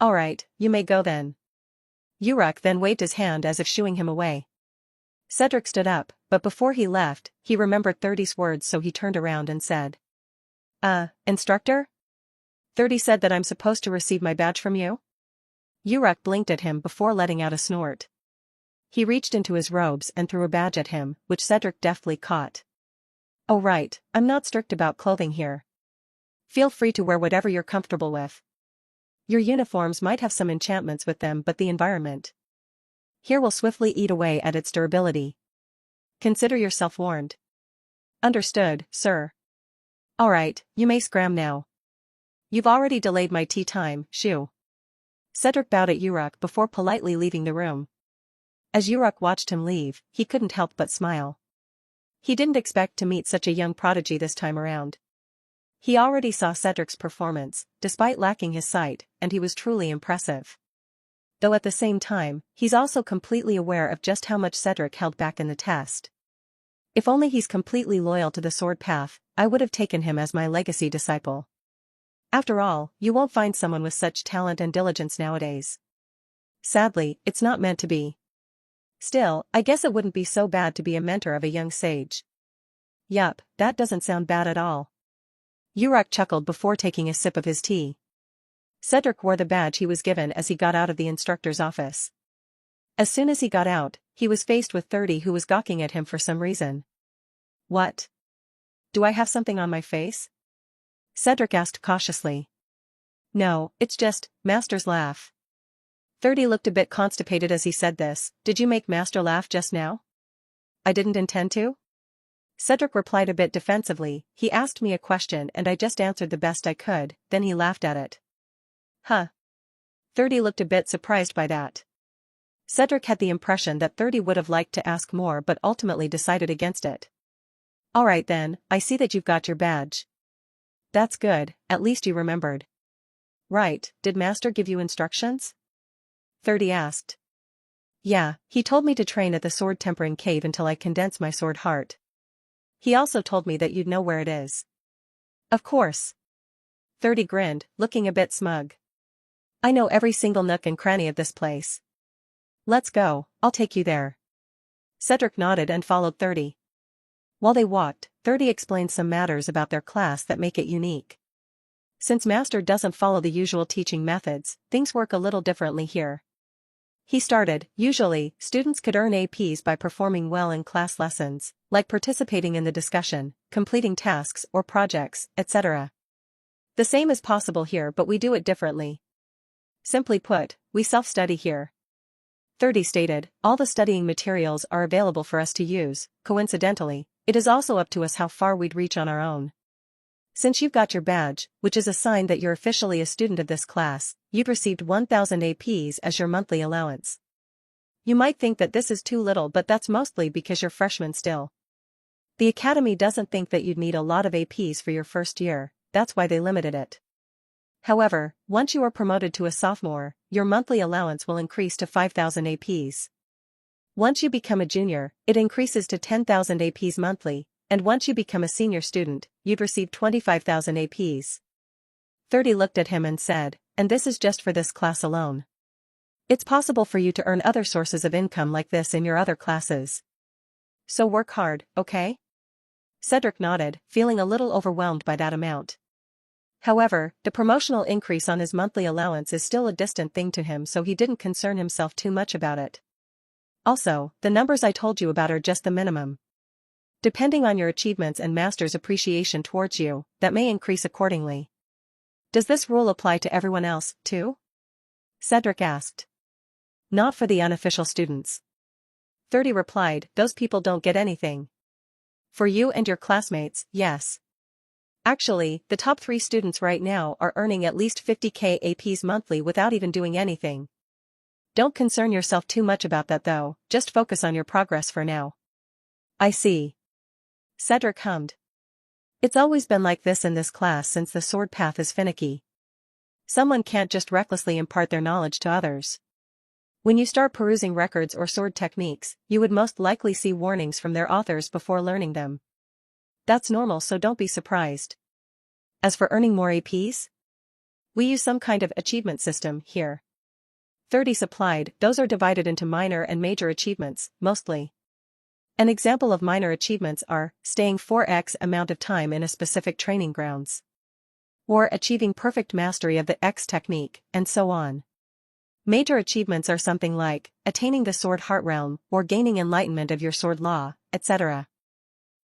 All right, you may go then. Uruk then waved his hand as if shooing him away. Cedric stood up, but before he left, he remembered 30's words, so he turned around and said. Instructor? 30 said that I'm supposed to receive my badge from you? Uruk blinked at him before letting out a snort. He reached into his robes and threw a badge at him, which Cedric deftly caught. Oh right, I'm not strict about clothing here. Feel free to wear whatever you're comfortable with. Your uniforms might have some enchantments with them, but the environment here will swiftly eat away at its durability. Consider yourself warned. Understood, sir. Alright, you may scram now. You've already delayed my tea time, shoo. Cedric bowed at Uruk before politely leaving the room. As Uruk watched him leave, he couldn't help but smile. He didn't expect to meet such a young prodigy this time around. He already saw Cedric's performance, despite lacking his sight, and he was truly impressive. Though at the same time, he's also completely aware of just how much Cedric held back in the test. If only he's completely loyal to the sword path, I would have taken him as my legacy disciple. After all, you won't find someone with such talent and diligence nowadays. Sadly, it's not meant to be. Still, I guess it wouldn't be so bad to be a mentor of a young sage. Yup, that doesn't sound bad at all. Uruk chuckled before taking a sip of his tea. Cedric wore the badge he was given as he got out of the instructor's office. As soon as he got out, he was faced with 30 who was gawking at him for some reason. What? Do I have something on my face? Cedric asked cautiously. No, it's just, Master's laugh. 30 looked a bit constipated as he said this. Did you make Master laugh just now? I didn't intend to? Cedric replied a bit defensively. He asked me a question and I just answered the best I could, then he laughed at it. Huh. 30 looked a bit surprised by that. Cedric had the impression that 30 would have liked to ask more but ultimately decided against it. Alright then, I see that you've got your badge. That's good, at least you remembered. Right, did Master give you instructions? 30 asked. Yeah, he told me to train at the sword tempering cave until I condense my sword heart. He also told me that you'd know where it is. Of course. 30 grinned, looking a bit smug. I know every single nook and cranny of this place. Let's go, I'll take you there. Cedric nodded and followed 30. While they walked, 30 explained some matters about their class that make it unique. Since Master doesn't follow the usual teaching methods, things work a little differently here. He started, usually, students could earn APs by performing well in class lessons, like participating in the discussion, completing tasks or projects, etc. The same is possible here but we do it differently. Simply put, we self-study here. 30 stated, all the studying materials are available for us to use. Coincidentally, it is also up to us how far we'd reach on our own. Since you've got your badge, which is a sign that you're officially a student of this class, you've received 1,000 APs as your monthly allowance. You might think that this is too little but that's mostly because you're freshmen still. The academy doesn't think that you'd need a lot of APs for your first year, that's why they limited it. However, once you are promoted to a sophomore, your monthly allowance will increase to 5,000 APs. Once you become a junior, it increases to 10,000 APs monthly, and once you become a senior student, you'd receive 25,000 APs. 30 looked at him and said, and this is just for this class alone. It's possible for you to earn other sources of income like this in your other classes. So work hard, okay? Cedric nodded, feeling a little overwhelmed by that amount. However, the promotional increase on his monthly allowance is still a distant thing to him so he didn't concern himself too much about it. Also, the numbers I told you about are just the minimum. Depending on your achievements and Master's appreciation towards you, that may increase accordingly. Does this rule apply to everyone else, too? Cedric asked. Not for the unofficial students. 30 replied, those people don't get anything. For you and your classmates, yes. Actually, the top 3 students right now are earning at least 50k APs monthly without even doing anything. Don't concern yourself too much about that though, just focus on your progress for now. I see. Cedric hummed. It's always been like this in this class since the sword path is finicky. Someone can't just recklessly impart their knowledge to others. When you start perusing records or sword techniques, you would most likely see warnings from their authors before learning them. That's normal so don't be surprised. As for earning more APs? We use some kind of achievement system here. 30 supplied, those are divided into minor and major achievements, mostly. An example of minor achievements are, staying 4x amount of time in a specific training grounds. Or achieving perfect mastery of the X technique, and so on. Major achievements are something like, attaining the sword heart realm, or gaining enlightenment of your sword law, etc.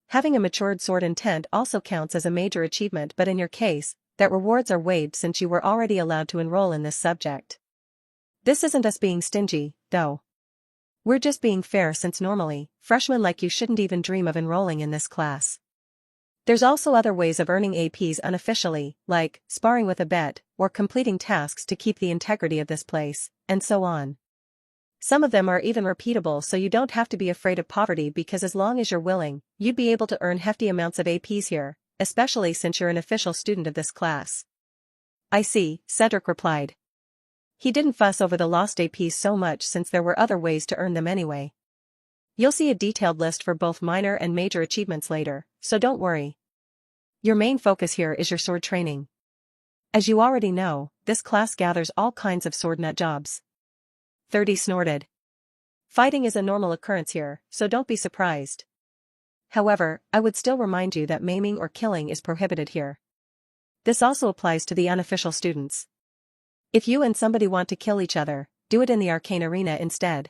Having a matured sword intent also counts as a major achievement but in your case, that rewards are waived since you were already allowed to enroll in this subject. This isn't us being stingy, though. We're just being fair since normally, freshmen like you shouldn't even dream of enrolling in this class. There's also other ways of earning APs unofficially, like sparring with a bet, or completing tasks to keep the integrity of this place, and so on. Some of them are even repeatable, so you don't have to be afraid of poverty, because as long as you're willing, you'd be able to earn hefty amounts of APs here, especially since you're an official student of this class. I see, Cedric replied. He didn't fuss over the lost APs so much since there were other ways to earn them anyway. You'll see a detailed list for both minor and major achievements later, so don't worry. Your main focus here is your sword training. As you already know, this class gathers all kinds of sword nut jobs. 30 snorted. Fighting is a normal occurrence here, so don't be surprised. However, I would still remind you that maiming or killing is prohibited here. This also applies to the unofficial students. If you and somebody want to kill each other, do it in the arcane arena instead.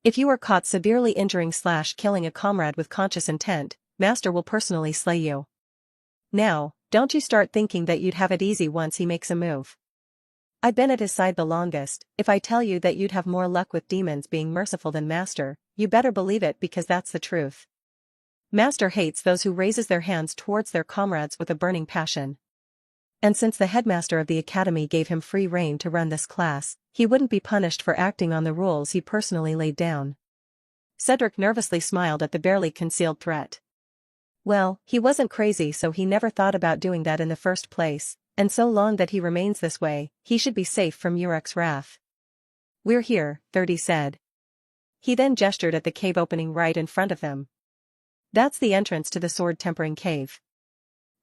If you are caught severely injuring/killing a comrade with conscious intent, Master will personally slay you. Now, don't you start thinking that you'd have it easy once he makes a move. I've been at his side the longest. If I tell you that you'd have more luck with demons being merciful than Master, you better believe it, because that's the truth. Master hates those who raises their hands towards their comrades with a burning passion. And since the headmaster of the academy gave him free rein to run this class, he wouldn't be punished for acting on the rules he personally laid down. Cedric nervously smiled at the barely concealed threat. Well, he wasn't crazy, so he never thought about doing that in the first place, and so long that he remains this way, he should be safe from Urek's wrath. We're here, 30 said. He then gestured at the cave opening right in front of them. That's the entrance to the sword tempering cave.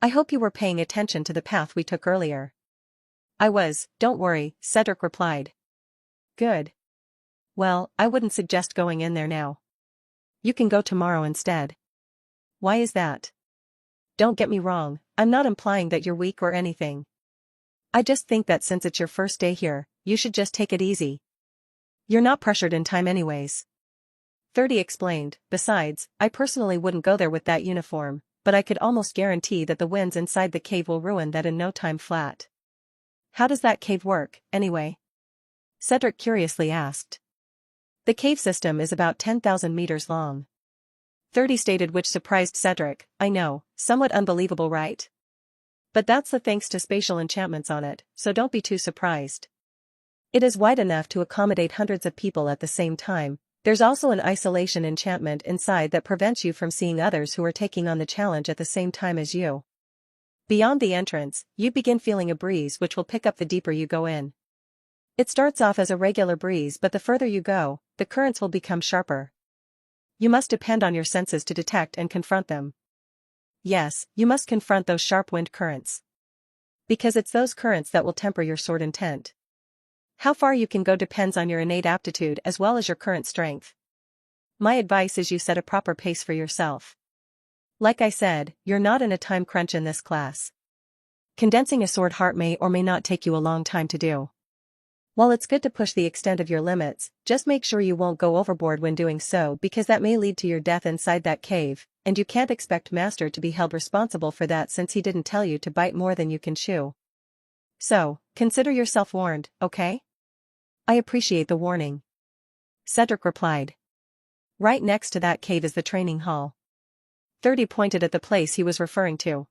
I hope you were paying attention to the path we took earlier. I was, don't worry, Cedric replied. Good. Well, I wouldn't suggest going in there now. You can go tomorrow instead. Why is that? Don't get me wrong, I'm not implying that you're weak or anything. I just think that since it's your first day here, you should just take it easy. You're not pressured in time anyways. 30 explained. Besides, I personally wouldn't go there with that uniform, but I could almost guarantee that the winds inside the cave will ruin that in no time flat. How does that cave work, anyway? Cedric curiously asked. The cave system is about 10,000 meters long. 30 stated, which surprised Cedric. I know, somewhat unbelievable, right? But that's the thanks to spatial enchantments on it, so don't be too surprised. It is wide enough to accommodate hundreds of people at the same time. There's also an isolation enchantment inside that prevents you from seeing others who are taking on the challenge at the same time as you. Beyond the entrance, you begin feeling a breeze which will pick up the deeper you go in. It starts off as a regular breeze, but the further you go, the currents will become sharper. You must depend on your senses to detect and confront them. Yes, you must confront those sharp wind currents. Because it's those currents that will temper your sword intent. How far you can go depends on your innate aptitude as well as your current strength. My advice is you set a proper pace for yourself. Like I said, you're not in a time crunch in this class. Condensing a sword heart may or may not take you a long time to do. While it's good to push the extent of your limits, just make sure you won't go overboard when doing so, because that may lead to your death inside that cave, and you can't expect Master to be held responsible for that since he didn't tell you to bite more than you can chew. So, consider yourself warned, okay? I appreciate the warning. Cedric replied. Right next to that cave is the training hall. 30 pointed at the place he was referring to.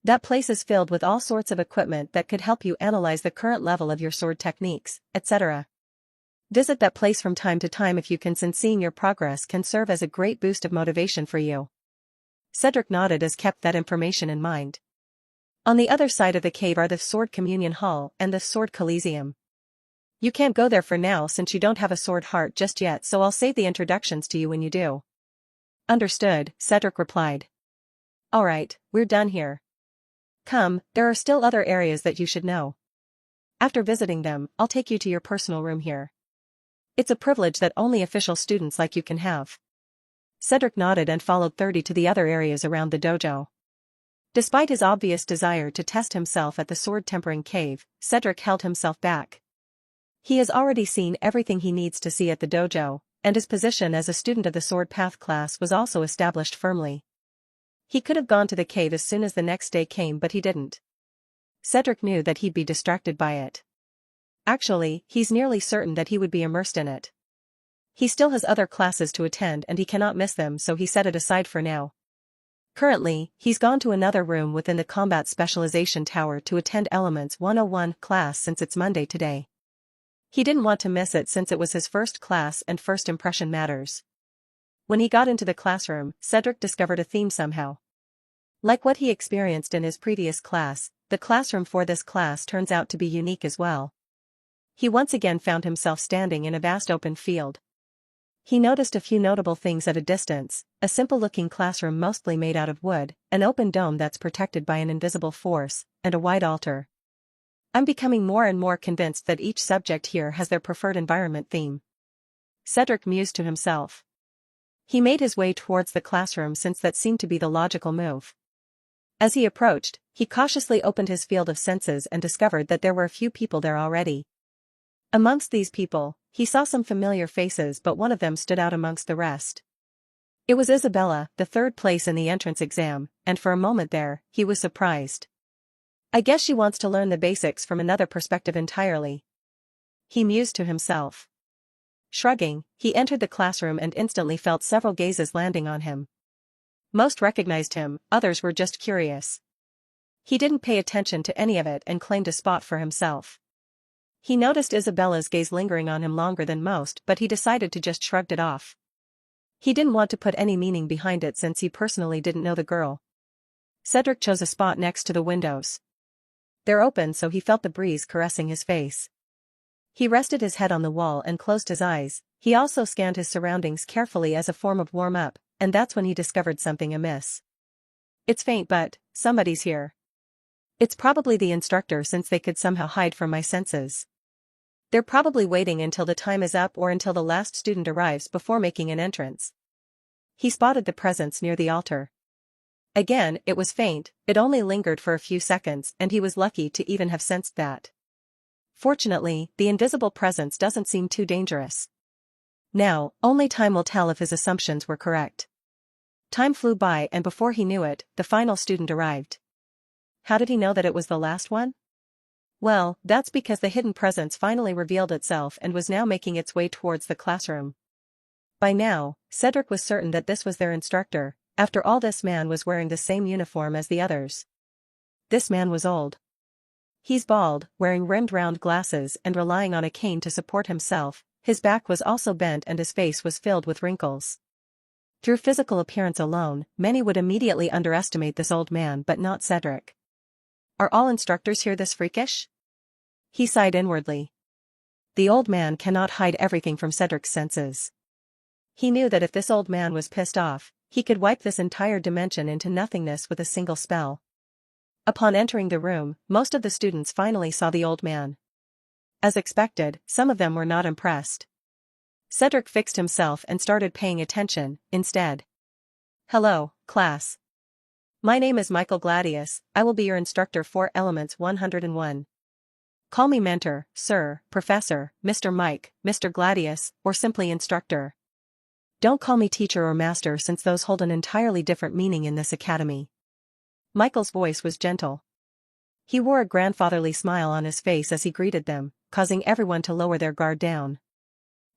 That place is filled with all sorts of equipment that could help you analyze the current level of your sword techniques, etc. Visit that place from time to time if you can, since seeing your progress can serve as a great boost of motivation for you. Cedric nodded as kept that information in mind. On the other side of the cave are the Sword Communion Hall and the Sword Coliseum. You can't go there for now since you don't have a sword heart just yet, so I'll save the introductions to you when you do. Understood, Cedric replied. Alright, we're done here. Come, there are still other areas that you should know. After visiting them, I'll take you to your personal room here. It's a privilege that only official students like you can have. Cedric nodded and followed 30 to the other areas around the dojo. Despite his obvious desire to test himself at the sword tempering cave, Cedric held himself back. He has already seen everything he needs to see at the dojo, and his position as a student of the Sword Path class was also established firmly. He could have gone to the cave as soon as the next day came, but he didn't. Cedric knew that he'd be distracted by it. Actually, he's nearly certain that he would be immersed in it. He still has other classes to attend and he cannot miss them, so he set it aside for now. Currently, he's gone to another room within the Combat Specialization Tower to attend Elements 101 class since it's Monday today. He didn't want to miss it since it was his first class and first impression matters. When he got into the classroom, Cedric discovered a theme somehow. Like what he experienced in his previous class, the classroom for this class turns out to be unique as well. He once again found himself standing in a vast open field. He noticed a few notable things at a distance: a simple-looking classroom mostly made out of wood, an open dome that's protected by an invisible force, and a wide altar. I'm becoming more and more convinced that each subject here has their preferred environment theme. Cedric mused to himself. He made his way towards the classroom since that seemed to be the logical move. As he approached, he cautiously opened his field of senses and discovered that there were a few people there already. Amongst these people, he saw some familiar faces, but one of them stood out amongst the rest. It was Isabella, the third place in the entrance exam, and for a moment there, he was surprised. I guess she wants to learn the basics from another perspective entirely. He mused to himself. Shrugging, he entered the classroom and instantly felt several gazes landing on him. Most recognized him, others were just curious. He didn't pay attention to any of it and claimed a spot for himself. He noticed Isabella's gaze lingering on him longer than most, but he decided to just shrug it off. He didn't want to put any meaning behind it since he personally didn't know the girl. Cedric chose a spot next to the windows. They're open, so he felt the breeze caressing his face. He rested his head on the wall and closed his eyes. He also scanned his surroundings carefully as a form of warm-up, and that's when he discovered something amiss. It's faint, but somebody's here. It's probably the instructor, since they could somehow hide from my senses. They're probably waiting until the time is up or until the last student arrives before making an entrance. He spotted the presence near the altar. Again, it was faint, it only lingered for a few seconds, and he was lucky to even have sensed that. Fortunately, the invisible presence doesn't seem too dangerous. Now, only time will tell if his assumptions were correct. Time flew by, and before he knew it, the final student arrived. How did he know that it was the last one? Well, that's because the hidden presence finally revealed itself and was now making its way towards the classroom. By now, Cedric was certain that this was their instructor. After all, this man was wearing the same uniform as the others. This man was old. He's bald, wearing rimmed round glasses and relying on a cane to support himself. His back was also bent and his face was filled with wrinkles. Through physical appearance alone, many would immediately underestimate this old man, but not Cedric. Are all instructors here this freakish? He sighed inwardly. The old man cannot hide everything from Cedric's senses. He knew that if this old man was pissed off, he could wipe this entire dimension into nothingness with a single spell. Upon entering the room, most of the students finally saw the old man. As expected, some of them were not impressed. Cedric fixed himself and started paying attention, instead. Hello, class. My name is Michael Gladius. I will be your instructor for Elements 101. Call me mentor, sir, professor, Mr. Mike, Mr. Gladius, or simply instructor. Don't call me teacher or master, since those hold an entirely different meaning in this academy. Michael's voice was gentle. He wore a grandfatherly smile on his face as he greeted them, causing everyone to lower their guard down.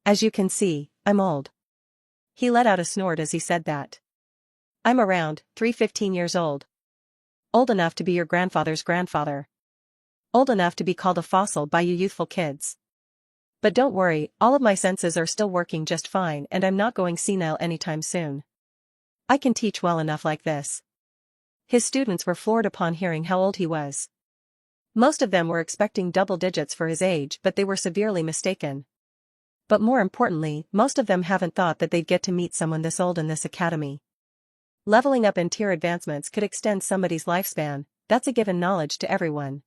As you can see, I'm old. He let out a snort as he said that. I'm around 315 years old. Old enough to be your grandfather's grandfather. Old enough to be called a fossil by you youthful kids. But don't worry, all of my senses are still working just fine and I'm not going senile anytime soon. I can teach well enough like this. His students were floored upon hearing how old he was. Most of them were expecting double digits for his age, but they were severely mistaken. But more importantly, most of them haven't thought that they'd get to meet someone this old in this academy. Leveling up in tier advancements could extend somebody's lifespan, that's a given knowledge to everyone.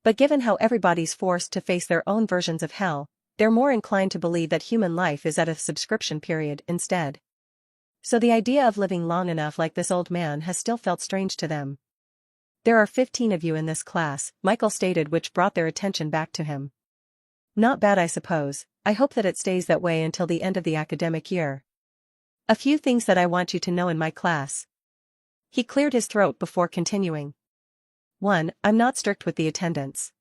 But given how everybody's forced to face their own versions of hell, they're more inclined to believe that human life is at a subscription period instead. So the idea of living long enough like this old man has still felt strange to them. There are 15 of you in this class, Michael stated, which brought their attention back to him. Not bad, I suppose. I hope that it stays that way until the end of the academic year. A few things that I want you to know in my class. He cleared his throat before continuing. 1. I'm not strict with the attendance.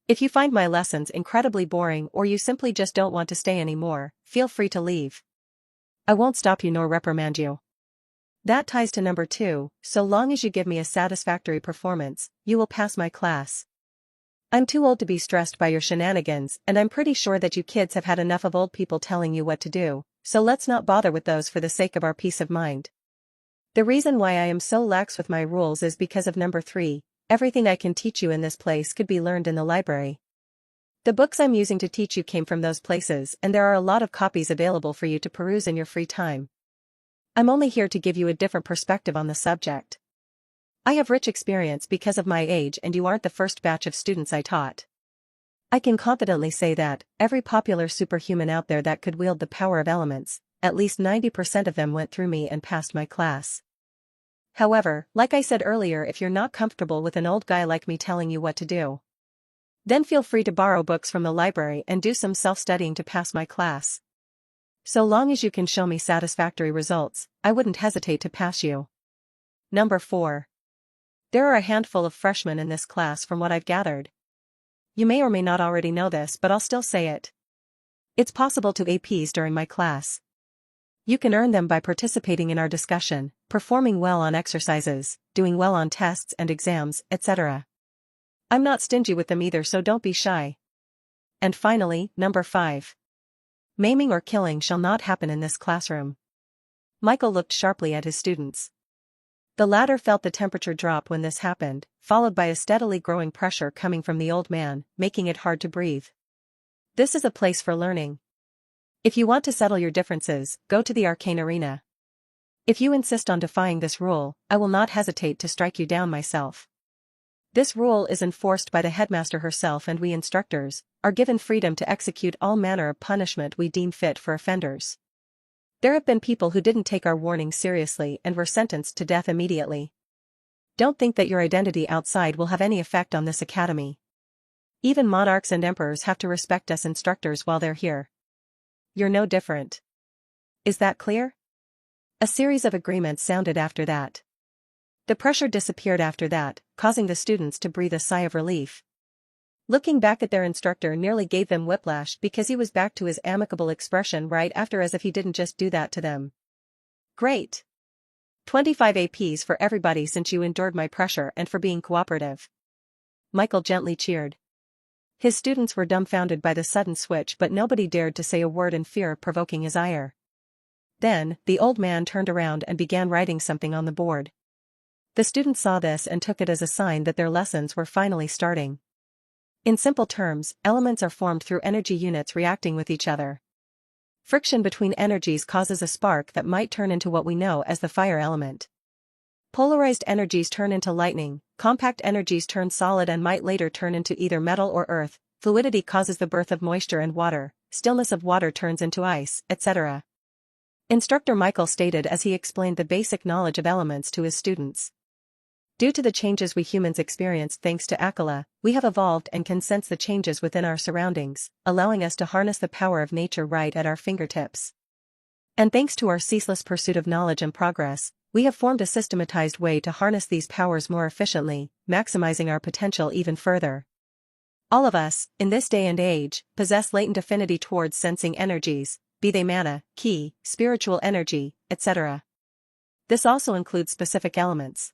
If you find my lessons incredibly boring or you simply just don't want to stay anymore, feel free to leave. I won't stop you nor reprimand you. That ties to number 2, so long as you give me a satisfactory performance, you will pass my class. I'm too old to be stressed by your shenanigans, and I'm pretty sure that you kids have had enough of old people telling you what to do, so let's not bother with those for the sake of our peace of mind. The reason why I am so lax with my rules is because of number 3, everything I can teach you in this place could be learned in the library. The books I'm using to teach you came from those places, and there are a lot of copies available for you to peruse in your free time. I'm only here to give you a different perspective on the subject. I have rich experience because of my age, and you aren't the first batch of students I taught. I can confidently say that, every popular superhuman out there that could wield the power of elements, at least 90% of them went through me and passed my class. However, like I said earlier, if you're not comfortable with an old guy like me telling you what to do, then feel free to borrow books from the library and do some self-studying to pass my class. So long as you can show me satisfactory results, I wouldn't hesitate to pass you. Number 4. There are a handful of freshmen in this class from what I've gathered. You may or may not already know this, but I'll still say it. It's possible to APs during my class. You can earn them by participating in our discussion, performing well on exercises, doing well on tests and exams, etc. I'm not stingy with them either, so don't be shy. And finally, number 5. Maiming or killing shall not happen in this classroom. Michael looked sharply at his students. The latter felt the temperature drop when this happened, followed by a steadily growing pressure coming from the old man, making it hard to breathe. This is a place for learning. If you want to settle your differences, go to the arcane arena. If you insist on defying this rule, I will not hesitate to strike you down myself. This rule is enforced by the headmaster herself, and we instructors are given freedom to execute all manner of punishment we deem fit for offenders. There have been people who didn't take our warning seriously and were sentenced to death immediately. Don't think that your identity outside will have any effect on this academy. Even monarchs and emperors have to respect us instructors while they're here. You're no different. Is that clear? A series of agreements sounded after that. The pressure disappeared after that, causing the students to breathe a sigh of relief. Looking back at their instructor nearly gave them whiplash because he was back to his amicable expression right after, as if he didn't just do that to them. Great. 25 APs for everybody since you endured my pressure and for being cooperative. Michael gently cheered. His students were dumbfounded by the sudden switch, but nobody dared to say a word in fear of provoking his ire. Then, the old man turned around and began writing something on the board. The students saw this and took it as a sign that their lessons were finally starting. In simple terms, elements are formed through energy units reacting with each other. Friction between energies causes a spark that might turn into what we know as the fire element. Polarized energies turn into lightning, compact energies turn solid and might later turn into either metal or earth, fluidity causes the birth of moisture and water, stillness of water turns into ice, etc. Instructor Michael stated as he explained the basic knowledge of elements to his students. Due to the changes we humans experience thanks to Akala, we have evolved and can sense the changes within our surroundings, allowing us to harness the power of nature right at our fingertips. And thanks to our ceaseless pursuit of knowledge and progress, we have formed a systematized way to harness these powers more efficiently, maximizing our potential even further. All of us, in this day and age, possess latent affinity towards sensing energies, be they mana, ki, spiritual energy, etc. This also includes specific elements.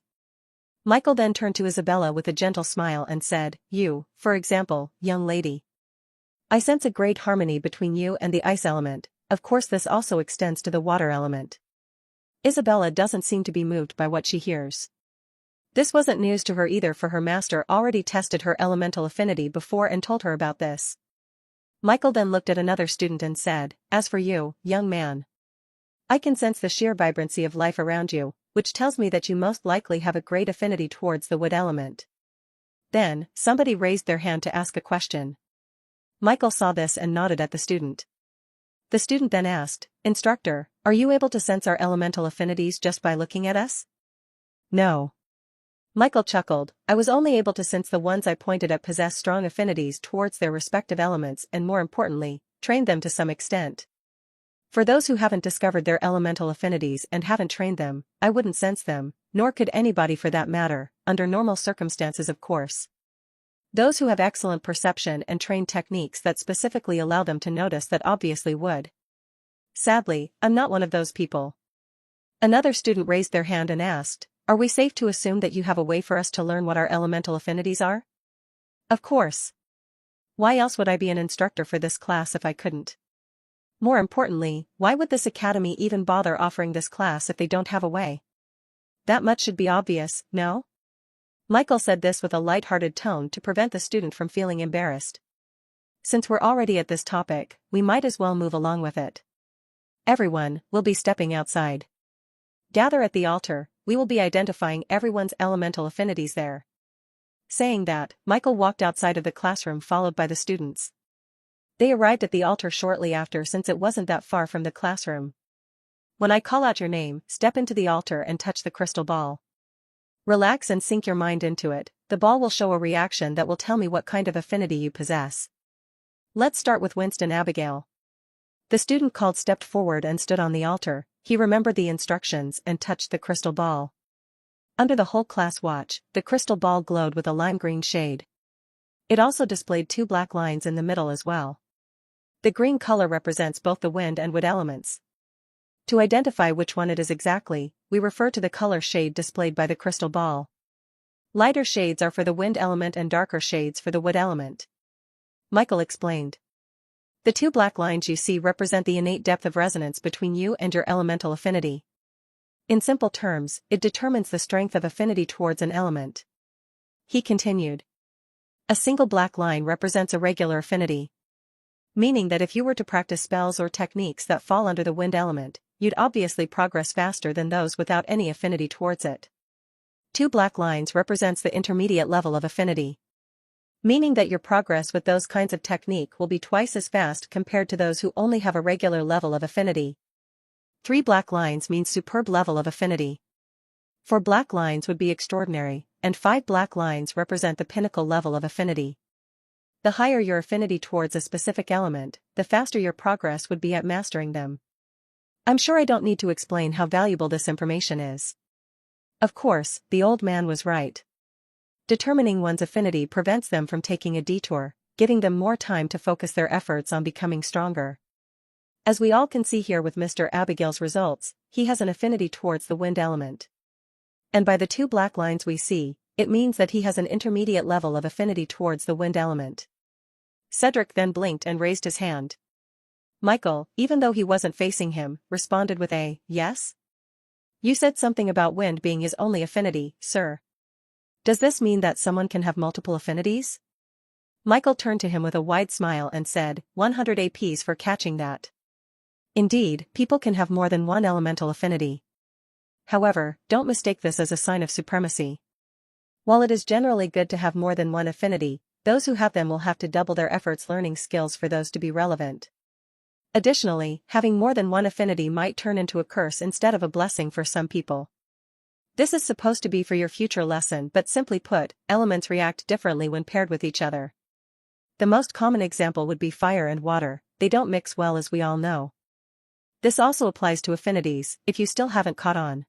Michael then turned to Isabella with a gentle smile and said, "You, for example, young lady. I sense a great harmony between you and the ice element, of course this also extends to the water element." Isabella doesn't seem to be moved by what she hears. This wasn't news to her either, for her master already tested her elemental affinity before and told her about this. Michael then looked at another student and said, "As for you, young man, I can sense the sheer vibrancy of life around you, which tells me that you most likely have a great affinity towards the wood element." Then, somebody raised their hand to ask a question. Michael saw this and nodded at the student. The student then asked, "Instructor, are you able to sense our elemental affinities just by looking at us?" "No." Michael chuckled, "I was only able to sense the ones I pointed at possess strong affinities towards their respective elements and, more importantly, trained them to some extent. For those who haven't discovered their elemental affinities and haven't trained them, I wouldn't sense them, nor could anybody for that matter, under normal circumstances of course. Those who have excellent perception and trained techniques that specifically allow them to notice that obviously would. Sadly, I'm not one of those people. Another student raised their hand and asked, are we safe to assume that you have a way for us to learn what our elemental affinities are? Of course. Why else would I be an instructor for this class if I couldn't? More importantly, why would this academy even bother offering this class if they don't have a way? That much should be obvious, no? Michael said this with a light-hearted tone to prevent the student from feeling embarrassed. Since we're already at this topic, we might as well move along with it. Everyone will be stepping outside. Gather at the altar, we will be identifying everyone's elemental affinities there. Saying that, Michael walked outside of the classroom followed by the students. They arrived at the altar shortly after since it wasn't that far from the classroom. When I call out your name, step into the altar and touch the crystal ball. Relax and sink your mind into it, the ball will show a reaction that will tell me what kind of affinity you possess. Let's start with Winston Abigail. The student called stepped forward and stood on the altar. He remembered the instructions and touched the crystal ball. Under the whole class watch, the crystal ball glowed with a lime green shade. It also displayed 2 black lines in the middle as well. The green color represents both the wind and wood elements. To identify which one it is exactly, we refer to the color shade displayed by the crystal ball. Lighter shades are for the wind element and darker shades for the wood element. Michael explained. The 2 black lines you see represent the innate depth of resonance between you and your elemental affinity. In simple terms, it determines the strength of affinity towards an element. He continued. A single black line represents a regular affinity. Meaning that if you were to practice spells or techniques that fall under the wind element, you'd obviously progress faster than those without any affinity towards it. 2 black lines represents the intermediate level of affinity. Meaning that your progress with those kinds of technique will be twice as fast compared to those who only have a regular level of affinity. 3 black lines means superb level of affinity. 4 black lines would be extraordinary, and 5 black lines represent the pinnacle level of affinity. The higher your affinity towards a specific element, the faster your progress would be at mastering them. I'm sure I don't need to explain how valuable this information is. Of course, the old man was right. Determining one's affinity prevents them from taking a detour, giving them more time to focus their efforts on becoming stronger. As we all can see here with Mr. Abigail's results, he has an affinity towards the wind element. And by the 2 black lines we see, it means that he has an intermediate level of affinity towards the wind element. Cedric then blinked and raised his hand. Michael, even though he wasn't facing him, responded with a, yes? You said something about wind being his only affinity, sir. Does this mean that someone can have multiple affinities? Michael turned to him with a wide smile and said, 100 APs for catching that. Indeed, people can have more than one elemental affinity. However, don't mistake this as a sign of supremacy. While it is generally good to have more than one affinity, those who have them will have to double their efforts learning skills for those to be relevant. Additionally, having more than one affinity might turn into a curse instead of a blessing for some people. This is supposed to be for your future lesson, but simply put, elements react differently when paired with each other. The most common example would be fire and water. They don't mix well, as we all know. This also applies to affinities, if you still haven't caught on.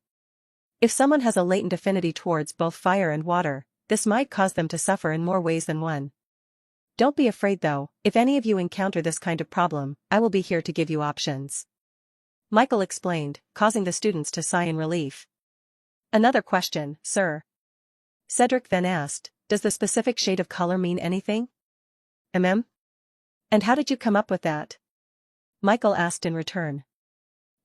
If someone has a latent affinity towards both fire and water, this might cause them to suffer in more ways than one. Don't be afraid though, if any of you encounter this kind of problem, I will be here to give you options. Michael explained, causing the students to sigh in relief. Another question, sir. Cedric then asked, does the specific shade of color mean anything? And how did you come up with that? Michael asked in return.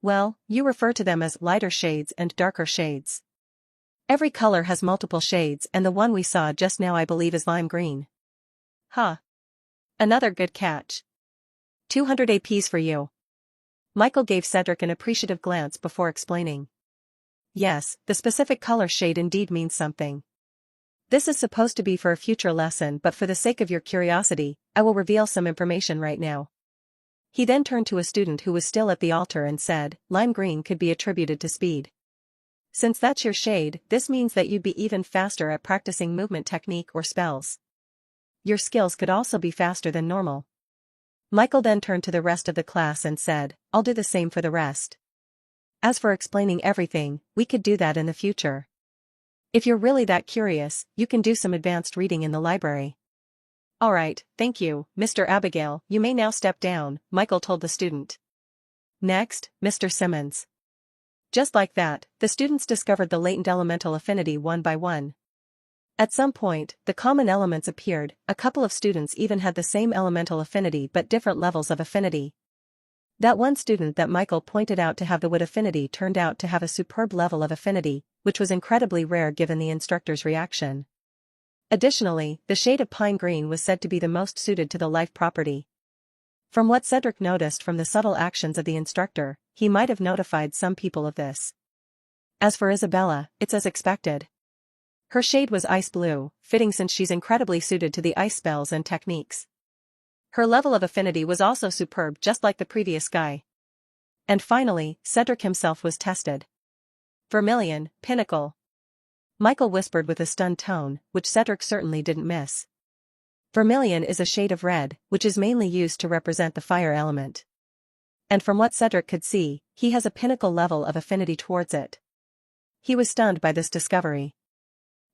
Well, you refer to them as lighter shades and darker shades. Every color has multiple shades, and the one we saw just now I believe is lime green. Huh. Another good catch. 200 APs for you. Michael gave Cedric an appreciative glance before explaining. Yes, the specific color shade indeed means something. This is supposed to be for a future lesson, but for the sake of your curiosity, I will reveal some information right now. He then turned to a student who was still at the altar and said, lime green could be attributed to speed. Since that's your shade, this means that you'd be even faster at practicing movement technique or spells. Your skills could also be faster than normal. Michael then turned to the rest of the class and said, I'll do the same for the rest. As for explaining everything, we could do that in the future. If you're really that curious, you can do some advanced reading in the library. Alright, thank you, Mr. Abigail, you may now step down, Michael told the student. Next, Mr. Simmons. Just like that, the students discovered the latent elemental affinity one by one. At some point, the common elements appeared, a couple of students even had the same elemental affinity but different levels of affinity. That one student that Michael pointed out to have the wood affinity turned out to have a superb level of affinity, which was incredibly rare given the instructor's reaction. Additionally, the shade of pine green was said to be the most suited to the life property. From what Cedric noticed from the subtle actions of the instructor, he might have notified some people of this. As for Isabella, it's as expected. Her shade was ice blue, fitting since she's incredibly suited to the ice spells and techniques. Her level of affinity was also superb just like the previous guy. And finally, Cedric himself was tested. Vermilion, pinnacle. Michael whispered with a stunned tone, which Cedric certainly didn't miss. Vermilion is a shade of red, which is mainly used to represent the fire element. And from what Cedric could see, he has a pinnacle level of affinity towards it. He was stunned by this discovery.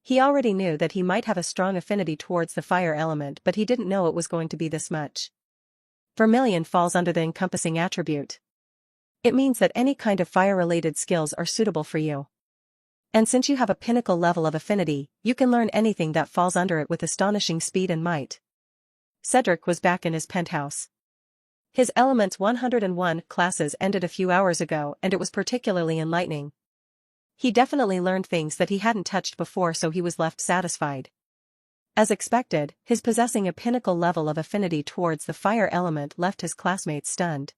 He already knew that he might have a strong affinity towards the fire element, but he didn't know it was going to be this much. Vermilion falls under the encompassing attribute. It means that any kind of fire-related skills are suitable for you. And since you have a pinnacle level of affinity, you can learn anything that falls under it with astonishing speed and might. Cedric was back in his penthouse. His Elements 101 classes ended a few hours ago and it was particularly enlightening. He definitely learned things that he hadn't touched before, so he was left satisfied. As expected, his possessing a pinnacle level of affinity towards the fire element left his classmates stunned.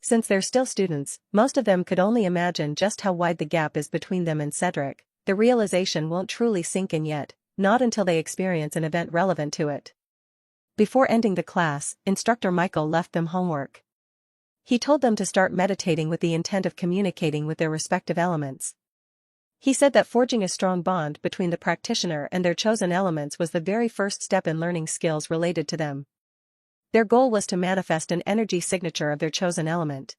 Since they're still students, most of them could only imagine just how wide the gap is between them and Cedric. The realization won't truly sink in yet, not until they experience an event relevant to it. Before ending the class, Instructor Michael left them homework. He told them to start meditating with the intent of communicating with their respective elements. He said that forging a strong bond between the practitioner and their chosen elements was the very first step in learning skills related to them. Their goal was to manifest an energy signature of their chosen element.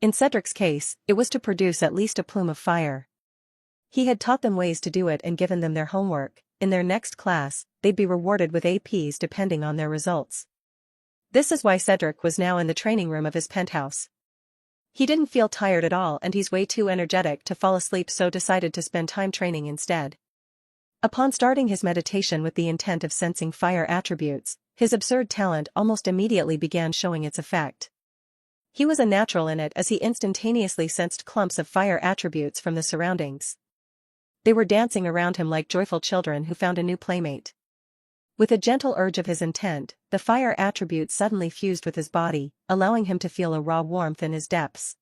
In Cedric's case, it was to produce at least a plume of fire. He had taught them ways to do it and given them their homework. In their next class, they'd be rewarded with APs depending on their results. This is why Cedric was now in the training room of his penthouse. He didn't feel tired at all and he's way too energetic to fall asleep, so decided to spend time training instead. Upon starting his meditation with the intent of sensing fire attributes, his absurd talent almost immediately began showing its effect. He was a natural in it as he instantaneously sensed clumps of fire attributes from the surroundings. They were dancing around him like joyful children who found a new playmate. With a gentle urge of his intent, the fire attribute suddenly fused with his body, allowing him to feel a raw warmth in his depths.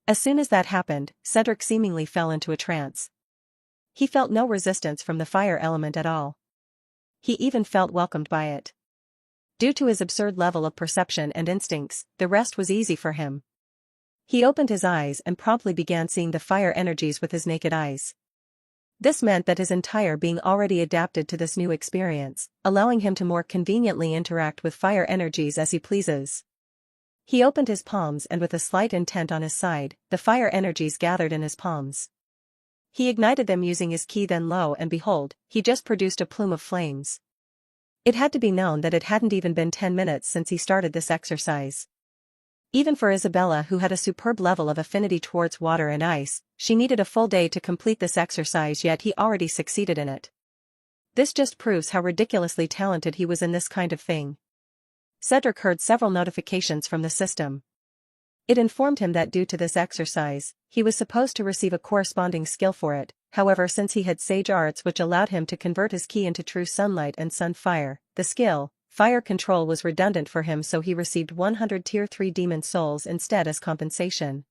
As soon as that happened, Cedric seemingly fell into a trance. He felt no resistance from the fire element at all. He even felt welcomed by it. Due to his absurd level of perception and instincts, the rest was easy for him. He opened his eyes and promptly began seeing the fire energies with his naked eyes. This meant that his entire being already adapted to this new experience, allowing him to more conveniently interact with fire energies as he pleases. He opened his palms and with a slight intent on his side, the fire energies gathered in his palms. He ignited them using his ki, then lo and behold, he just produced a plume of flames. It had to be known that it hadn't even been 10 minutes since he started this exercise. Even for Isabella, who had a superb level of affinity towards water and ice, she needed a full day to complete this exercise, yet he already succeeded in it. This just proves how ridiculously talented he was in this kind of thing. Cedric heard several notifications from the system. It informed him that due to this exercise, he was supposed to receive a corresponding skill for it. However, since he had sage arts which allowed him to convert his ki into true sunlight and sun fire, the skill, fire control, was redundant for him, so he received 100 tier 3 demon souls instead as compensation.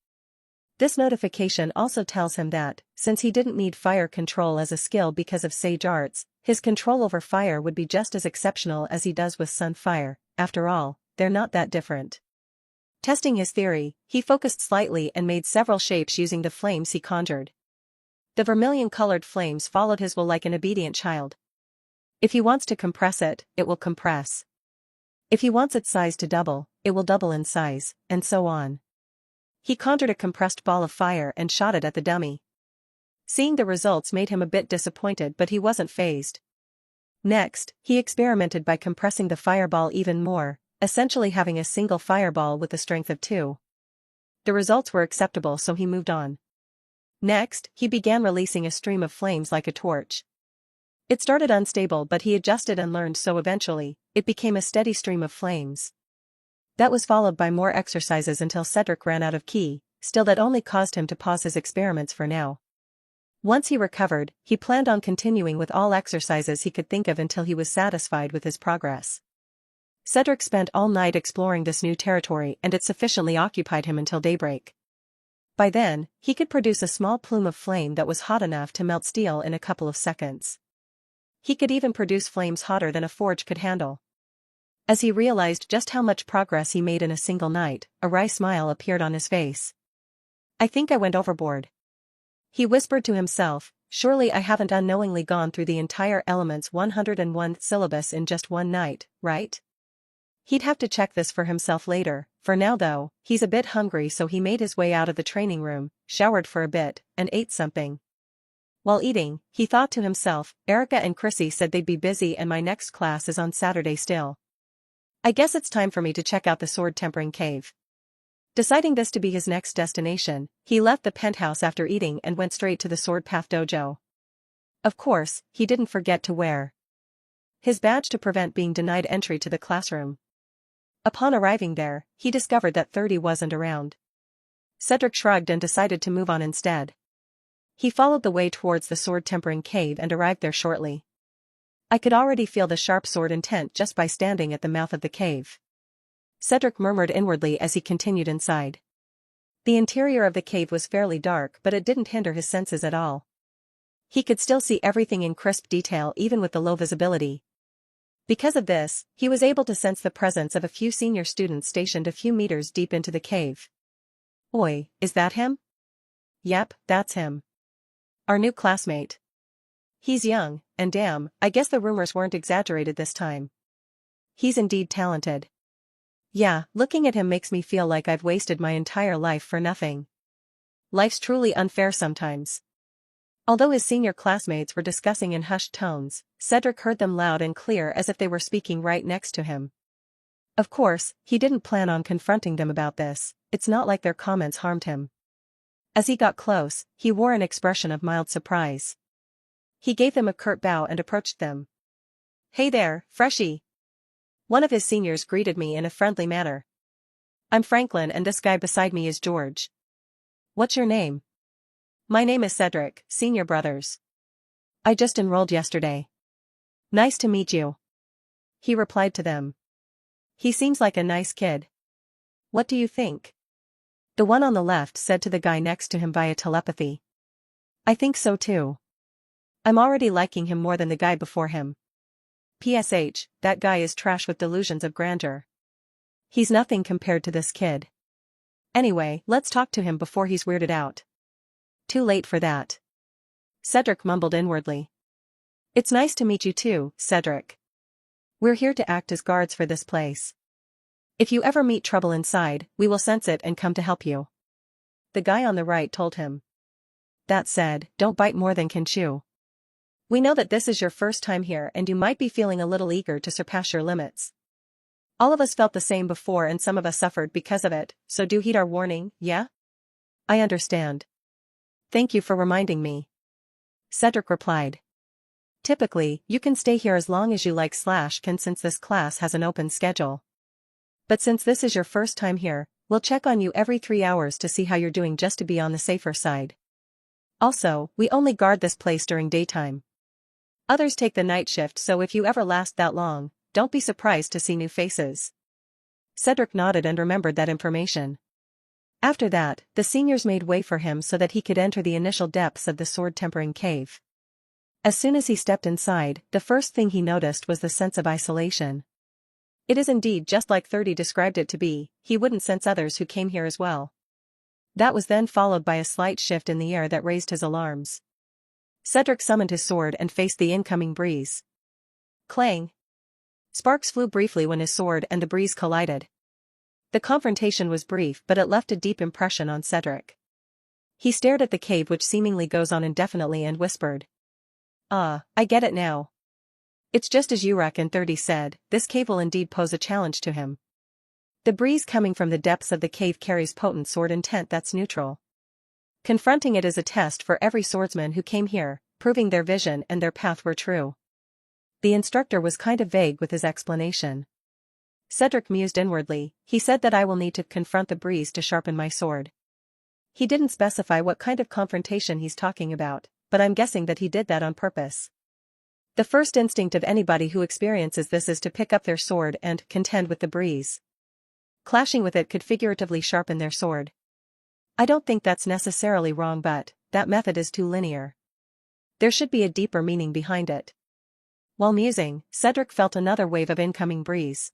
This notification also tells him that, since he didn't need fire control as a skill because of sage arts, his control over fire would be just as exceptional as he does with sun fire. After all, they're not that different. Testing his theory, he focused slightly and made several shapes using the flames he conjured. The vermilion-colored flames followed his will like an obedient child. If he wants to compress it, it will compress. If he wants its size to double, it will double in size, and so on. He conjured a compressed ball of fire and shot it at the dummy. Seeing the results made him a bit disappointed, but he wasn't fazed. Next, he experimented by compressing the fireball even more, essentially having a single fireball with the strength of two. The results were acceptable, so he moved on. Next, he began releasing a stream of flames like a torch. It started unstable, but he adjusted and learned, so eventually, it became a steady stream of flames. That was followed by more exercises until Cedric ran out of ki, still that only caused him to pause his experiments for now. Once he recovered, he planned on continuing with all exercises he could think of until he was satisfied with his progress. Cedric spent all night exploring this new territory, and it sufficiently occupied him until daybreak. By then, he could produce a small plume of flame that was hot enough to melt steel in a couple of seconds. He could even produce flames hotter than a forge could handle. As he realized just how much progress he made in a single night, a wry smile appeared on his face. "I think I went overboard," he whispered to himself. "Surely I haven't unknowingly gone through the entire Elements 101 syllabus in just one night, right?" He'd have to check this for himself later. For now though, he's a bit hungry, so he made his way out of the training room, showered for a bit, and ate something. While eating, he thought to himself, "Erica and Chrissy said they'd be busy and my next class is on Saturday still. I guess it's time for me to check out the sword tempering cave." Deciding this to be his next destination, he left the penthouse after eating and went straight to the Sword Path dojo. Of course, he didn't forget to wear his badge to prevent being denied entry to the classroom. Upon arriving there, he discovered that 30 wasn't around. Cedric shrugged and decided to move on instead. He followed the way towards the sword tempering cave and arrived there shortly. I could already feel the sharp sword intent just by standing at the mouth of the cave. Cedric murmured inwardly as he continued inside. The interior of the cave was fairly dark, but it didn't hinder his senses at all. He could still see everything in crisp detail even with the low visibility. Because of this, he was able to sense the presence of a few senior students stationed a few meters deep into the cave. "Oi, is that him?" "Yep, that's him. Our new classmate. He's young, and damn, I guess the rumors weren't exaggerated this time. He's indeed talented. Yeah, looking at him makes me feel like I've wasted my entire life for nothing. Life's truly unfair sometimes." Although his senior classmates were discussing in hushed tones, Cedric heard them loud and clear as if they were speaking right next to him. Of course, he didn't plan on confronting them about this. It's not like their comments harmed him. As he got close, he wore an expression of mild surprise. He gave them a curt bow and approached them. "Hey there, freshie." One of his seniors greeted me in a friendly manner. "I'm Franklin and this guy beside me is George. What's your name?" "My name is Cedric, senior brothers. I just enrolled yesterday." "Nice to meet you," he replied to them. "He seems like a nice kid. What do you think?" The one on the left said to the guy next to him via telepathy. "I think so too. I'm already liking him more than the guy before him. PSH, that guy is trash with delusions of grandeur. He's nothing compared to this kid. Anyway, let's talk to him before he's weirded out." "Too late for that," Cedric mumbled inwardly. "It's nice to meet you too, Cedric. We're here to act as guards for this place. If you ever meet trouble inside, we will sense it and come to help you," the guy on the right told him. "That said, don't bite more than can chew. We know that this is your first time here and you might be feeling a little eager to surpass your limits. All of us felt the same before and some of us suffered because of it, so do heed our warning, yeah?" "I understand. Thank you for reminding me," Cedric replied. "Typically, you can stay here as long as you like/can since this class has an open schedule. But since this is your first time here, we'll check on you every 3 hours to see how you're doing just to be on the safer side. Also, we only guard this place during daytime. Others take the night shift, so if you ever last that long, don't be surprised to see new faces." Cedric nodded and remembered that information. After that, the seniors made way for him so that he could enter the initial depths of the sword tempering cave. As soon as he stepped inside, the first thing he noticed was the sense of isolation. It is indeed just like 30 described it to be. He wouldn't sense others who came here as well. That was then followed by a slight shift in the air that raised his alarms. Cedric summoned his sword and faced the incoming breeze. Clang! Sparks flew briefly when his sword and the breeze collided. The confrontation was brief, but it left a deep impression on Cedric. He stared at the cave, which seemingly goes on indefinitely, and whispered, "Ah, I get it now. It's just as Uruk and 30 said, this cave will indeed pose a challenge to him. The breeze coming from the depths of the cave carries potent sword intent that's neutral. Confronting it is a test for every swordsman who came here, proving their vision and their path were true. The instructor was kind of vague with his explanation. Cedric mused inwardly. He said that I will need to confront the breeze to sharpen my sword. He didn't specify what kind of confrontation he's talking about, but I'm guessing that he did that on purpose. The first instinct of anybody who experiences this is to pick up their sword and contend with the breeze. Clashing with it could figuratively sharpen their sword. I don't think that's necessarily wrong, but that method is too linear. There should be a deeper meaning behind it. While musing, Cedric felt another wave of incoming breeze.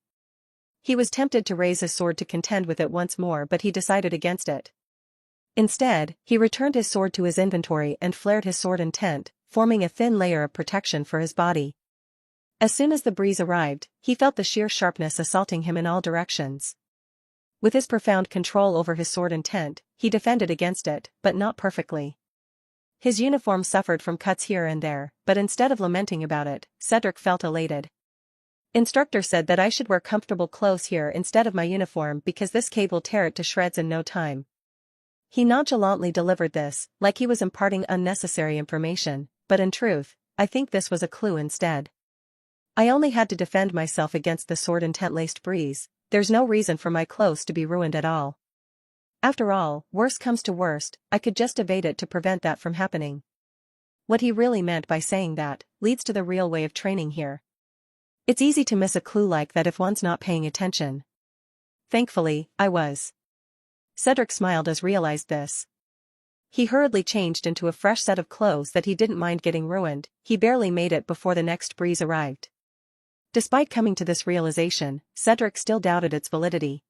He was tempted to raise his sword to contend with it once more, but he decided against it. Instead, he returned his sword to his inventory and flared his sword intent, forming a thin layer of protection for his body. As soon as the breeze arrived, he felt the sheer sharpness assaulting him in all directions. With his profound control over his sword intent, he defended against it, but not perfectly. His uniform suffered from cuts here and there, but instead of lamenting about it, Cedric felt elated. Instructor said that I should wear comfortable clothes here instead of my uniform because this cave will tear it to shreds in no time. He nonchalantly delivered this, like he was imparting unnecessary information, but in truth, I think this was a clue instead. I only had to defend myself against the sword intent-laced breeze. There's no reason for my clothes to be ruined at all. After all, worst comes to worst, I could just evade it to prevent that from happening. What he really meant by saying that leads to the real way of training here. It's easy to miss a clue like that if one's not paying attention. Thankfully, I was. Cedric smiled as realized this. He hurriedly changed into a fresh set of clothes that he didn't mind getting ruined. He barely made it before the next breeze arrived. Despite coming to this realization, Cedric still doubted its validity.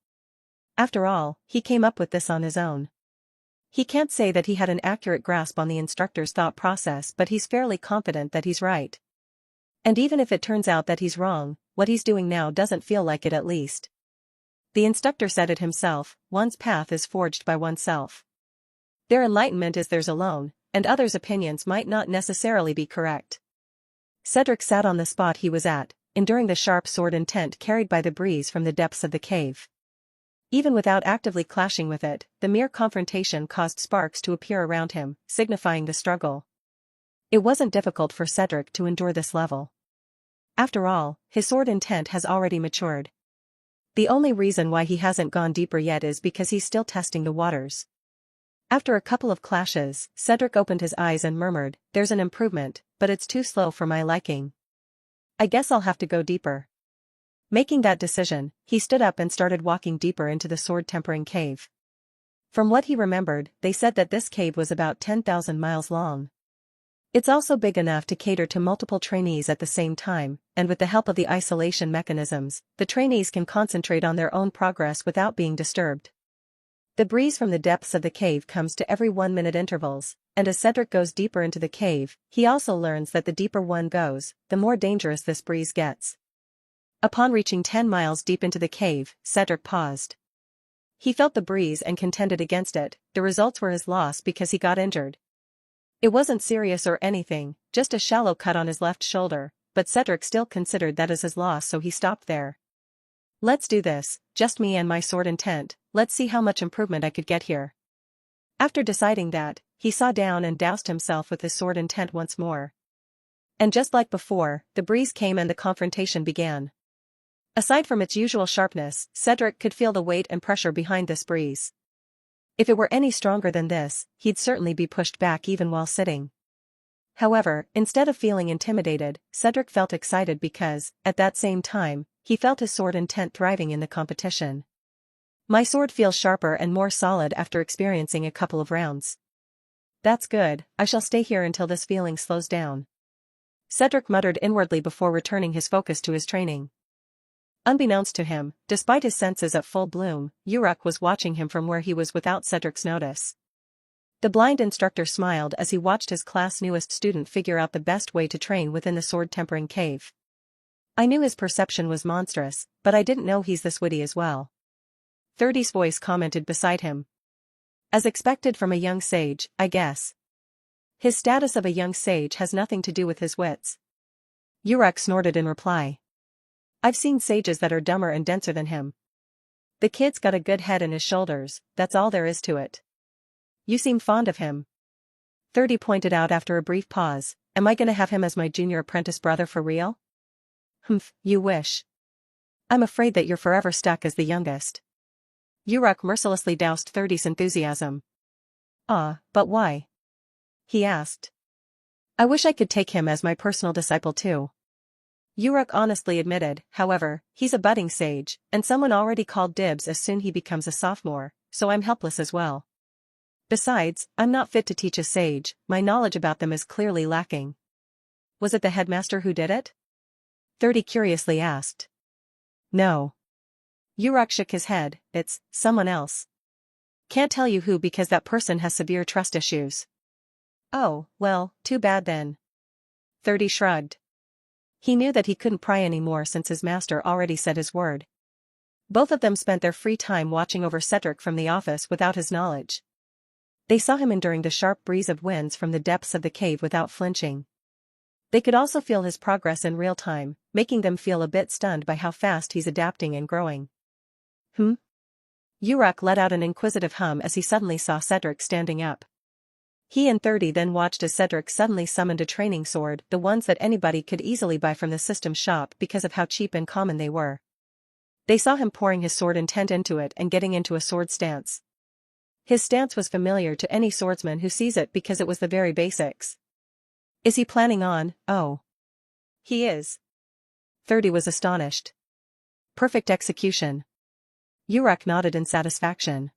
After all, he came up with this on his own. He can't say that he had an accurate grasp on the instructor's thought process, but he's fairly confident that he's right. And even if it turns out that he's wrong, what he's doing now doesn't feel like it at least. The instructor said it himself, one's path is forged by oneself. Their enlightenment is theirs alone, and others' opinions might not necessarily be correct. Cedric sat on the spot he was at, enduring the sharp sword intent carried by the breeze from the depths of the cave. Even without actively clashing with it, the mere confrontation caused sparks to appear around him, signifying the struggle. It wasn't difficult for Cedric to endure this level. After all, his sword intent has already matured. The only reason why he hasn't gone deeper yet is because he's still testing the waters. After a couple of clashes, Cedric opened his eyes and murmured, "There's an improvement, but it's too slow for my liking. I guess I'll have to go deeper." Making that decision, he stood up and started walking deeper into the sword-tempering cave. From what he remembered, they said that this cave was about 10,000 miles long. It's also big enough to cater to multiple trainees at the same time, and with the help of the isolation mechanisms, the trainees can concentrate on their own progress without being disturbed. The breeze from the depths of the cave comes to every 1-minute intervals, and as Cedric goes deeper into the cave, he also learns that the deeper one goes, the more dangerous this breeze gets. Upon reaching 10 miles deep into the cave, Cedric paused. He felt the breeze and contended against it. The results were his loss because he got injured. It wasn't serious or anything, just a shallow cut on his left shoulder, but Cedric still considered that as his loss, so he stopped there. Let's do this, just me and my sword intent, let's see how much improvement I could get here. After deciding that, he saw down and doused himself with his sword intent once more. And just like before, the breeze came and the confrontation began. Aside from its usual sharpness, Cedric could feel the weight and pressure behind this breeze. If it were any stronger than this, he'd certainly be pushed back even while sitting. However, instead of feeling intimidated, Cedric felt excited because, at that same time, he felt his sword intent thriving in the competition. My sword feels sharper and more solid after experiencing a couple of rounds. That's good, I shall stay here until this feeling slows down. Cedric muttered inwardly before returning his focus to his training. Unbeknownst to him, despite his senses at full bloom, Uruk was watching him from where he was without Cedric's notice. The blind instructor smiled as he watched his class' newest student figure out the best way to train within the sword-tempering cave. I knew his perception was monstrous, but I didn't know he's this witty as well. 30's voice commented beside him. As expected from a young sage, I guess. His status of a young sage has nothing to do with his wits. Uruk snorted in reply. I've seen sages that are dumber and denser than him. The kid's got a good head in his shoulders, that's all there is to it. You seem fond of him. 30 pointed out after a brief pause, am I gonna have him as my junior apprentice brother for real? Humph, you wish. I'm afraid that you're forever stuck as the youngest. Uruk mercilessly doused 30's enthusiasm. But why? He asked. I wish I could take him as my personal disciple too. Uruk honestly admitted, however, he's a budding sage, and someone already called dibs as soon he becomes a sophomore, so I'm helpless as well. Besides, I'm not fit to teach a sage, my knowledge about them is clearly lacking. Was it the headmaster who did it? 30 curiously asked. No. Uruk shook his head, it's someone else. Can't tell you who because that person has severe trust issues. Oh, well, too bad then. 30 shrugged. He knew that he couldn't pry anymore since his master already said his word. Both of them spent their free time watching over Cedric from the office without his knowledge. They saw him enduring the sharp breeze of winds from the depths of the cave without flinching. They could also feel his progress in real time, making them feel a bit stunned by how fast he's adapting and growing. Uruk let out an inquisitive hum as he suddenly saw Cedric standing up. He and 30 then watched as Cedric suddenly summoned a training sword, the ones that anybody could easily buy from the system shop because of how cheap and common they were. They saw him pouring his sword intent into it and getting into a sword stance. His stance was familiar to any swordsman who sees it because it was the very basics. Is he planning on, He is. 30 was astonished. Perfect execution. Uruk nodded in satisfaction.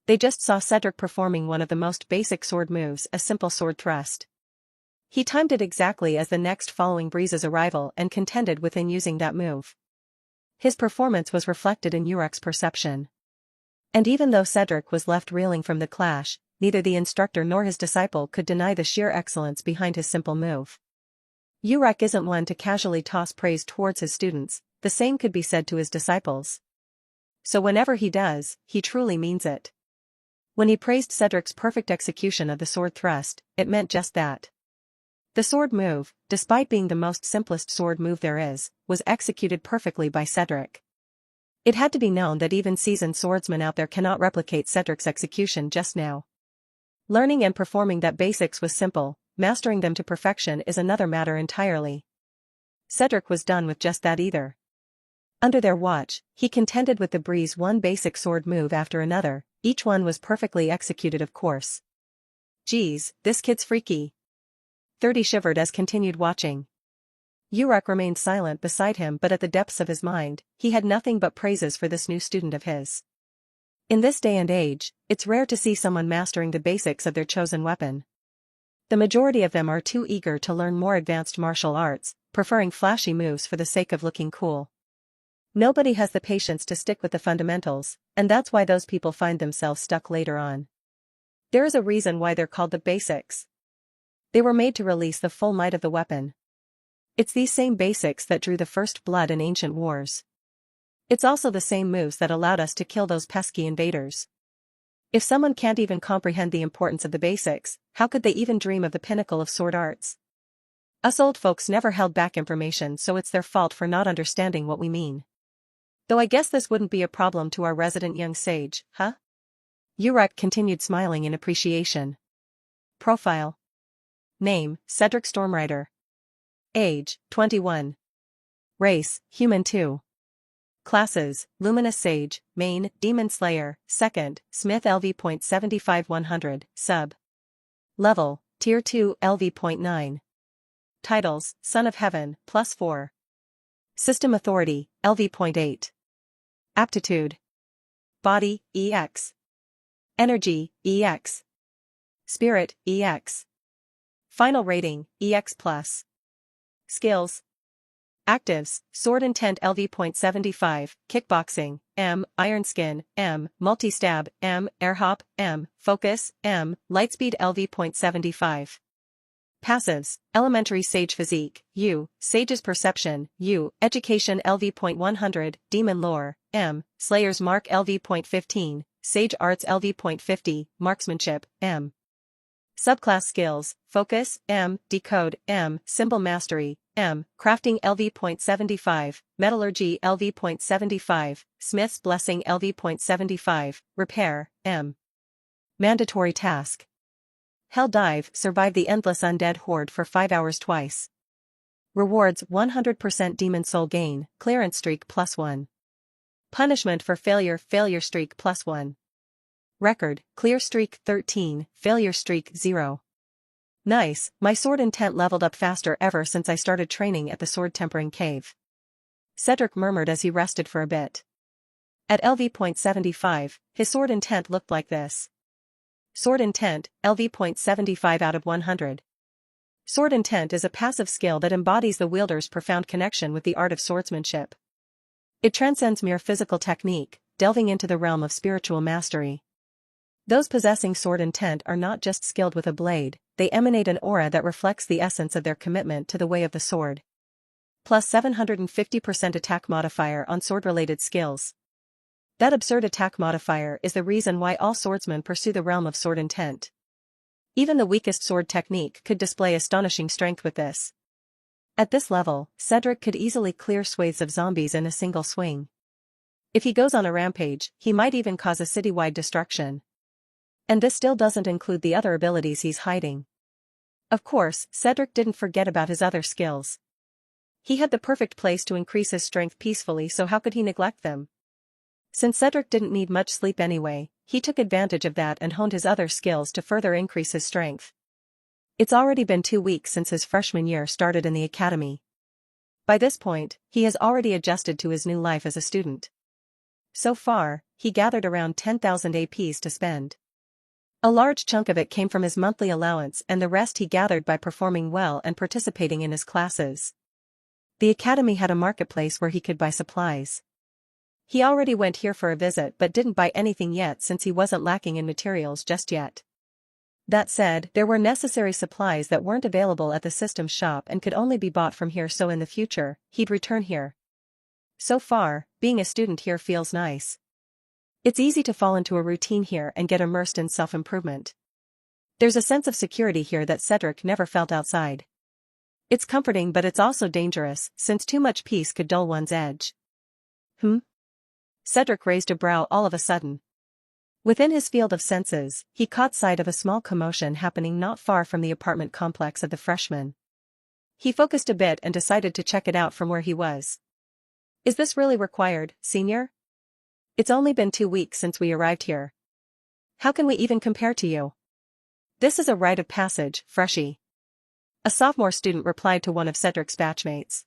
They just saw Cedric performing one of the most basic sword moves, a simple sword thrust. He timed it exactly as the next following breeze's arrival and contended within using that move. His performance was reflected in Uruk's perception. And even though Cedric was left reeling from the clash, neither the instructor nor his disciple could deny the sheer excellence behind his simple move. Uruk isn't one to casually toss praise towards his students, the same could be said to his disciples. So whenever he does, he truly means it. When he praised Cedric's perfect execution of the sword thrust, it meant just that. The sword move, despite being the most simplest sword move there is, was executed perfectly by Cedric. It had to be known that even seasoned swordsmen out there cannot replicate Cedric's execution just now. Learning and performing that basics was simple, mastering them to perfection is another matter entirely. Cedric was done with just that either. Under their watch, he contended with the breeze one basic sword move after another, each one was perfectly executed of course. Geez, this kid's freaky. 30 shivered as continued watching. Uruk remained silent beside him but at the depths of his mind, he had nothing but praises for this new student of his. In this day and age, it's rare to see someone mastering the basics of their chosen weapon. The majority of them are too eager to learn more advanced martial arts, preferring flashy moves for the sake of looking cool. Nobody has the patience to stick with the fundamentals, and that's why those people find themselves stuck later on. There is a reason why they're called the basics. They were made to release the full might of the weapon. It's these same basics that drew the first blood in ancient wars. It's also the same moves that allowed us to kill those pesky invaders. If someone can't even comprehend the importance of the basics, how could they even dream of the pinnacle of sword arts? Us old folks never held back information, so it's their fault for not understanding what we mean. Though I guess this wouldn't be a problem to our resident young sage, huh? Uruk continued smiling in appreciation. Profile. Name, Cedric Stormrider. Age, 21. Race, Human 2. Classes, Luminous Sage, Main, Demon Slayer, 2nd, Smith LV.75-100, Sub. Level, Tier 2 LV.9. Titles, Son of Heaven, +4. System Authority, LV.8. Aptitude. Body, EX. Energy, EX. Spirit, EX. Final rating, EX+. Skills. Actives, Sword Intent LV.75, Kickboxing, M, Iron Skin, M, Multi-Stab, M, Air Hop, M, Focus, M, Lightspeed LV.75. Passives, Elementary Sage Physique, U, Sage's Perception, U, Education LV.100, Demon Lore, M, Slayer's Mark LV.15, Sage Arts LV.50, Marksmanship, M. Subclass Skills, Focus, M, Decode, M, Symbol Mastery, M. Crafting LV.75, Metallurgy LV.75, Smith's Blessing LV.75, Repair, M. Mandatory task. Hell Dive, survive the endless undead horde for 5 hours twice. Rewards 100% demon soul gain, clearance streak +1. Punishment for failure, failure streak +1. Record, clear streak 13, failure streak 0. Nice, my sword intent leveled up faster ever since I started training at the sword tempering cave. Cedric murmured as he rested for a bit. At LV.75, his sword intent looked like this. Sword intent, LV.75 out of 100. Sword intent is a passive skill that embodies the wielder's profound connection with the art of swordsmanship. It transcends mere physical technique, delving into the realm of spiritual mastery. Those possessing sword intent are not just skilled with a blade, they emanate an aura that reflects the essence of their commitment to the way of the sword. Plus 750% attack modifier on sword-related skills. That absurd attack modifier is the reason why all swordsmen pursue the realm of sword intent. Even the weakest sword technique could display astonishing strength with this. At this level, Cedric could easily clear swathes of zombies in a single swing. If he goes on a rampage, he might even cause a citywide destruction. And this still doesn't include the other abilities he's hiding. Of course, Cedric didn't forget about his other skills. He had the perfect place to increase his strength peacefully, so how could he neglect them? Since Cedric didn't need much sleep anyway, he took advantage of that and honed his other skills to further increase his strength. It's already been 2 weeks since his freshman year started in the academy. By this point, he has already adjusted to his new life as a student. So far, he gathered around 10,000 APs to spend. A large chunk of it came from his monthly allowance and the rest he gathered by performing well and participating in his classes. The academy had a marketplace where he could buy supplies. He already went here for a visit but didn't buy anything yet since he wasn't lacking in materials just yet. That said, there were necessary supplies that weren't available at the system shop and could only be bought from here, so in the future, he'd return here. So far, being a student here feels nice. It's easy to fall into a routine here and get immersed in self-improvement. There's a sense of security here that Cedric never felt outside. It's comforting, but it's also dangerous, since too much peace could dull one's edge. Cedric raised a brow all of a sudden. Within his field of senses, he caught sight of a small commotion happening not far from the apartment complex of the freshmen. He focused a bit and decided to check it out from where he was. Is this really required, senior? It's only been 2 weeks since we arrived here. How can we even compare to you? This is a rite of passage, freshie. A sophomore student replied to one of Cedric's batchmates.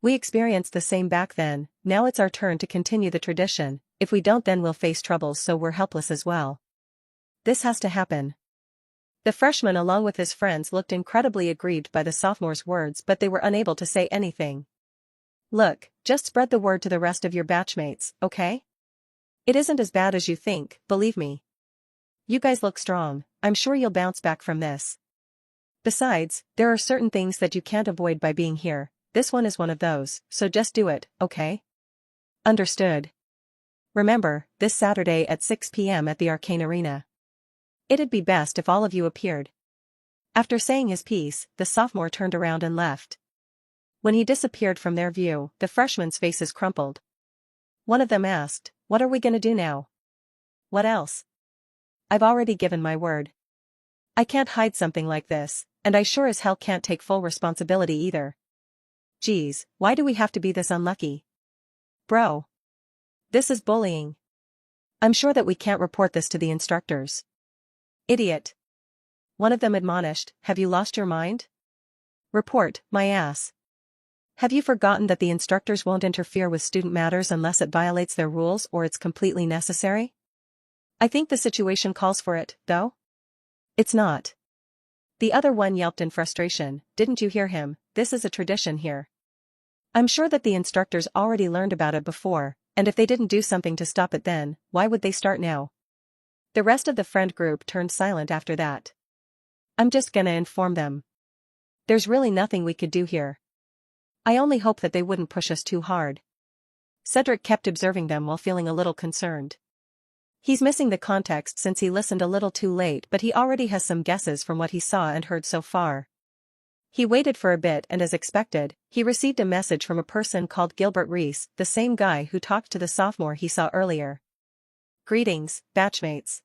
We experienced the same back then, now it's our turn to continue the tradition. If we don't, then we'll face troubles, so we're helpless as well. This has to happen. The freshman along with his friends looked incredibly aggrieved by the sophomore's words, but they were unable to say anything. Look, just spread the word to the rest of your batchmates, okay? It isn't as bad as you think, believe me. You guys look strong, I'm sure you'll bounce back from this. Besides, there are certain things that you can't avoid by being here, this one is one of those, so just do it, okay? Understood. Remember, this Saturday at 6 p.m. at the Arcane Arena. It'd be best if all of you appeared. After saying his piece, the sophomore turned around and left. When he disappeared from their view, the freshmen's faces crumpled. One of them asked, "What are we gonna do now?" "What else? I've already given my word. I can't hide something like this, and I sure as hell can't take full responsibility either. Geez, why do we have to be this unlucky? Bro. This is bullying. I'm sure that we can't report this to the instructors." "Idiot." One of them admonished, "Have you lost your mind? Report, my ass. Have you forgotten that the instructors won't interfere with student matters unless it violates their rules or it's completely necessary? I think the situation calls for it, though. It's not." The other one yelped in frustration, "Didn't you hear him? This is a tradition here. I'm sure that the instructors already learned about it before, and if they didn't do something to stop it then, why would they start now?" The rest of the friend group turned silent after that. "I'm just gonna inform them. There's really nothing we could do here. I only hope that they wouldn't push us too hard." Cedric kept observing them while feeling a little concerned. He's missing the context since he listened a little too late, but he already has some guesses from what he saw and heard so far. He waited for a bit and as expected, he received a message from a person called Gilbert Reese, the same guy who talked to the sophomore he saw earlier. Greetings, batchmates.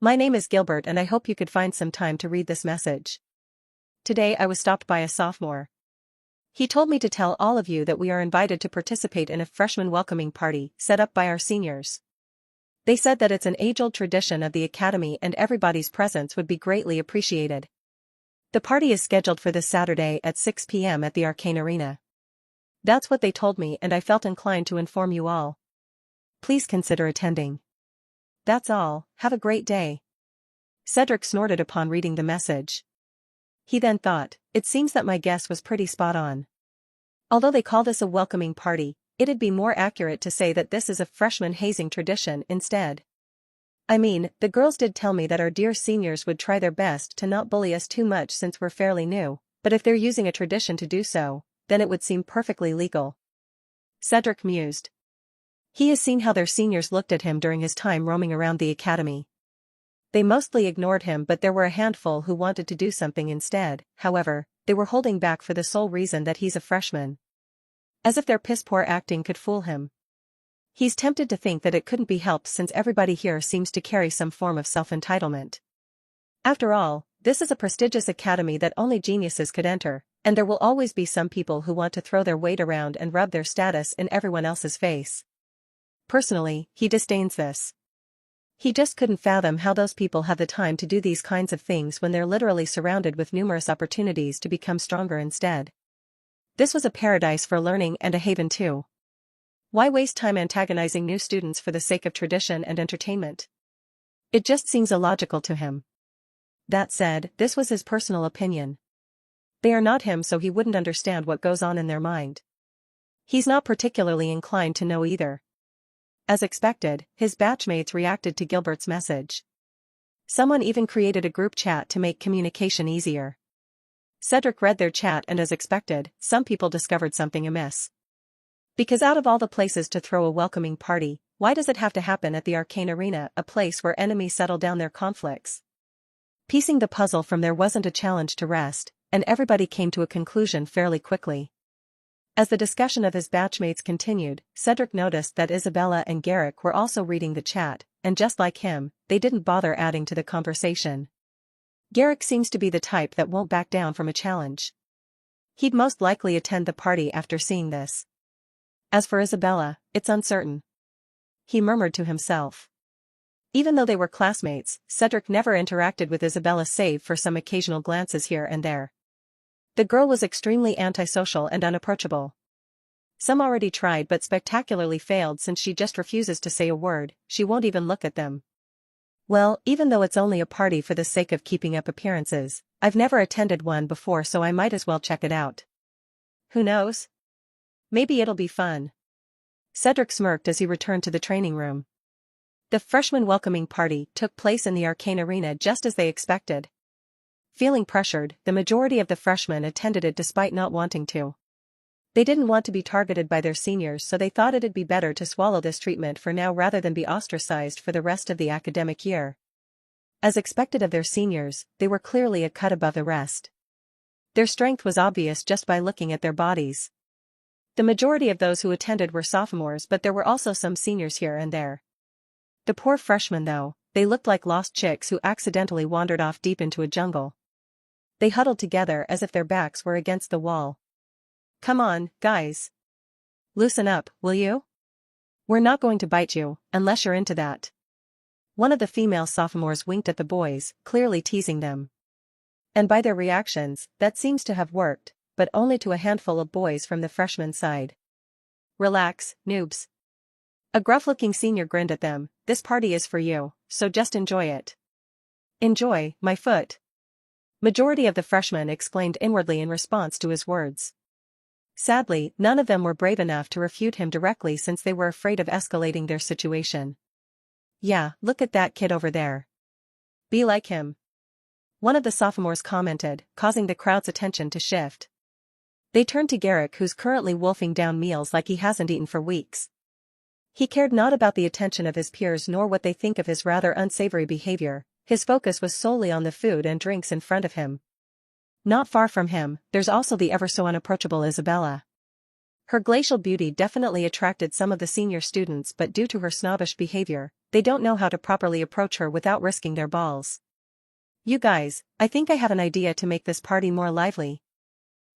My name is Gilbert and I hope you could find some time to read this message. Today I was stopped by a sophomore. He told me to tell all of you that we are invited to participate in a freshman welcoming party set up by our seniors. They said that it's an age-old tradition of the academy and everybody's presence would be greatly appreciated. The party is scheduled for this Saturday at 6 p.m. at the Arcane Arena. That's what they told me and I felt inclined to inform you all. Please consider attending. That's all, have a great day. Cedric snorted upon reading the message. He then thought, it seems that my guess was pretty spot on. Although they call this a welcoming party, it'd be more accurate to say that this is a freshman hazing tradition instead. I mean, the girls did tell me that our dear seniors would try their best to not bully us too much since we're fairly new, but if they're using a tradition to do so, then it would seem perfectly legal. Cedric mused. He has seen how their seniors looked at him during his time roaming around the academy. They mostly ignored him but there were a handful who wanted to do something instead, however, they were holding back for the sole reason that he's a freshman. As if their piss-poor acting could fool him. He's tempted to think that it couldn't be helped since everybody here seems to carry some form of self-entitlement. After all, this is a prestigious academy that only geniuses could enter, and there will always be some people who want to throw their weight around and rub their status in everyone else's face. Personally, he disdains this. He just couldn't fathom how those people have the time to do these kinds of things when they're literally surrounded with numerous opportunities to become stronger instead. This was a paradise for learning and a haven too. Why waste time antagonizing new students for the sake of tradition and entertainment? It just seems illogical to him. That said, this was his personal opinion. They are not him so he wouldn't understand what goes on in their mind. He's not particularly inclined to know either. As expected, his batchmates reacted to Gilbert's message. Someone even created a group chat to make communication easier. Cedric read their chat and as expected, some people discovered something amiss. Because out of all the places to throw a welcoming party, why does it have to happen at the Arcane Arena, a place where enemies settle down their conflicts? Piecing the puzzle from there wasn't a challenge to rest, and everybody came to a conclusion fairly quickly. As the discussion of his batchmates continued, Cedric noticed that Isabella and Garrick were also reading the chat, and just like him, they didn't bother adding to the conversation. Garrick seems to be the type that won't back down from a challenge. He'd most likely attend the party after seeing this. As for Isabella, it's uncertain. He murmured to himself. Even though they were classmates, Cedric never interacted with Isabella save for some occasional glances here and there. The girl was extremely antisocial and unapproachable. Some already tried but spectacularly failed since she just refuses to say a word, she won't even look at them. Well, even though it's only a party for the sake of keeping up appearances, I've never attended one before so I might as well check it out. Who knows? Maybe it'll be fun. Cedric smirked as he returned to the training room. The freshman welcoming party took place in the Arcane Arena just as they expected. Feeling pressured, the majority of the freshmen attended it despite not wanting to. They didn't want to be targeted by their seniors so they thought it'd be better to swallow this treatment for now rather than be ostracized for the rest of the academic year. As expected of their seniors, they were clearly a cut above the rest. Their strength was obvious just by looking at their bodies. The majority of those who attended were sophomores but there were also some seniors here and there. The poor freshmen though, they looked like lost chicks who accidentally wandered off deep into a jungle. They huddled together as if their backs were against the wall. Come on, guys. Loosen up, will you? We're not going to bite you, unless you're into that. One of the female sophomores winked at the boys, clearly teasing them. And by their reactions, that seems to have worked, but only to a handful of boys from the freshman side. Relax, noobs. A gruff-looking senior grinned at them, this party is for you, so just enjoy it. Enjoy, my foot. Majority of the freshmen exclaimed inwardly in response to his words. Sadly, none of them were brave enough to refute him directly since they were afraid of escalating their situation. Yeah, look at that kid over there. Be like him. One of the sophomores commented, causing the crowd's attention to shift. They turned to Garrick who's currently wolfing down meals like he hasn't eaten for weeks. He cared not about the attention of his peers nor what they think of his rather unsavory behavior, his focus was solely on the food and drinks in front of him. Not far from him, there's also the ever-so-unapproachable Isabella. Her glacial beauty definitely attracted some of the senior students, but due to her snobbish behavior, they don't know how to properly approach her without risking their balls. You guys, I think I have an idea to make this party more lively.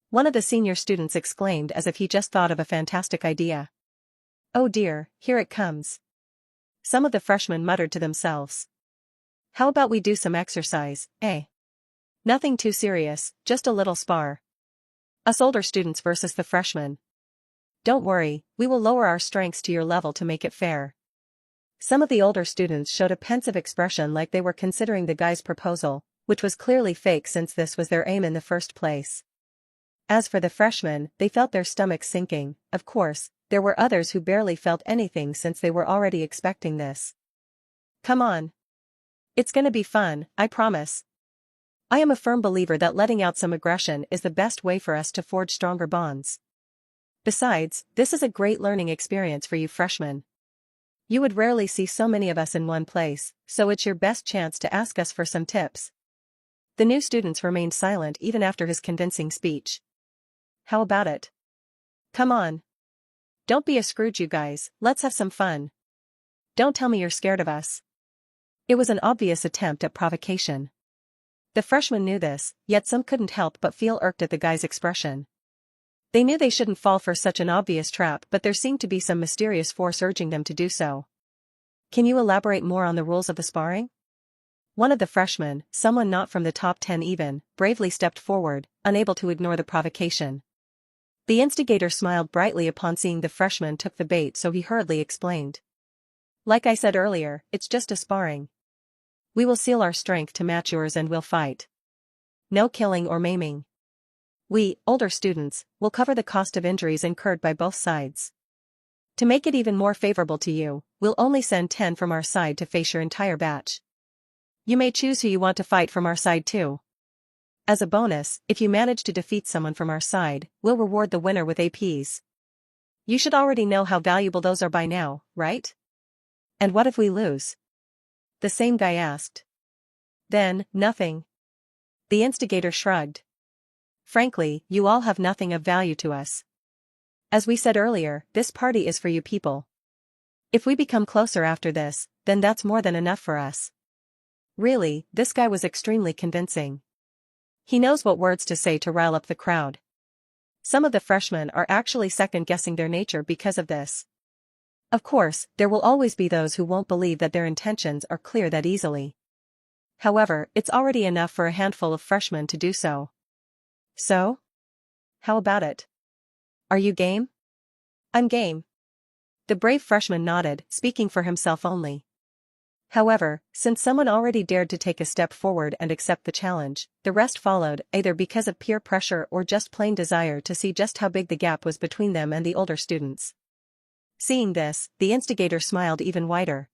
One of the senior students exclaimed as if he just thought of a fantastic idea. Oh dear, here it comes. Some of the freshmen muttered to themselves. How about we do some exercise, eh? Nothing too serious, just a little spar. Us older students versus the freshmen. Don't worry, we will lower our strengths to your level to make it fair. Some of the older students showed a pensive expression like they were considering the guy's proposal, which was clearly fake since this was their aim in the first place. As for the freshmen, they felt their stomachs sinking. Of course, there were others who barely felt anything since they were already expecting this. Come on. It's gonna be fun, I promise. I am a firm believer that letting out some aggression is the best way for us to forge stronger bonds. Besides, this is a great learning experience for you freshmen. You would rarely see so many of us in one place, so it's your best chance to ask us for some tips. The new students remained silent even after his convincing speech. How about it? Come on. Don't be a Scrooge, you guys, let's have some fun. Don't tell me you're scared of us. It was an obvious attempt at provocation. The freshmen knew this, yet some couldn't help but feel irked at the guy's expression. They knew they shouldn't fall for such an obvious trap, but there seemed to be some mysterious force urging them to do so. Can you elaborate more on the rules of the sparring? One of the freshmen, someone not from the top 10 even, bravely stepped forward, unable to ignore the provocation. The instigator smiled brightly upon seeing the freshman took the bait, so he hurriedly explained. Like I said earlier, it's just a sparring. We will seal our strength to match yours and we'll fight. No killing or maiming. We, older students, will cover the cost of injuries incurred by both sides. To make it even more favorable to you, we'll only send 10 from our side to face your entire batch. You may choose who you want to fight from our side too. As a bonus, if you manage to defeat someone from our side, we'll reward the winner with APs. You should already know how valuable those are by now, right? And what if we lose? The same guy asked. Then, nothing. The instigator shrugged. Frankly, you all have nothing of value to us. As we said earlier, this party is for you people. If we become closer after this, then that's more than enough for us. Really, this guy was extremely convincing. He knows what words to say to rile up the crowd. Some of the freshmen are actually second-guessing their nature because of this. Of course, there will always be those who won't believe that their intentions are clear that easily. However, it's already enough for a handful of freshmen to do so. So? How about it? Are you game? I'm game. The brave freshman nodded, speaking for himself only. However, since someone already dared to take a step forward and accept the challenge, the rest followed, either because of peer pressure or just plain desire to see just how big the gap was between them and the older students. Seeing this, the instigator smiled even wider.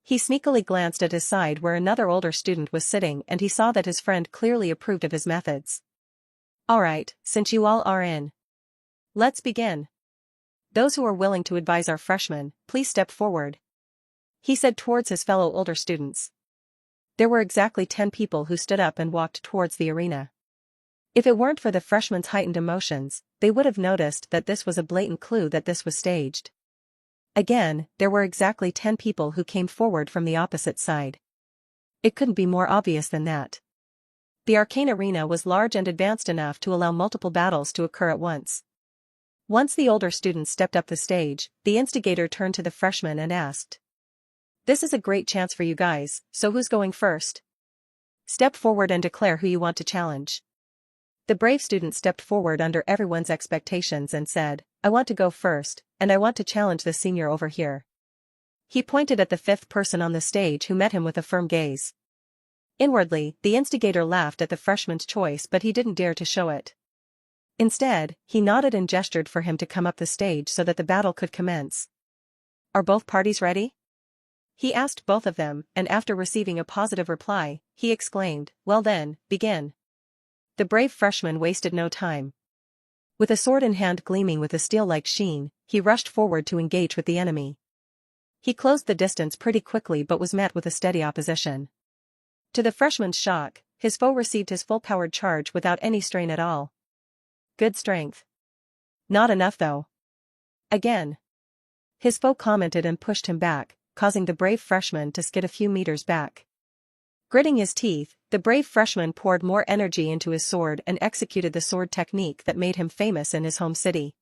He sneakily glanced at his side where another older student was sitting and he saw that his friend clearly approved of his methods. Alright, since you all are in. Let's begin. Those who are willing to advise our freshmen, please step forward. He said towards his fellow older students. There were exactly 10 people who stood up and walked towards the arena. If it weren't for the freshmen's heightened emotions, they would have noticed that this was a blatant clue that this was staged. Again, there were exactly 10 people who came forward from the opposite side. It couldn't be more obvious than that. The arcane arena was large and advanced enough to allow multiple battles to occur at once. Once the older students stepped up the stage, the instigator turned to the freshmen and asked. This is a great chance for you guys, so who's going first? Step forward and declare who you want to challenge. The brave student stepped forward under everyone's expectations and said, I want to go first, and I want to challenge the senior over here. He pointed at the 5th person on the stage who met him with a firm gaze. Inwardly, the instigator laughed at the freshman's choice, but he didn't dare to show it. Instead, he nodded and gestured for him to come up the stage so that the battle could commence. Are both parties ready? He asked both of them, and after receiving a positive reply, he exclaimed, well then, begin. The brave freshman wasted no time. With a sword in hand gleaming with a steel-like sheen, he rushed forward to engage with the enemy. He closed the distance pretty quickly but was met with a steady opposition. To the freshman's shock, his foe received his full-powered charge without any strain at all. Good strength. Not enough though. Again. His foe commented and pushed him back, causing the brave freshman to skid a few meters back. Gritting his teeth, the brave freshman poured more energy into his sword and executed the sword technique that made him famous in his home city.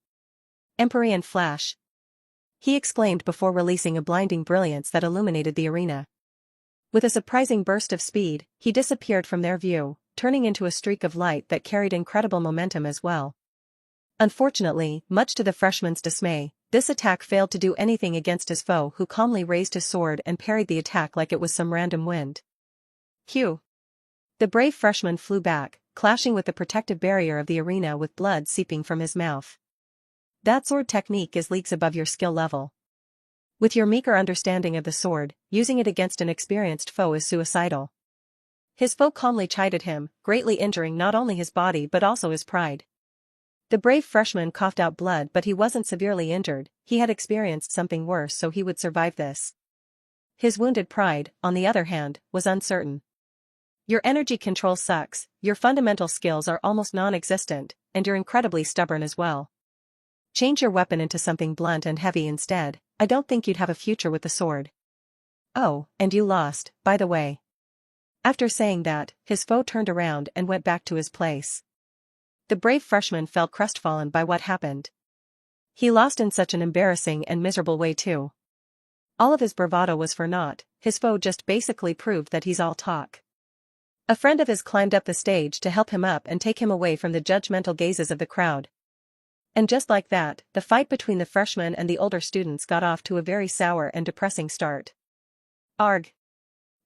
Empyrean Flash. He exclaimed before releasing a blinding brilliance that illuminated the arena. With a surprising burst of speed, he disappeared from their view, turning into a streak of light that carried incredible momentum as well. Unfortunately, much to the freshman's dismay, this attack failed to do anything against his foe, who calmly raised his sword and parried the attack like it was some random wind. Q. The brave freshman flew back, clashing with the protective barrier of the arena with blood seeping from his mouth. That sword technique is leagues above your skill level. With your meager understanding of the sword, using it against an experienced foe is suicidal. His foe calmly chided him, greatly injuring not only his body but also his pride. The brave freshman coughed out blood, but he wasn't severely injured. He had experienced something worse, so he would survive this. His wounded pride, on the other hand, was uncertain. Your energy control sucks, your fundamental skills are almost non-existent, and you're incredibly stubborn as well. Change your weapon into something blunt and heavy instead. I don't think you'd have a future with the sword. Oh, and you lost, by the way. After saying that, his foe turned around and went back to his place. The brave freshman felt crestfallen by what happened. He lost in such an embarrassing and miserable way too. All of his bravado was for naught, his foe just basically proved that he's all talk. A friend of his climbed up the stage to help him up and take him away from the judgmental gazes of the crowd. And just like that, the fight between the freshmen and the older students got off to a very sour and depressing start. Arg.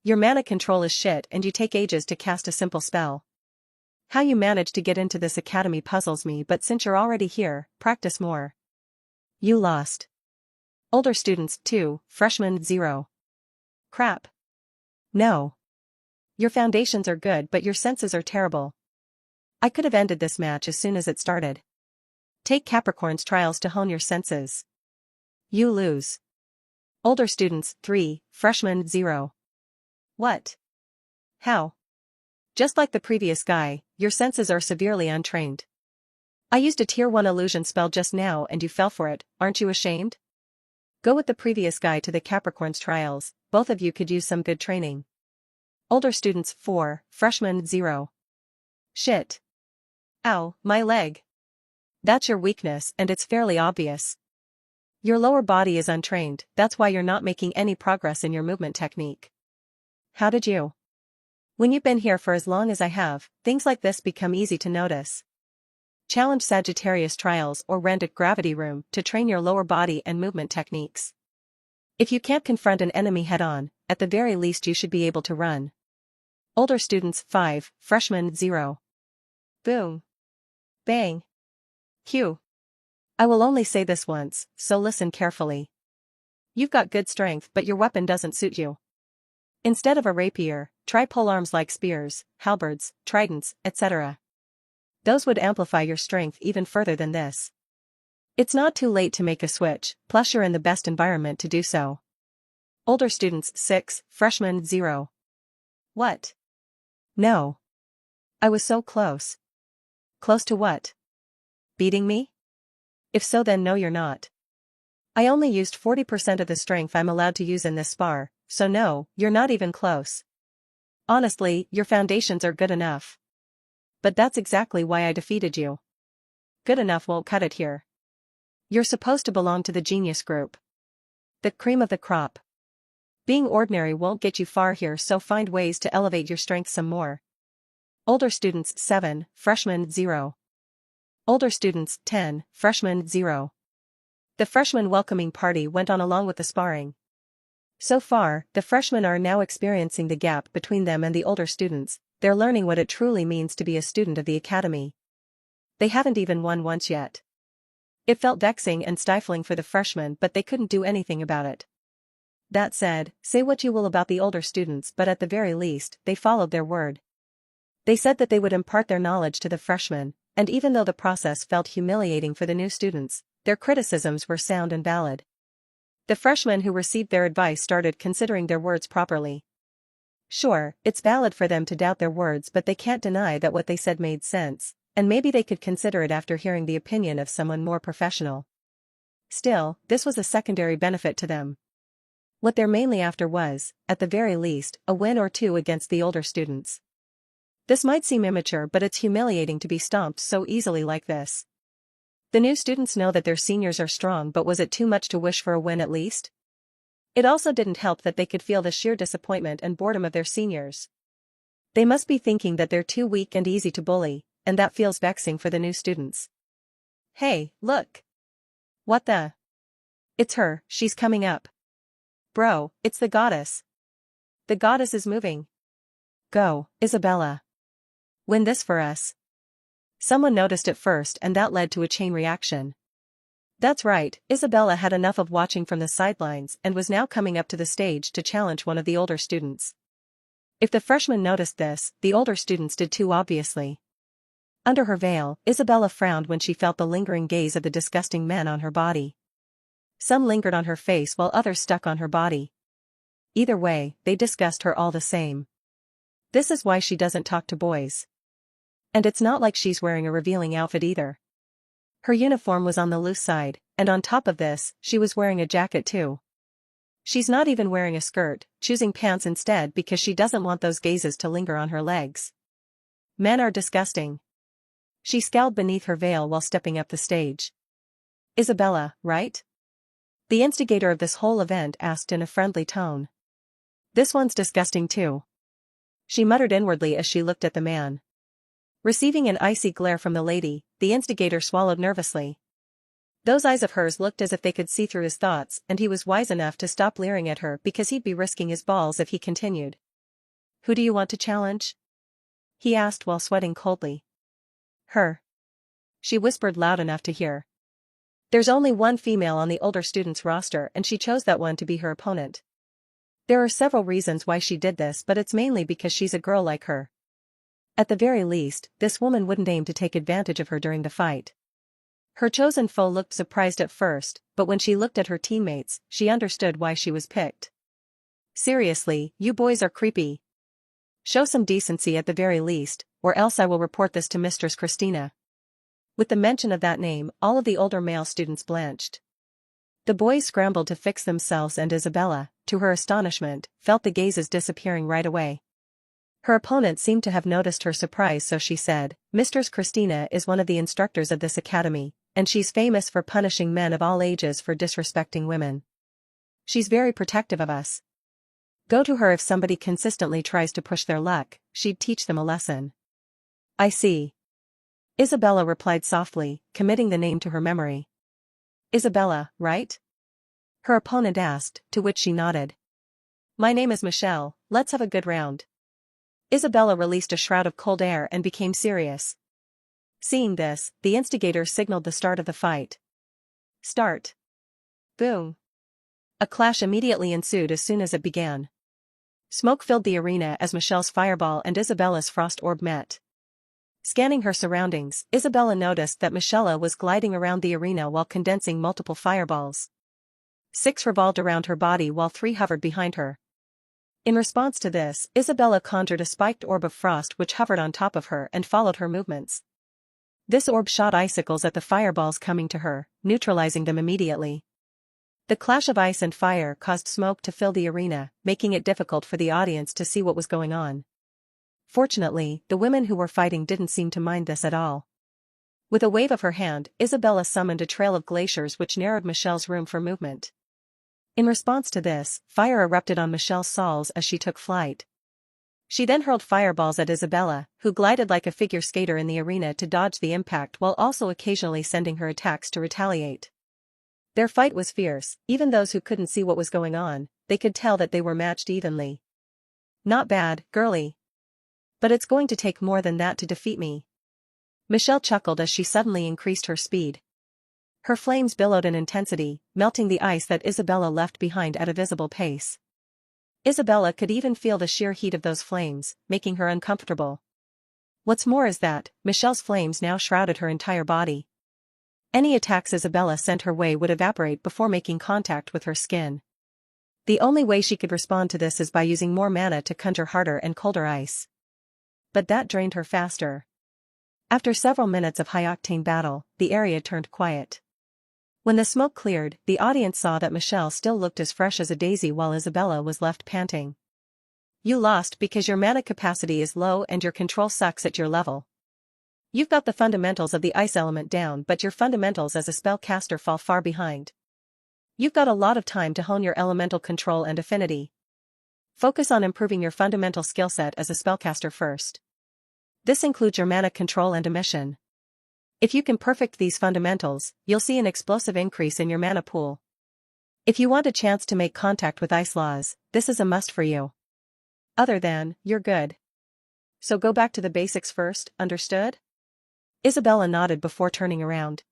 Your mana control is shit and you take ages to cast a simple spell. How you managed to get into this academy puzzles me, but since you're already here, practice more. You lost. Older students 2, freshmen 0. Crap. No. Your foundations are good but your senses are terrible. I could have ended this match as soon as it started. Take Capricorn's trials to hone your senses. You lose. Older students 3, freshmen 0. What? How? Just like the previous guy, your senses are severely untrained. I used a tier 1 illusion spell just now and you fell for it, aren't you ashamed? Go with the previous guy to the Capricorn's trials, both of you could use some good training. Older students 4, freshmen 0. Shit. Ow, my leg. That's your weakness and it's fairly obvious. Your lower body is untrained, that's why you're not making any progress in your movement technique. How did you? When you've been here for as long as I have, things like this become easy to notice. Challenge Sagittarius trials or rent a gravity room to train your lower body and movement techniques. If you can't confront an enemy head-on, at the very least you should be able to run. Older students 5, freshmen 0. Boom. Bang. Q. I will only say this once, so listen carefully. You've got good strength but your weapon doesn't suit you. Instead of a rapier, try polearms like spears, halberds, tridents, etc. Those would amplify your strength even further than this. It's not too late to make a switch, plus you're in the best environment to do so. Older students 6, freshmen 0. What? No. I was so close. Close to what? Beating me? If so then no you're not. I only used 40% of the strength I'm allowed to use in this spar, so no, you're not even close. Honestly, your foundations are good enough. But that's exactly why I defeated you. Good enough won't cut it here. You're supposed to belong to the genius group. The cream of the crop. Being ordinary won't get you far here, so find ways to elevate your strength some more. Older students 7, freshmen 0. Older students 10, freshmen 0. The freshman welcoming party went on along with the sparring. So far, the freshmen are now experiencing the gap between them and the older students. They're learning what it truly means to be a student of the academy. They haven't even won once yet. It felt vexing and stifling for the freshmen, but they couldn't do anything about it. That said, say what you will about the older students, but at the very least, they followed their word. They said that they would impart their knowledge to the freshmen, and even though the process felt humiliating for the new students, their criticisms were sound and valid. The freshmen who received their advice started considering their words properly. Sure, it's valid for them to doubt their words, but they can't deny that what they said made sense, and maybe they could consider it after hearing the opinion of someone more professional. Still, this was a secondary benefit to them. What they're mainly after was, at the very least, a win or two against the older students. This might seem immature, but it's humiliating to be stomped so easily like this. The new students know that their seniors are strong, but was it too much to wish for a win at least? It also didn't help that they could feel the sheer disappointment and boredom of their seniors. They must be thinking that they're too weak and easy to bully, and that feels vexing for the new students. Hey, look! What the? It's her, she's coming up. Bro, it's the goddess. The goddess is moving. Go, Isabella. Win this for us. Someone noticed it first, and that led to a chain reaction. That's right, Isabella had enough of watching from the sidelines and was now coming up to the stage to challenge one of the older students. If the freshmen noticed this, the older students did too obviously. Under her veil, Isabella frowned when she felt the lingering gaze of the disgusting men on her body. Some lingered on her face while others stuck on her body. Either way, they disgust her all the same. This is why she doesn't talk to boys. And it's not like she's wearing a revealing outfit either. Her uniform was on the loose side, and on top of this, she was wearing a jacket too. She's not even wearing a skirt, choosing pants instead because she doesn't want those gazes to linger on her legs. Men are disgusting. She scowled beneath her veil while stepping up the stage. Isabella, right? The instigator of this whole event asked in a friendly tone. This one's disgusting too. She muttered inwardly as she looked at the man. Receiving an icy glare from the lady, the instigator swallowed nervously. Those eyes of hers looked as if they could see through his thoughts, and he was wise enough to stop leering at her because he'd be risking his balls if he continued. Who do you want to challenge? He asked while sweating coldly. Her. She whispered loud enough to hear. There's only one female on the older students' roster, and she chose that one to be her opponent. There are several reasons why she did this, but it's mainly because she's a girl like her. At the very least, this woman wouldn't aim to take advantage of her during the fight. Her chosen foe looked surprised at first, but when she looked at her teammates, she understood why she was picked. Seriously, you boys are creepy. Show some decency at the very least, or else I will report this to Mistress Christina. With the mention of that name, all of the older male students blanched. The boys scrambled to fix themselves, and Isabella, to her astonishment, felt the gazes disappearing right away. Her opponent seemed to have noticed her surprise, so she said, Mistress Christina is one of the instructors of this academy, and she's famous for punishing men of all ages for disrespecting women. She's very protective of us. Go to her if somebody consistently tries to push their luck, she'd teach them a lesson. I see. Isabella replied softly, committing the name to her memory. Isabella, right? Her opponent asked, to which she nodded. My name is Michelle, let's have a good round. Isabella released a shroud of cold air and became serious. Seeing this, the instigator signaled the start of the fight. Start. Boom. A clash immediately ensued as soon as it began. Smoke filled the arena as Michelle's fireball and Isabella's frost orb met. Scanning her surroundings, Isabella noticed that Michelle was gliding around the arena while condensing multiple fireballs. 6 revolved around her body while 3 hovered behind her. In response to this, Isabella conjured a spiked orb of frost which hovered on top of her and followed her movements. This orb shot icicles at the fireballs coming to her, neutralizing them immediately. The clash of ice and fire caused smoke to fill the arena, making it difficult for the audience to see what was going on. Fortunately, the women who were fighting didn't seem to mind this at all. With a wave of her hand, Isabella summoned a trail of glaciers which narrowed Michelle's room for movement. In response to this, fire erupted on Michelle's soles as she took flight. She then hurled fireballs at Isabella, who glided like a figure skater in the arena to dodge the impact while also occasionally sending her attacks to retaliate. Their fight was fierce. Even those who couldn't see what was going on, they could tell that they were matched evenly. Not bad, girlie. But it's going to take more than that to defeat me. Michelle chuckled as she suddenly increased her speed. Her flames billowed in intensity, melting the ice that Isabella left behind at a visible pace. Isabella could even feel the sheer heat of those flames, making her uncomfortable. What's more is that, Michelle's flames now shrouded her entire body. Any attacks Isabella sent her way would evaporate before making contact with her skin. The only way she could respond to this is by using more mana to conjure harder and colder ice. But that drained her faster. After several minutes of high-octane battle, the area turned quiet. When the smoke cleared, the audience saw that Michelle still looked as fresh as a daisy while Isabella was left panting. You lost because your mana capacity is low and your control sucks at your level. You've got the fundamentals of the ice element down, but your fundamentals as a spellcaster fall far behind. You've got a lot of time to hone your elemental control and affinity. Focus on improving your fundamental skill set as a spellcaster first. This includes your mana control and emission. If you can perfect these fundamentals, you'll see an explosive increase in your mana pool. If you want a chance to make contact with ice laws, this is a must for you. Other than, you're good. So go back to the basics first, understood? Isabella nodded before turning around.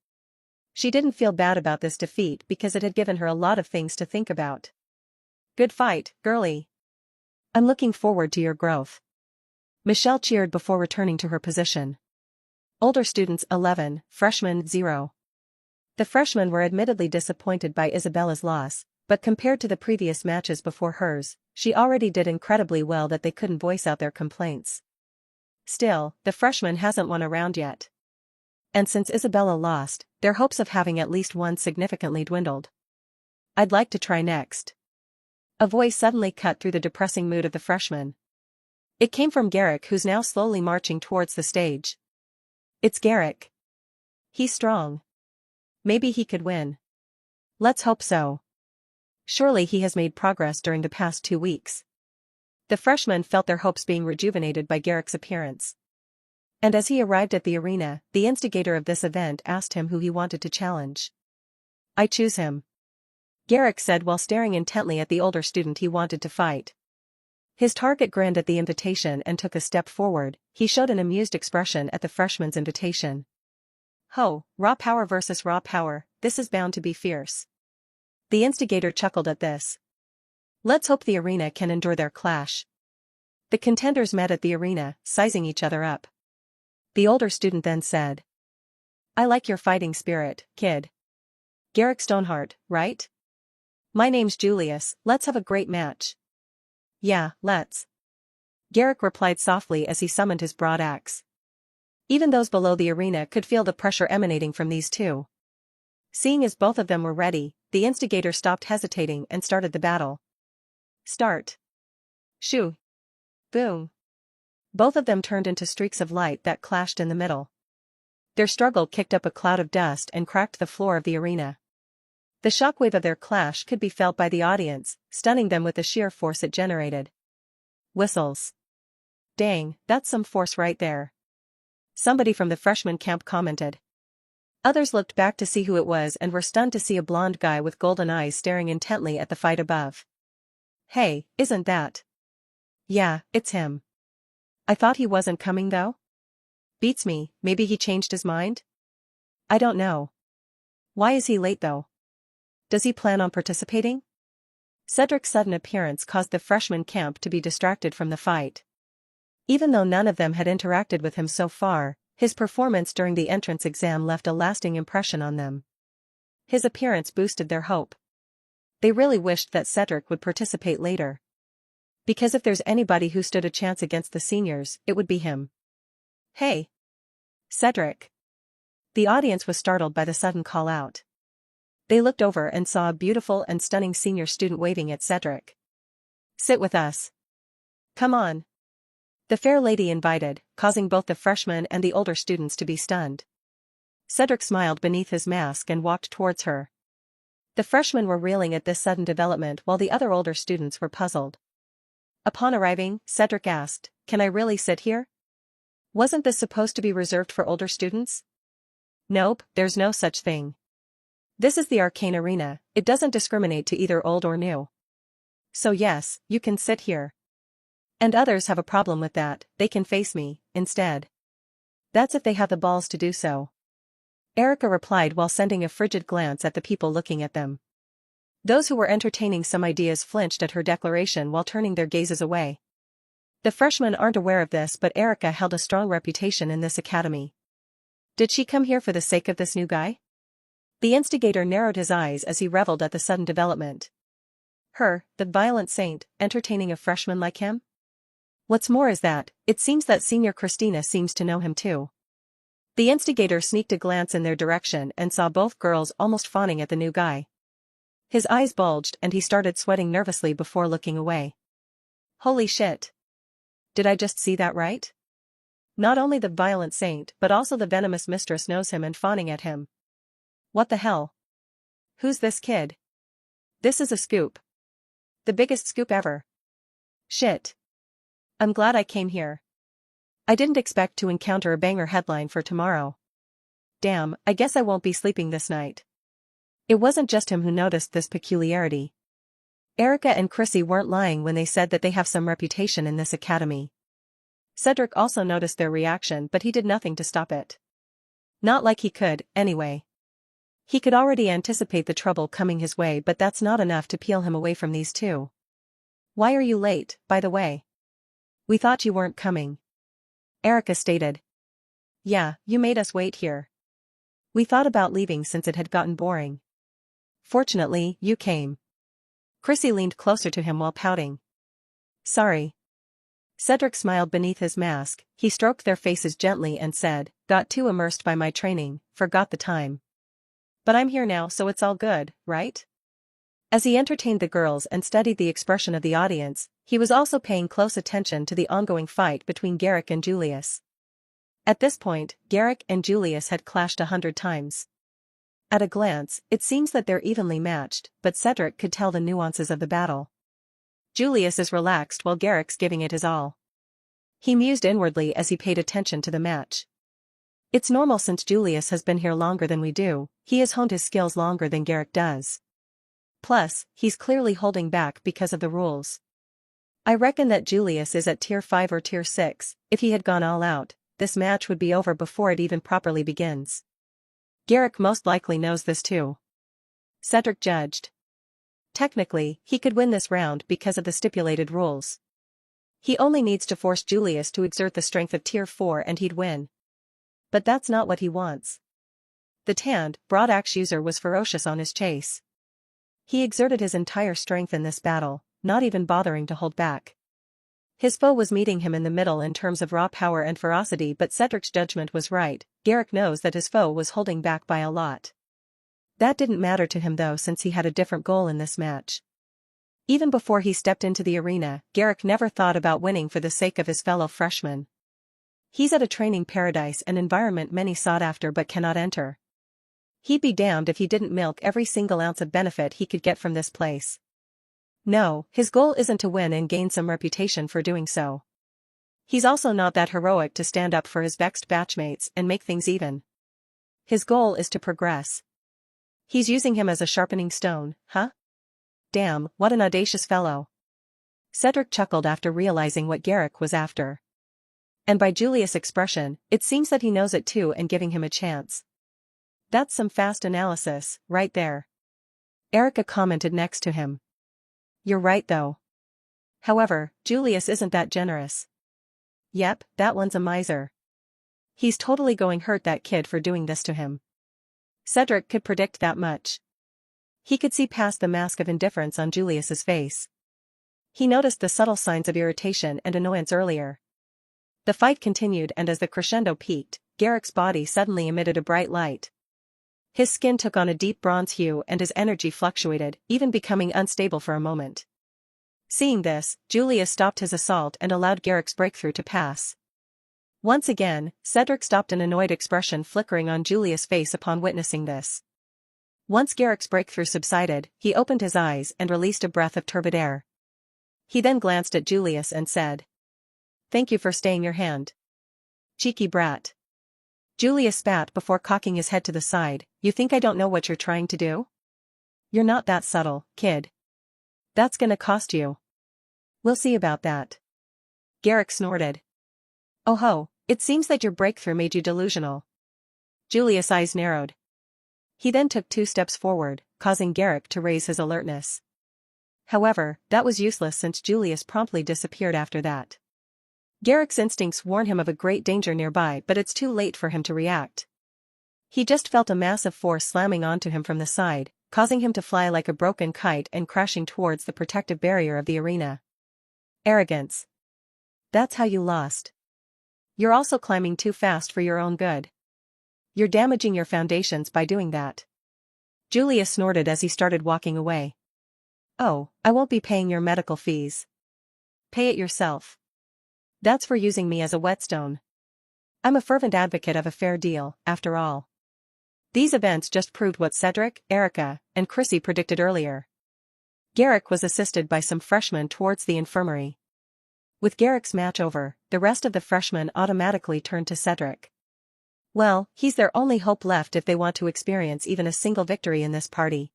She didn't feel bad about this defeat because it had given her a lot of things to think about. Good fight, girlie. I'm looking forward to your growth. Michelle cheered before returning to her position. Older students 11, freshmen 0. The freshmen were admittedly disappointed by Isabella's loss, but compared to the previous matches before hers, she already did incredibly well that they couldn't voice out their complaints. Still, the freshman hasn't won a round yet. And since Isabella lost, their hopes of having at least one significantly dwindled. I'd like to try next. A voice suddenly cut through the depressing mood of the freshman. It came from Garrick, who's now slowly marching towards the stage. It's Garrick. He's strong. Maybe he could win. Let's hope so. Surely he has made progress during the past 2 weeks. The freshmen felt their hopes being rejuvenated by Garrick's appearance. And as he arrived at the arena, the instigator of this event asked him who he wanted to challenge. I choose him. Garrick said while staring intently at the older student he wanted to fight. His target grinned at the invitation and took a step forward. He showed an amused expression at the freshman's invitation. Ho, raw power versus raw power, this is bound to be fierce. The instigator chuckled at this. Let's hope the arena can endure their clash. The contenders met at the arena, sizing each other up. The older student then said. I like your fighting spirit, kid. Garrick Stoneheart, right? My name's Julius, let's have a great match. Yeah, let's. Garrick replied softly as he summoned his broad axe. Even those below the arena could feel the pressure emanating from these two. Seeing as both of them were ready, the instigator stopped hesitating and started the battle. Start. Shoo. Boom. Both of them turned into streaks of light that clashed in the middle. Their struggle kicked up a cloud of dust and cracked the floor of the arena. The shockwave of their clash could be felt by the audience, stunning them with the sheer force it generated. Whistles. Dang, that's some force right there. Somebody from the freshman camp commented. Others looked back to see who it was and were stunned to see a blonde guy with golden eyes staring intently at the fight above. Hey, isn't that? Yeah, it's him. I thought he wasn't coming though? Beats me, maybe he changed his mind? I don't know. Why is he late though? Does he plan on participating? Cedric's sudden appearance caused the freshman camp to be distracted from the fight. Even though none of them had interacted with him so far, his performance during the entrance exam left a lasting impression on them. His appearance boosted their hope. They really wished that Cedric would participate later. Because if there's anybody who stood a chance against the seniors, it would be him. Hey! Cedric! The audience was startled by the sudden call out. They looked over and saw a beautiful and stunning senior student waving at Cedric. Sit with us. Come on. The fair lady invited, causing both the freshmen and the older students to be stunned. Cedric smiled beneath his mask and walked towards her. The freshmen were reeling at this sudden development while the other older students were puzzled. Upon arriving, Cedric asked, Can I really sit here? Wasn't this supposed to be reserved for older students? Nope, there's no such thing. This is the arcane arena, it doesn't discriminate to either old or new. So yes, you can sit here. And others have a problem with that, they can face me, instead. That's if they have the balls to do so. Erica replied while sending a frigid glance at the people looking at them. Those who were entertaining some ideas flinched at her declaration while turning their gazes away. The freshmen aren't aware of this, but Erica held a strong reputation in this academy. Did she come here for the sake of this new guy? The instigator narrowed his eyes as he reveled at the sudden development. Her, the violent saint, entertaining a freshman like him? What's more is that, it seems that Senior Christina seems to know him too. The instigator sneaked a glance in their direction and saw both girls almost fawning at the new guy. His eyes bulged and he started sweating nervously before looking away. Holy shit. Did I just see that right? Not only the violent saint but also the venomous mistress knows him and fawning at him. What the hell? Who's this kid? This is a scoop. The biggest scoop ever. Shit. I'm glad I came here. I didn't expect to encounter a banger headline for tomorrow. Damn, I guess I won't be sleeping this night. It wasn't just him who noticed this peculiarity. Erica and Chrissy weren't lying when they said that they have some reputation in this academy. Cedric also noticed their reaction but he did nothing to stop it. Not like he could, anyway. He could already anticipate the trouble coming his way but that's not enough to peel him away from these two. Why are you late, by the way? We thought you weren't coming. Erica stated. Yeah, you made us wait here. We thought about leaving since it had gotten boring. Fortunately, you came. Chrissy leaned closer to him while pouting. Sorry. Cedric smiled beneath his mask, he stroked their faces gently and said, got too immersed by my training, forgot the time. But I'm here now so it's all good, right? As he entertained the girls and studied the expression of the audience, he was also paying close attention to the ongoing fight between Garrick and Julius. At this point, Garrick and Julius had clashed 100 times. At a glance, it seems that they're evenly matched, but Cedric could tell the nuances of the battle. Julius is relaxed while Garrick's giving it his all. He mused inwardly as he paid attention to the match. It's normal since Julius has been here longer than we do, he has honed his skills longer than Garrick does. Plus, he's clearly holding back because of the rules. I reckon that Julius is at tier 5 or tier 6, if he had gone all out, this match would be over before it even properly begins. Garrick most likely knows this too. Cedric judged. Technically, he could win this round because of the stipulated rules. He only needs to force Julius to exert the strength of tier 4 and he'd win. But that's not what he wants. The tanned, broad-axe user was ferocious on his chase. He exerted his entire strength in this battle, not even bothering to hold back. His foe was meeting him in the middle in terms of raw power and ferocity but Cedric's judgment was right, Garrick knows that his foe was holding back by a lot. That didn't matter to him though since he had a different goal in this match. Even before he stepped into the arena, Garrick never thought about winning for the sake of his fellow freshmen. He's at a training paradise, an environment many sought after but cannot enter. He'd be damned if he didn't milk every single ounce of benefit he could get from this place. No, his goal isn't to win and gain some reputation for doing so. He's also not that heroic to stand up for his vexed batchmates and make things even. His goal is to progress. He's using him as a sharpening stone, huh? Damn, what an audacious fellow. Cedric chuckled after realizing what Garrick was after. And by Julius' expression, it seems that he knows it too and giving him a chance. That's some fast analysis, right there. Erica commented next to him. You're right though. However, Julius isn't that generous. Yep, that one's a miser. He's totally going hurt that kid for doing this to him. Cedric could predict that much. He could see past the mask of indifference on Julius's face. He noticed the subtle signs of irritation and annoyance earlier. The fight continued and as the crescendo peaked, Garrick's body suddenly emitted a bright light. His skin took on a deep bronze hue and his energy fluctuated, even becoming unstable for a moment. Seeing this, Julius stopped his assault and allowed Garrick's breakthrough to pass. Once again, Cedric stopped, an annoyed expression flickering on Julius' face upon witnessing this. Once Garrick's breakthrough subsided, he opened his eyes and released a breath of turbid air. He then glanced at Julius and said, "Thank you for staying your hand. Cheeky brat." Julius spat before cocking his head to the side. You think I don't know what you're trying to do? You're not that subtle, kid. That's gonna cost you. We'll see about that. Garrick snorted. Oh ho, it seems that your breakthrough made you delusional. Julius' eyes narrowed. He then took 2 steps forward, causing Garrick to raise his alertness. However, that was useless since Julius promptly disappeared after that. Garrick's instincts warn him of a great danger nearby but it's too late for him to react. He just felt a massive force slamming onto him from the side, causing him to fly like a broken kite and crashing towards the protective barrier of the arena. Arrogance. That's how you lost. You're also climbing too fast for your own good. You're damaging your foundations by doing that. Julius snorted as he started walking away. Oh, I won't be paying your medical fees. Pay it yourself. That's for using me as a whetstone. I'm a fervent advocate of a fair deal, after all. These events just proved what Cedric, Erica, and Chrissy predicted earlier. Garrick was assisted by some freshmen towards the infirmary. With Garrick's match over, the rest of the freshmen automatically turned to Cedric. Well, he's their only hope left if they want to experience even a single victory in this party.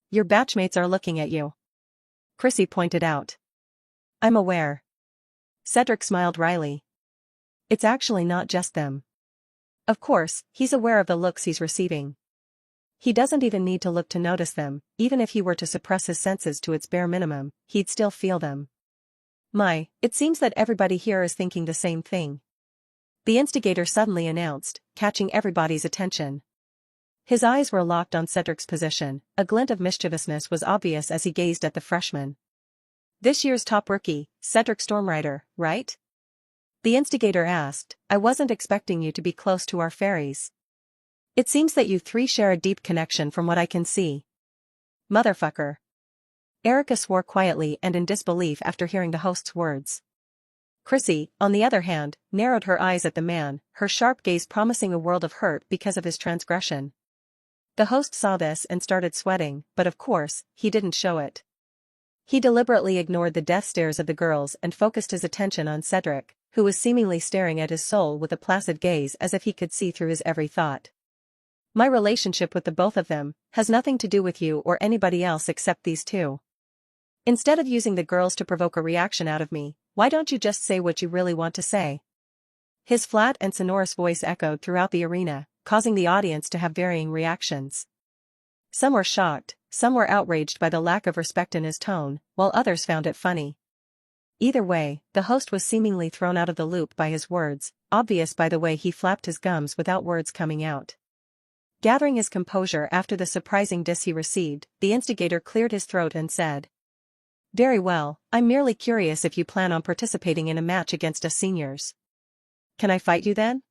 Your batchmates are looking at you. Chrissy pointed out. I'm aware. Cedric smiled wryly. It's actually not just them. Of course, he's aware of the looks he's receiving. He doesn't even need to look to notice them, even if he were to suppress his senses to its bare minimum, he'd still feel them. My, it seems that everybody here is thinking the same thing. The instigator suddenly announced, catching everybody's attention. His eyes were locked on Cedric's position, a glint of mischievousness was obvious as he gazed at the freshman. This year's top rookie, Cedric Stormrider, right? The instigator asked, I wasn't expecting you to be close to our fairies. It seems that you three share a deep connection from what I can see. Motherfucker. Erica swore quietly and in disbelief after hearing the host's words. Chrissy, on the other hand, narrowed her eyes at the man, her sharp gaze promising a world of hurt because of his transgression. The host saw this and started sweating, but of course, he didn't show it. He deliberately ignored the death stares of the girls and focused his attention on Cedric, who was seemingly staring at his soul with a placid gaze as if he could see through his every thought. My relationship with the both of them has nothing to do with you or anybody else except these two. Instead of using the girls to provoke a reaction out of me, why don't you just say what you really want to say? His flat and sonorous voice echoed throughout the arena, causing the audience to have varying reactions. Some were shocked, some were outraged by the lack of respect in his tone, while others found it funny. Either way, the host was seemingly thrown out of the loop by his words, obvious by the way he flapped his gums without words coming out. Gathering his composure after the surprising diss he received, the instigator cleared his throat and said, Very well, I'm merely curious if you plan on participating in a match against us seniors. Can I fight you then?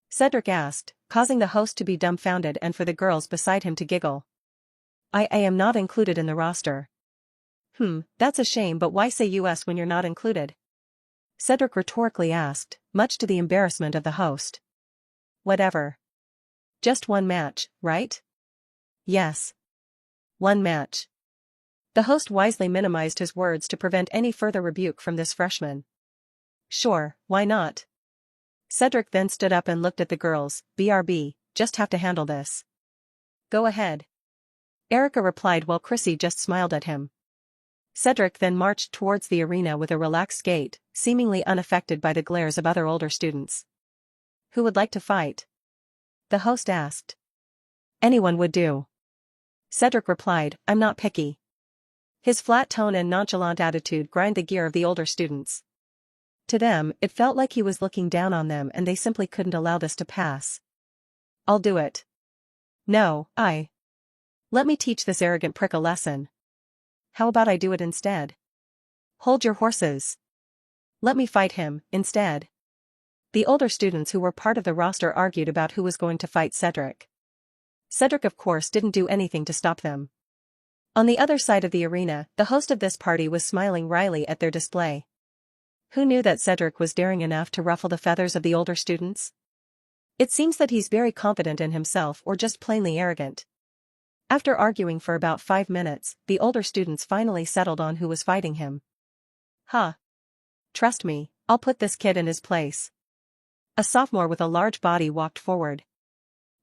Cedric asked, causing the host to be dumbfounded and for the girls beside him to giggle. I am not included in the roster. That's a shame, but why say US when you're not included? Cedric rhetorically asked, much to the embarrassment of the host. Whatever. Just one match, right? Yes. One match. The host wisely minimized his words to prevent any further rebuke from this freshman. Sure, why not? Cedric then stood up and looked at the girls. BRB, just have to handle this. Go ahead. Erica replied while Chrissy just smiled at him. Cedric then marched towards the arena with a relaxed gait, seemingly unaffected by the glares of other older students. Who would like to fight? The host asked. Anyone would do. Cedric replied, I'm not picky. His flat tone and nonchalant attitude grind the gear of the older students. To them, it felt like he was looking down on them and they simply couldn't allow this to pass. I'll do it. No, Let me teach this arrogant prick a lesson. How about I do it instead? Hold your horses. Let me fight him, instead. The older students who were part of the roster argued about who was going to fight Cedric. Cedric of course didn't do anything to stop them. On the other side of the arena, the host of this party was smiling wryly at their display. Who knew that Cedric was daring enough to ruffle the feathers of the older students? It seems that he's very confident in himself or just plainly arrogant. After arguing for about 5 minutes, the older students finally settled on who was fighting him. Trust me, I'll put this kid in his place. A sophomore with a large body walked forward.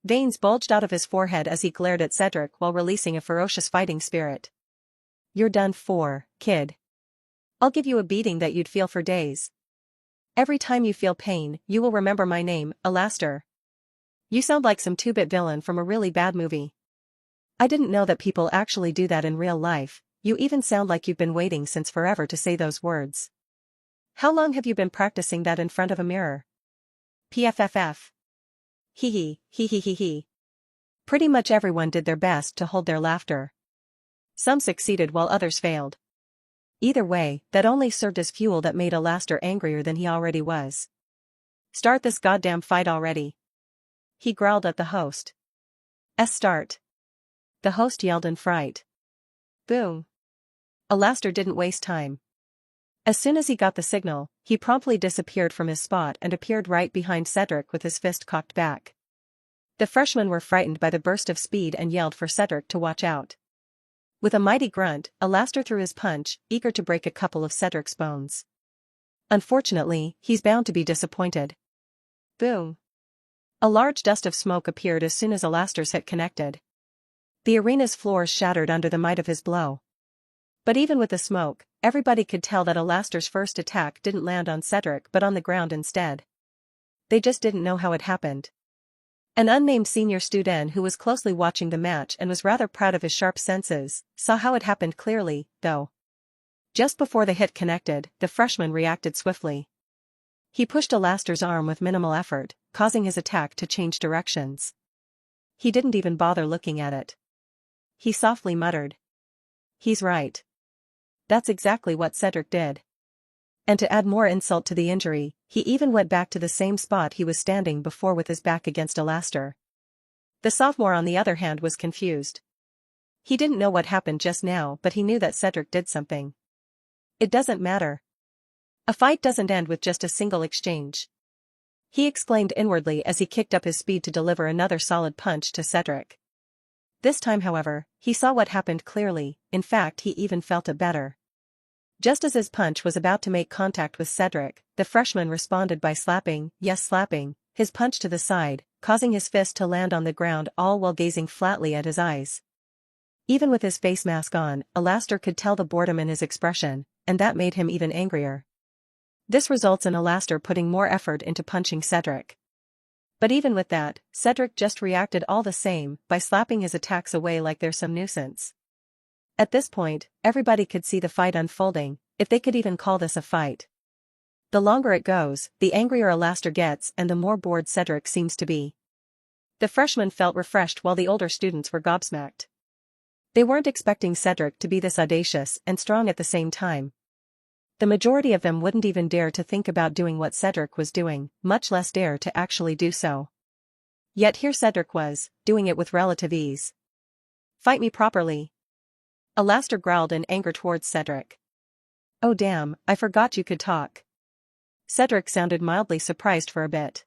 Veins bulged out of his forehead as he glared at Cedric while releasing a ferocious fighting spirit. You're done for, kid. I'll give you a beating that you'd feel for days. Every time you feel pain, you will remember my name, Alastair. You sound like some 2-bit villain from a really bad movie. I didn't know that people actually do that in real life. You even sound like you've been waiting since forever to say those words. How long have you been practicing that in front of a mirror? PFFF. Hee hee, hee hee hee hee. Pretty much everyone did their best to hold their laughter. Some succeeded while others failed. Either way, that only served as fuel that made Alastor angrier than he already was. "Start this goddamn fight already," he growled at the host. Start," the host yelled in fright. Boom. Alastor didn't waste time. As soon as he got the signal, he promptly disappeared from his spot and appeared right behind Cedric with his fist cocked back. The freshmen were frightened by the burst of speed and yelled for Cedric to watch out. With a mighty grunt, Alastor threw his punch, eager to break a couple of Cedric's bones. Unfortunately, he's bound to be disappointed. Boom. A large dust of smoke appeared as soon as Alastor's hit connected. The arena's floors shattered under the might of his blow. But even with the smoke, everybody could tell that Alastor's first attack didn't land on Cedric but on the ground instead. They just didn't know how it happened. An unnamed senior student who was closely watching the match and was rather proud of his sharp senses, saw how it happened clearly, though. Just before the hit connected, the freshman reacted swiftly. He pushed Alastor's arm with minimal effort, causing his attack to change directions. He didn't even bother looking at it. He softly muttered. "He's right. That's exactly what Cedric did." And to add more insult to the injury, he even went back to the same spot he was standing before with his back against Alastor. The sophomore on the other hand was confused. He didn't know what happened just now, but he knew that Cedric did something. It doesn't matter. A fight doesn't end with just a single exchange. He exclaimed inwardly as he kicked up his speed to deliver another solid punch to Cedric. This time, however, he saw what happened clearly. In fact, he even felt it better. Just as his punch was about to make contact with Cedric, the freshman responded by slapping, yes slapping, his punch to the side, causing his fist to land on the ground all while gazing flatly at his eyes. Even with his face mask on, Alastor could tell the boredom in his expression, and that made him even angrier. This results in Alastor putting more effort into punching Cedric. But even with that, Cedric just reacted all the same, by slapping his attacks away like they're some nuisance. At this point, everybody could see the fight unfolding, if they could even call this a fight. The longer it goes, the angrier Alastor gets and the more bored Cedric seems to be. The freshmen felt refreshed while the older students were gobsmacked. They weren't expecting Cedric to be this audacious and strong at the same time. The majority of them wouldn't even dare to think about doing what Cedric was doing, much less dare to actually do so. Yet here Cedric was, doing it with relative ease. "Fight me properly." Alastor growled in anger towards Cedric. "Oh damn, I forgot you could talk." Cedric sounded mildly surprised for a bit.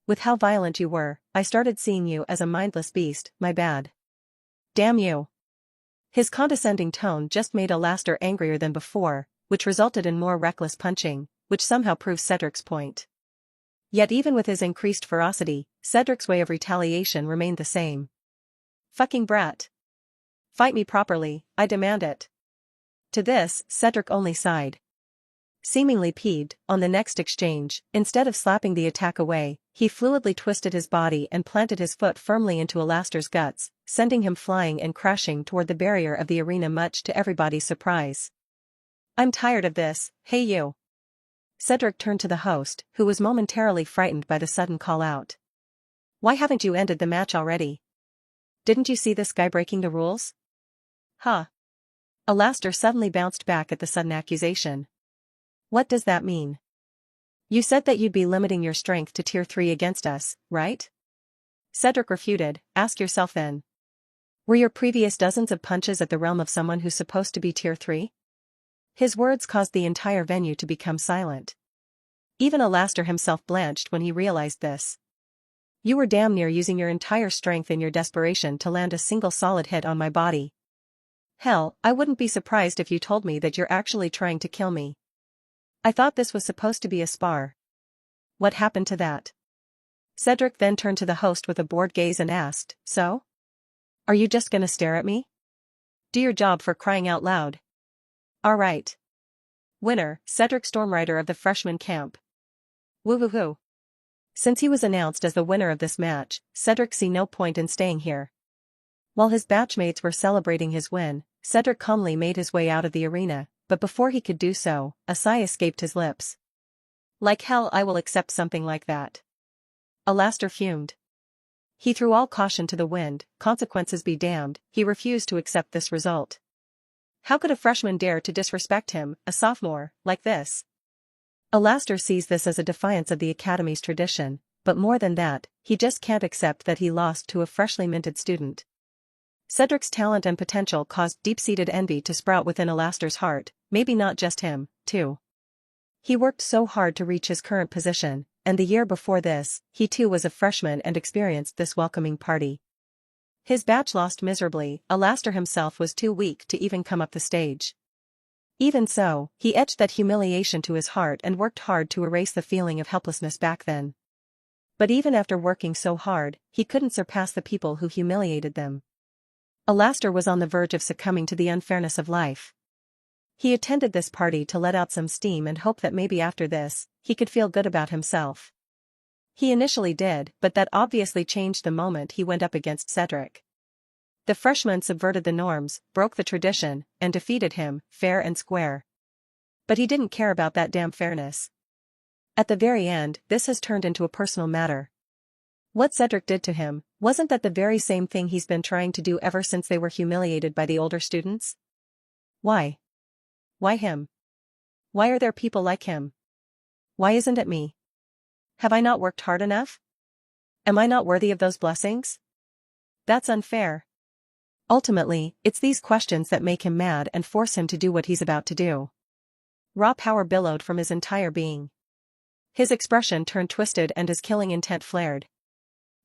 "With how violent you were, I started seeing you as a mindless beast, my bad." "Damn you." His condescending tone just made Alastor angrier than before, which resulted in more reckless punching, which somehow proves Cedric's point. Yet even with his increased ferocity, Cedric's way of retaliation remained the same. "Fucking brat. Fight me properly, I demand it." To this, Cedric only sighed. Seemingly peeved, on the next exchange, instead of slapping the attack away, he fluidly twisted his body and planted his foot firmly into Alastor's guts, sending him flying and crashing toward the barrier of the arena much to everybody's surprise. "I'm tired of this, hey you." Cedric turned to the host, who was momentarily frightened by the sudden call-out. "Why haven't you ended the match already? Didn't you see this guy breaking the rules?" "Huh." Alastor suddenly bounced back at the sudden accusation. "What does that mean? You said that you'd be limiting your strength to tier 3 against us, right?" Cedric refuted. "Ask yourself then. Were your previous dozens of punches at the realm of someone who's supposed to be tier 3? His words caused the entire venue to become silent. Even Alastor himself blanched when he realized this. "You were damn near using your entire strength in your desperation to land a single solid hit on my body. Hell, I wouldn't be surprised if you told me that you're actually trying to kill me. I thought this was supposed to be a spar. What happened to that?" Cedric then turned to the host with a bored gaze and asked, "So? Are you just gonna stare at me? Do your job for crying out loud." "Alright. Winner, Cedric Stormrider of the freshman camp." Woo-hoo-hoo. Since he was announced as the winner of this match, Cedric see no point in staying here. While his batchmates were celebrating his win, Cedric calmly made his way out of the arena, but before he could do so, a sigh escaped his lips. "Like hell I will accept something like that." Alastor fumed. He threw all caution to the wind, consequences be damned, he refused to accept this result. How could a freshman dare to disrespect him, a sophomore, like this? Alastair sees this as a defiance of the academy's tradition, but more than that, he just can't accept that he lost to a freshly minted student. Cedric's talent and potential caused deep-seated envy to sprout within Alastair's heart, maybe not just him, too. He worked so hard to reach his current position, and the year before this, he too was a freshman and experienced this welcoming party. His batch lost miserably, Alastair himself was too weak to even come up the stage. Even so, he etched that humiliation to his heart and worked hard to erase the feeling of helplessness back then. But even after working so hard, he couldn't surpass the people who humiliated them. Alastair was on the verge of succumbing to the unfairness of life. He attended this party to let out some steam and hope that maybe after this, he could feel good about himself. He initially did, but that obviously changed the moment he went up against Cedric. The freshman subverted the norms, broke the tradition, and defeated him, fair and square. But he didn't care about that damn fairness. At the very end, this has turned into a personal matter. What Cedric did to him, wasn't that the very same thing he's been trying to do ever since they were humiliated by the older students? Why? Why him? Why are there people like him? Why isn't it me? Have I not worked hard enough? Am I not worthy of those blessings? That's unfair. Ultimately, it's these questions that make him mad and force him to do what he's about to do. Raw power billowed from his entire being. His expression turned twisted and his killing intent flared.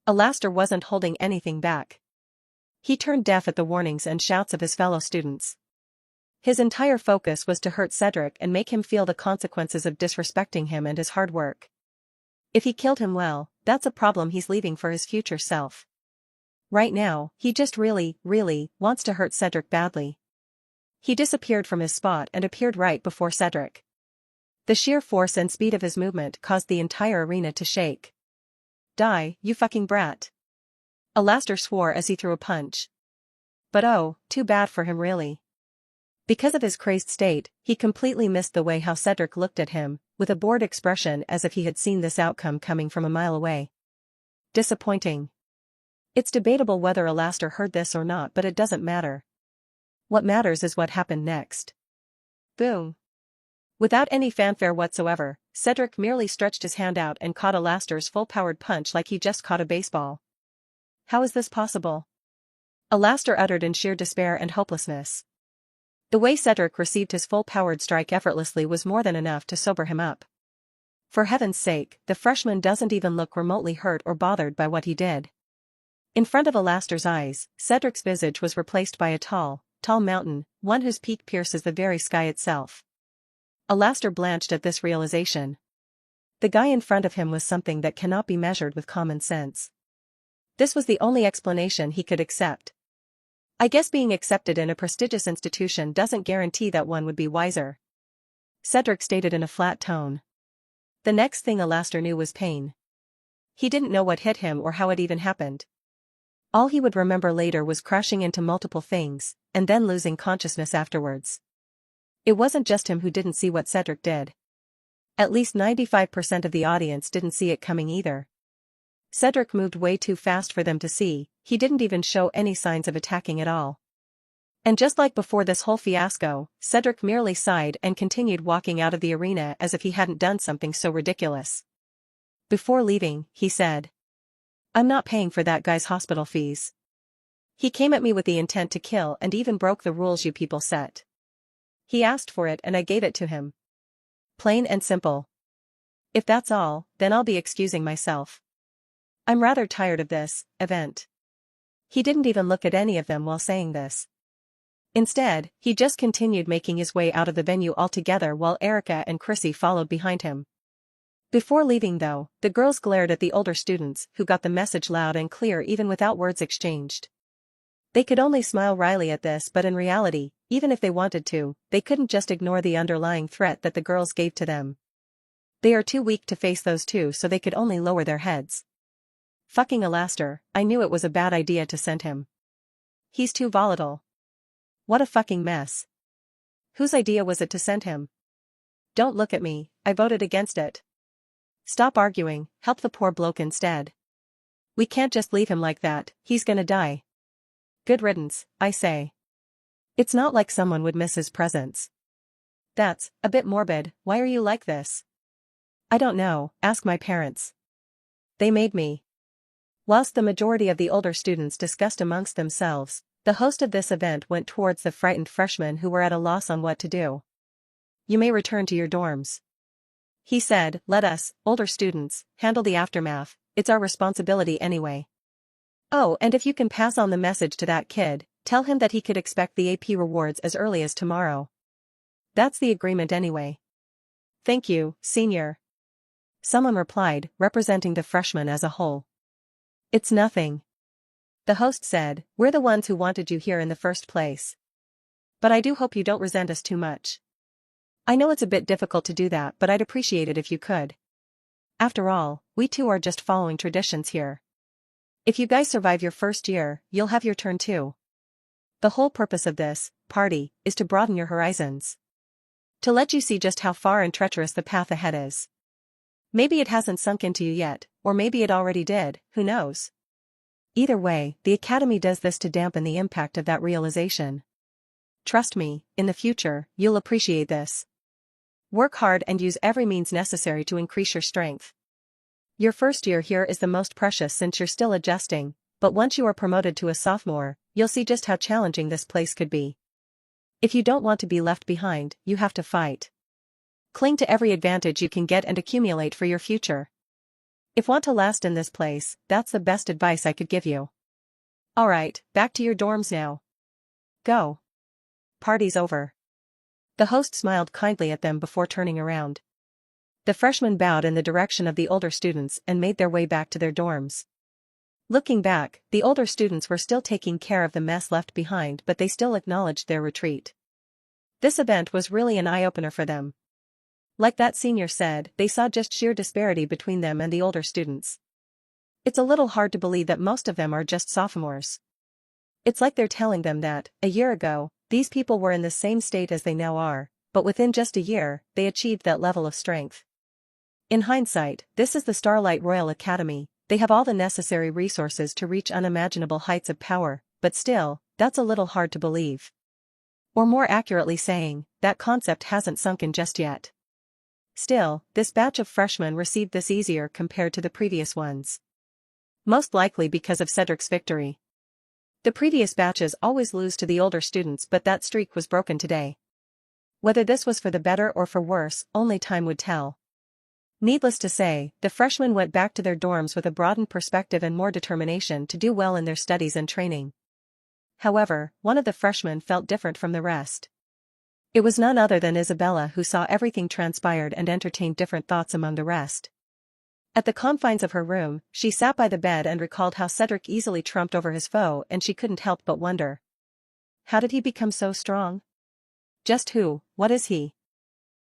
Alastair wasn't holding anything back. He turned deaf at the warnings and shouts of his fellow students. His entire focus was to hurt Cedric and make him feel the consequences of disrespecting him and his hard work. If he killed him, well, that's a problem he's leaving for his future self. Right now, he just really wants to hurt Cedric badly. He disappeared from his spot and appeared right before Cedric. The sheer force and speed of his movement caused the entire arena to shake. Die, you fucking brat. Alastair swore as he threw a punch. But oh, too bad for him really. Because of his crazed state, he completely missed the way how Cedric looked at him, with a bored expression as if he had seen this outcome coming from a mile away. Disappointing. It's debatable whether Alastair heard this or not, but it doesn't matter. What matters is what happened next. Boom. Without any fanfare whatsoever, Cedric merely stretched his hand out and caught Alastair's full-powered punch like he just caught a baseball. How is this possible? Alastair uttered in sheer despair and hopelessness. The way Cedric received his full-powered strike effortlessly was more than enough to sober him up. For heaven's sake, the freshman doesn't even look remotely hurt or bothered by what he did. In front of Alastair's eyes, Cedric's visage was replaced by a tall mountain, one whose peak pierces the very sky itself. Alastair blanched at this realization. The guy in front of him was something that cannot be measured with common sense. This was the only explanation he could accept. I guess being accepted in a prestigious institution doesn't guarantee that one would be wiser. Cedric stated in a flat tone. The next thing Alastair knew was pain. He didn't know what hit him or how it even happened. All he would remember later was crashing into multiple things, and then losing consciousness afterwards. It wasn't just him who didn't see what Cedric did. At least 95% of the audience didn't see it coming either. Cedric moved way too fast for them to see, he didn't even show any signs of attacking at all. And just like before this whole fiasco, Cedric merely sighed and continued walking out of the arena as if he hadn't done something so ridiculous. Before leaving, he said, "I'm not paying for that guy's hospital fees. He came at me with the intent to kill and even broke the rules you people set. He asked for it and I gave it to him. Plain and simple. If that's all, then I'll be excusing myself. I'm rather tired of this event." He didn't even look at any of them while saying this. Instead, he just continued making his way out of the venue altogether while Erica and Chrissy followed behind him. Before leaving though, the girls glared at the older students who got the message loud and clear even without words exchanged. They could only smile wryly at this, but in reality, even if they wanted to, they couldn't just ignore the underlying threat that the girls gave to them. They are too weak to face those two, so they could only lower their heads. Fucking Alastair, I knew it was a bad idea to send him. He's too volatile. What a fucking mess. Whose idea was it to send him? Don't look at me, I voted against it. Stop arguing, help the poor bloke instead. We can't just leave him like that, he's gonna die. Good riddance, I say. It's not like someone would miss his presence. That's a bit morbid. Why are you like this? I don't know, ask my parents. They made me. Whilst the majority of the older students discussed amongst themselves, the host of this event went towards the frightened freshmen who were at a loss on what to do. You may return to your dorms. He said, let us, older students, handle the aftermath, it's our responsibility anyway. Oh, and if you can pass on the message to that kid, tell him that he could expect the AP rewards as early as tomorrow. That's the agreement anyway. Thank you, senior. Someone replied, representing the freshmen as a whole. It's nothing. The host said, we're the ones who wanted you here in the first place. But I do hope you don't resent us too much. I know it's a bit difficult to do that, but I'd appreciate it if you could. After all, we too are just following traditions here. If you guys survive your first year, you'll have your turn too. The whole purpose of this party is to broaden your horizons. To let you see just how far and treacherous the path ahead is. Maybe it hasn't sunk into you yet, or maybe it already did, who knows? Either way, the Academy does this to dampen the impact of that realization. Trust me, in the future, you'll appreciate this. Work hard and use every means necessary to increase your strength. Your first year here is the most precious since you're still adjusting, but once you are promoted to a sophomore, you'll see just how challenging this place could be. If you don't want to be left behind, you have to fight. Cling to every advantage you can get and accumulate for your future. If want to last in this place, that's the best advice I could give you. Alright, back to your dorms now. Go. Party's over. The host smiled kindly at them before turning around. The freshmen bowed in the direction of the older students and made their way back to their dorms. Looking back, the older students were still taking care of the mess left behind, but they still acknowledged their retreat. This event was really an eye-opener for them. Like that senior said, they saw just sheer disparity between them and the older students. It's a little hard to believe that most of them are just sophomores. It's like they're telling them that, a year ago, these people were in the same state as they now are, but within just a year, they achieved that level of strength. In hindsight, this is the Starlight Royal Academy. They have all the necessary resources to reach unimaginable heights of power, but still, that's a little hard to believe. Or more accurately saying, that concept hasn't sunk in just yet. Still, this batch of freshmen received this easier compared to the previous ones. Most likely because of Cedric's victory. The previous batches always lose to the older students, but that streak was broken today. Whether this was for the better or for worse, only time would tell. Needless to say, the freshmen went back to their dorms with a broadened perspective and more determination to do well in their studies and training. However, one of the freshmen felt different from the rest. It was none other than Isabella who saw everything transpired and entertained different thoughts among the rest. At the confines of her room, she sat by the bed and recalled how Cedric easily trumped over his foe, and she couldn't help but wonder. How did he become so strong? Just who, what is he?